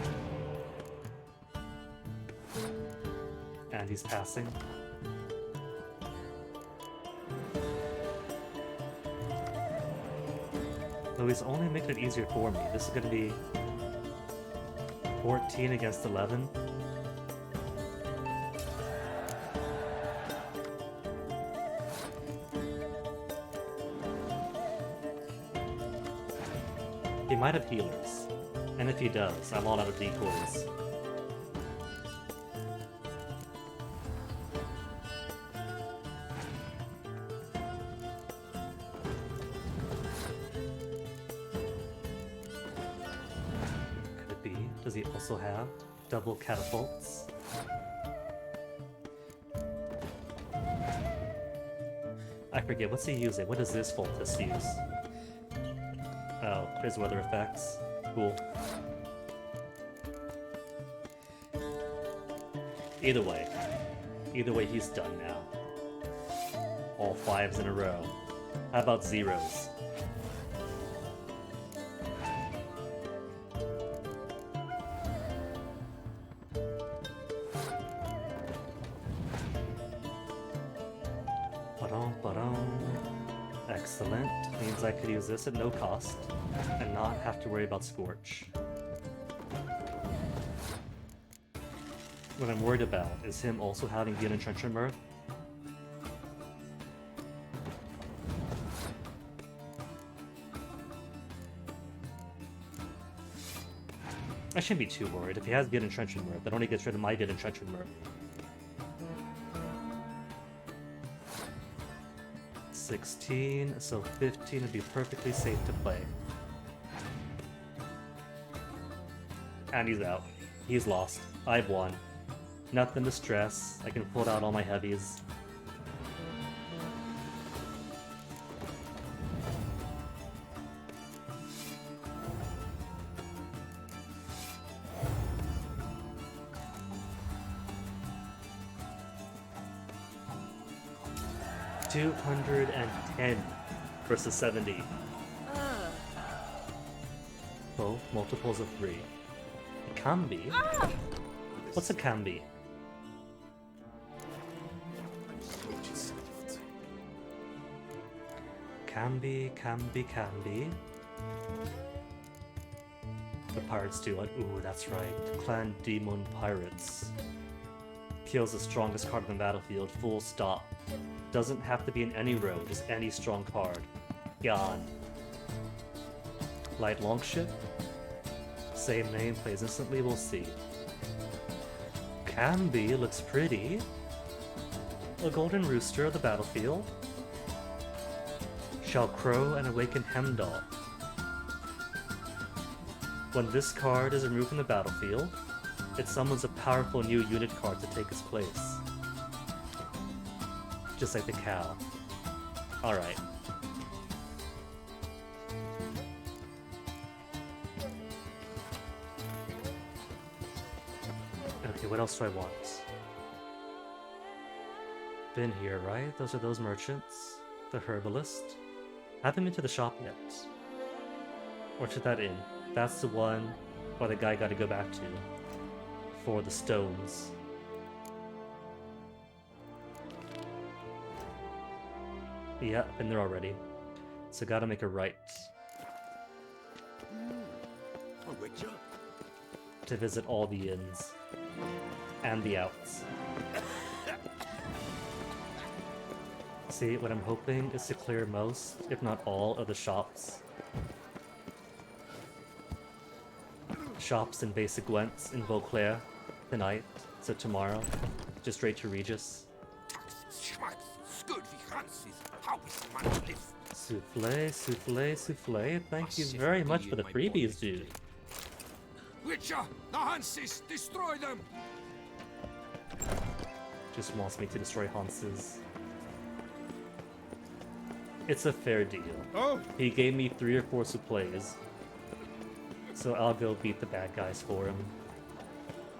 And he's passing. Though he's only making it easier for me. This is gonna be 14 against 11. He might have healers, and if he does, I'm all out of decoys. Could it be? Does he also have double catapults? I forget, what's he using? What does this Voltus use? Oh, his weather effects. Cool. Either way, he's done now. All 5s in a row. How about 0s? Excellent. Means I could use this at no cost and not have to worry about Scorch. What I'm worried about is him also having the Entrenchment Mirth. I shouldn't be too worried. If he has Git Entrenchment Mirth, that only gets rid of my Git Entrenchment Mirth. 16, so 15 would be perfectly safe to play. And he's out. He's lost. I've won. Nothing to stress. I can pull out all my heavies. $210. 10 versus 70. Both multiples of 3. It can be. What's a can be? Can be. The pirates do it. Ooh, that's right. Clan Demon Pirates. Kills the strongest card on the battlefield, full stop. Doesn't have to be in any row, just any strong card. Gone. Light Longship? Same name, plays instantly, we'll see. Can be, looks pretty. A Golden Rooster of the battlefield. Shall crow and awaken Hemdall. When this card is removed from the battlefield, it summons a powerful new unit card to take its place. Just like the cow. Alright. Okay, what else do I want? Been here, right? Those are those merchants. The herbalist. Haven't been to the shop yet. Or to that inn. That's the one where the guy got to go back to. For the stones. Yeah, been there already. So gotta make a right. To visit all the inns. And the outs. See, what I'm hoping is to clear most, if not all, of the shops. Shops and basic Gwents in Beauclair tonight, so tomorrow, just straight to Regis. Souffle, souffle, souffle. Thank you very much for the freebies, dude. Witcher, the Hanses, destroy them! Just wants me to destroy Hanses. It's a fair deal. Oh. He gave me 3 or 4 souffles. So I'll go beat the bad guys for him.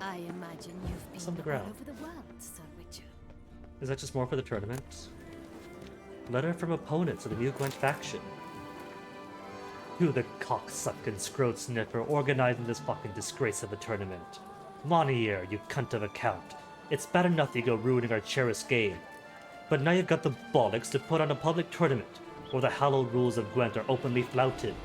I imagine you've been On the all ground. over the world, Sir Witcher. Is that just more for the tournament? Letter from opponents of the new Gwent faction. Who the cocksucking scrote sniffer organizing this fucking disgrace of a tournament? Monier, you cunt of a count. It's bad enough you go ruining our cherished game. But now you've got the bollocks to put on a public tournament where the hallowed rules of Gwent are openly flouted.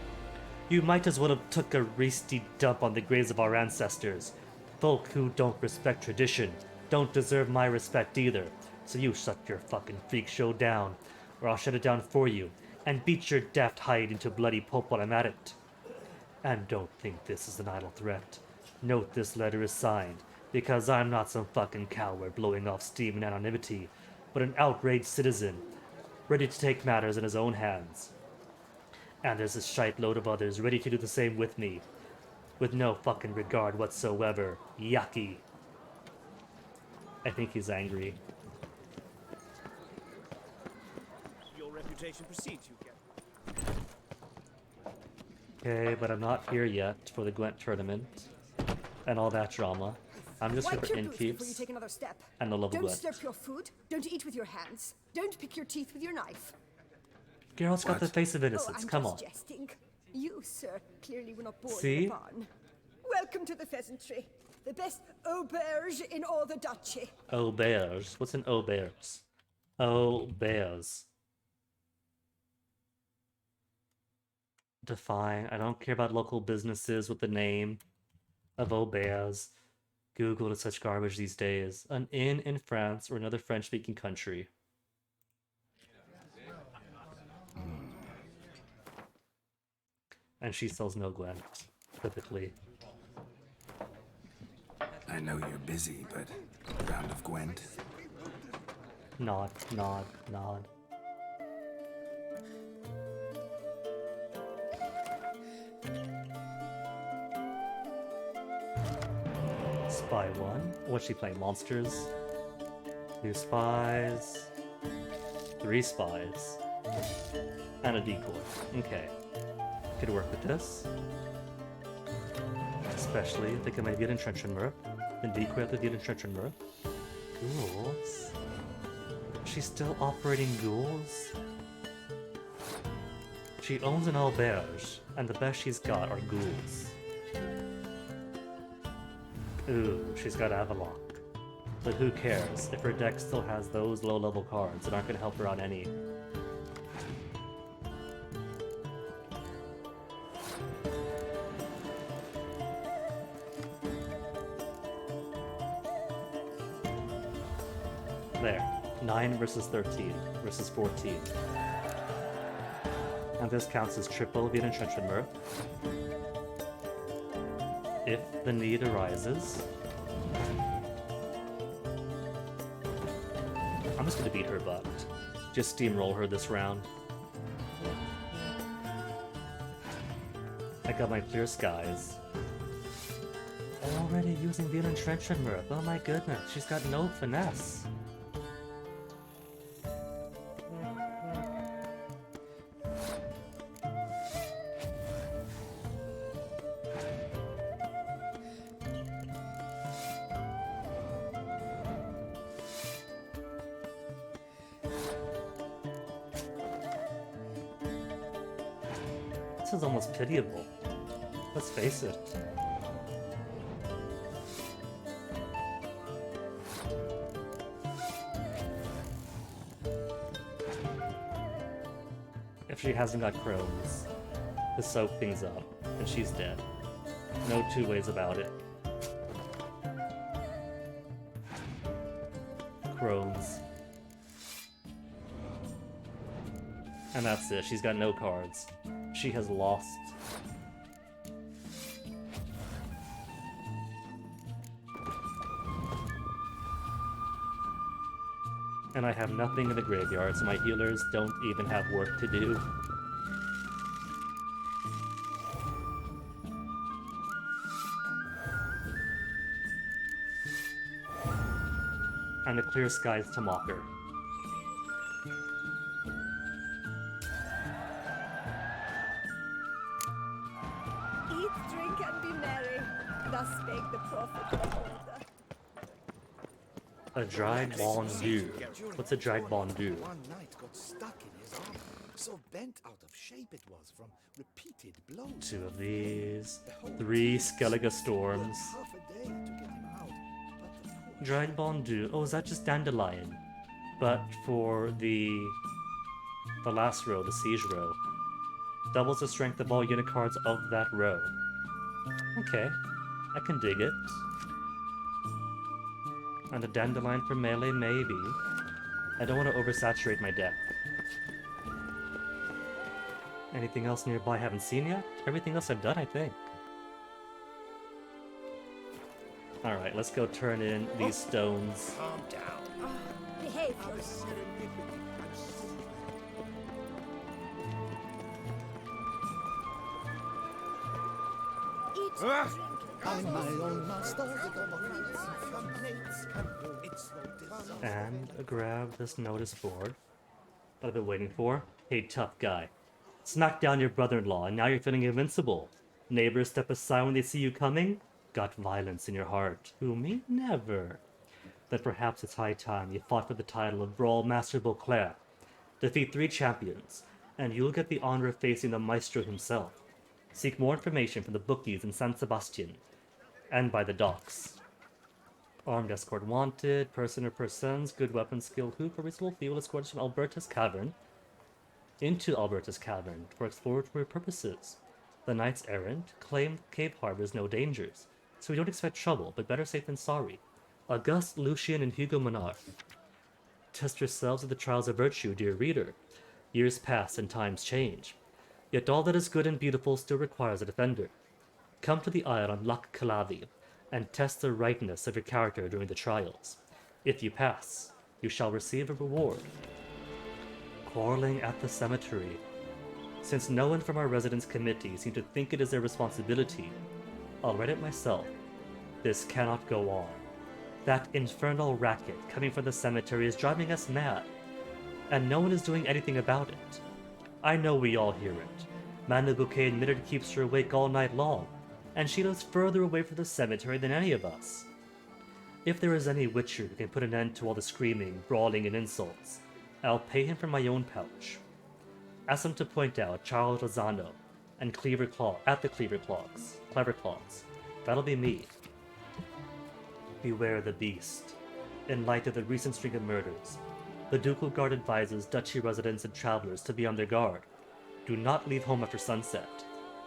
You might as well have took a resty dump on the graves of our ancestors. Folk who don't respect tradition don't deserve my respect either. So you shut your fucking freak show down, or I'll shut it down for you, and beat your daft hide into bloody pulp while I'm at it. And don't think this is an idle threat. Note this letter is signed, because I'm not some fucking coward blowing off steam in anonymity, but an outraged citizen, ready to take matters in his own hands. And there's a shite load of others ready to do the same with me, with no fucking regard whatsoever. Yucky. I think he's angry. Your reputation precedes you, Okay, but I'm not here yet for the Gwent tournament and all that drama. I'm just here Wipe for your boots before you innkeeps take another step. and the love of Don't Gwent. slurp your food. Don't eat with your hands. Don't pick your teeth with your knife. Geralt's got the face of innocence. I'm Come on. just jesting. You, sir, clearly were not born See? in a barn. Welcome to the pheasantry. The best auberge in all the duchy. Auberge. What's an auberge? Auberge. Define. I don't care about local businesses with the name of auberge. Google is such garbage these days. An inn in France or another French-speaking country. And she sells no Gwent, typically. I know you're busy, but a round of Gwent? Nod, nod, nod. Spy 1. What's she playing? Monsters? 2 spies. 3 spies. And a decoy. Okay. Could work with this. Especially if they can maybe get Entrenchment. Then decoy after the Entrenchment. Ghouls? She's still operating ghouls? She owns an auberge, and the best she's got are ghouls. Ooh, she's got Avalok. But who cares? If her deck still has those low-level cards that aren't going to help her out any. There. 9 versus 13 versus 14. And this counts as triple via Entrenchment Mirth. If the need arises. I'm just gonna beat her butt. Just steamroll her this round. I got my Clear Skies. Already using the Entrenchment Mirth. Oh my goodness, she's got no finesse. This is almost pitiable. Let's face it. If she hasn't got crows, to soak things up, and she's dead. No two ways about it. Crows. And that's it, she's got no cards. She has lost. And I have nothing in the graveyard, so my healers don't even have work to do. And the Clear Skies to mock her. Eat, drink, and be merry. Thus spake the prophet of order. A dried bondu. What's a dried bondu? One knight got stuck in his armor, so bent out of shape it was from repeated blows. 2 of these. 3 Skellige Storms. Half a day to get him out, but the poor Dried bondu. Oh, is that just Dandelion? But for the last row, the Siege row. Doubles the strength of all unit cards of that row. Okay. I can dig it. And a Dandelion for melee, maybe. I don't want to oversaturate my deck. Anything else nearby I haven't seen yet? Everything else I've done, I think. Alright, let's go turn in these stones. calm down. Behave yourself. Eat, drink, I'm my own master. Complaints can go. It's no desire. And grab this notice board that I've been waiting for. Hey, tough guy. Smack down your brother-in-law, and now you're feeling invincible. Neighbors step aside when they see you coming. Got violence in your heart. Who, me? Never. Then perhaps it's high time you fought for the title of Brawl Master Beauclair. Defeat 3 champions, and you'll get the honor of facing the Maestro himself. Seek more information from the bookies in San Sebastian, and by the docks. Armed escort wanted, person or persons, good weapon skill who for reasonable fee will escort us from Alberta's Cavern into Alberta's Cavern for exploratory purposes. The knights errant claim Cape harbors no dangers, so we don't expect trouble, but better safe than sorry. Auguste, Lucian, and Hugo Monarch. Test yourselves at the trials of virtue, dear reader. Years pass and times change. Yet all that is good and beautiful still requires a defender. Come to the Isle on Lac Calavi, and test the rightness of your character during the trials. If you pass, you shall receive a reward. Quarreling at the cemetery. Since no one from our residence committee seemed to think it is their responsibility, I'll read it myself. This cannot go on. That infernal racket coming from the cemetery is driving us mad, and no one is doing anything about it. I know we all hear it. Manu Bouquet admitted it keeps her awake all night long, and she lives further away from the cemetery than any of us. If there is any witcher who can put an end to all the screaming, brawling, and insults, I'll pay him from my own pouch. Ask them to point out Charles Lozano and Cleaver Claw at the Clever Claws. That'll be me. Beware the beast. In light of the recent string of murders, the Ducal Guard advises Duchy residents and travelers to be on their guard. Do not leave home after sunset.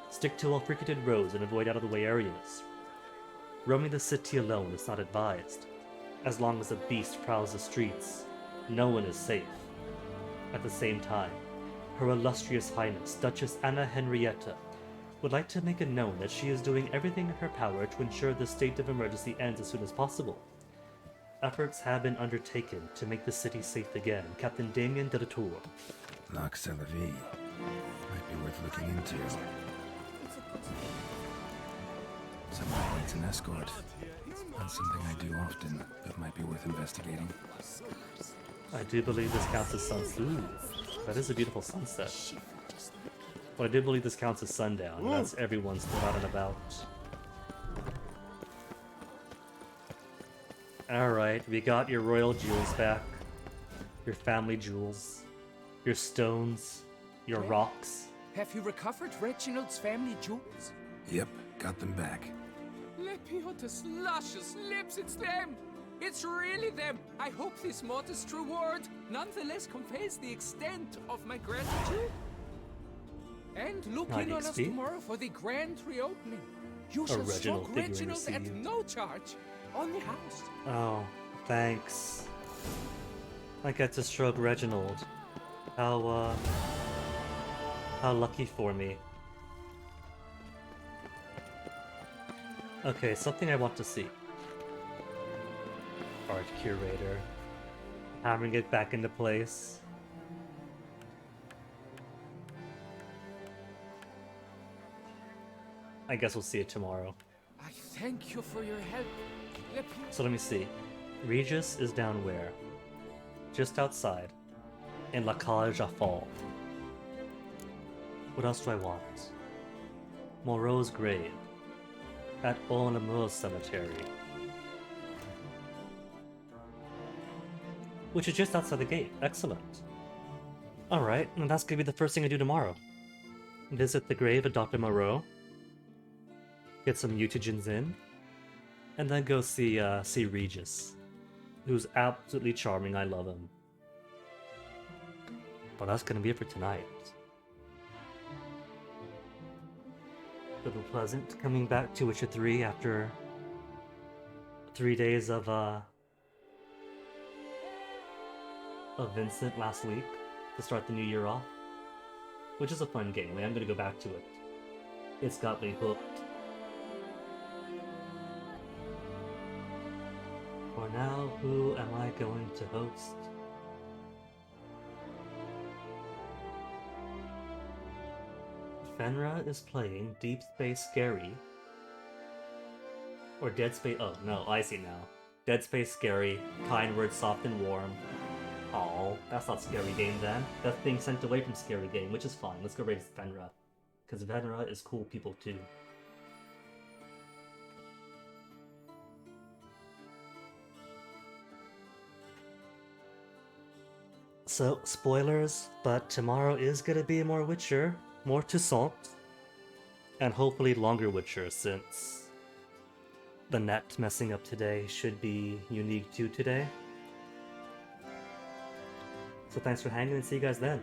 Stick to well-frequented roads and avoid out-of-the-way areas. Roaming the city alone is not advised. As long as a beast prowls the streets, no one is safe. At the same time, Her Illustrious Highness, Duchess Anna Henrietta, would like to make it known that she is doing everything in her power to ensure the state of emergency ends as soon as possible. Efforts have been undertaken to make the city safe again. Captain Damien de la Tour. Lac Selavi. Might be worth looking into. Someone needs an escort. That's something I do often, but might be worth investigating. I do believe this counts as sunset. Ooh, that is a beautiful sunset. But I do believe this counts as sundown. That's everyone still out and about. Alright, we got your royal jewels back. Your family jewels. Your stones. Your rocks. Have you recovered Reginald's family jewels? Yep, got them back. Lepiota's luscious lips, it's them! It's really them! I hope this modest reward nonetheless conveys the extent of my gratitude. And look in on us tomorrow for the grand reopening. You shall stroke Reginald at no charge on the house. Oh, thanks. I get to stroke Reginald. How lucky for me. Okay, something I want to see. Art curator. Hammering it back into place. I guess we'll see it tomorrow. I thank you for your help. So let me see. Regis is down where? Just outside. In La Cage à Fall. What else do I want? Moreau's grave. At Olamo's cemetery. Which is just outside the gate. Excellent. Alright, and that's gonna be the first thing I do tomorrow. Visit the grave of Dr. Moreau. Get some mutagens in. And then go see Regis. Who's absolutely charming, I love him. But that's gonna be it for tonight. Little pleasant coming back to Witcher 3 after 3 days of Vincent last week to start the new year off. Which is a fun game, I'm gonna go back to it. It's got me hooked. For now, who am I going to host? Fenra is playing Deep Space Scary. Or Dead Space. Oh, no, I see now. Dead Space Scary, Kind Word Soft and Warm. Oh, that's not Scary Game then. That's being sent away from Scary Game, which is fine. Let's go raise Fenra. Because Fenra is cool people too. So, spoilers, but tomorrow is gonna be more Witcher, more Toussaint, and hopefully longer Witcher since the net messing up today should be unique to today. So thanks for hanging and see you guys then.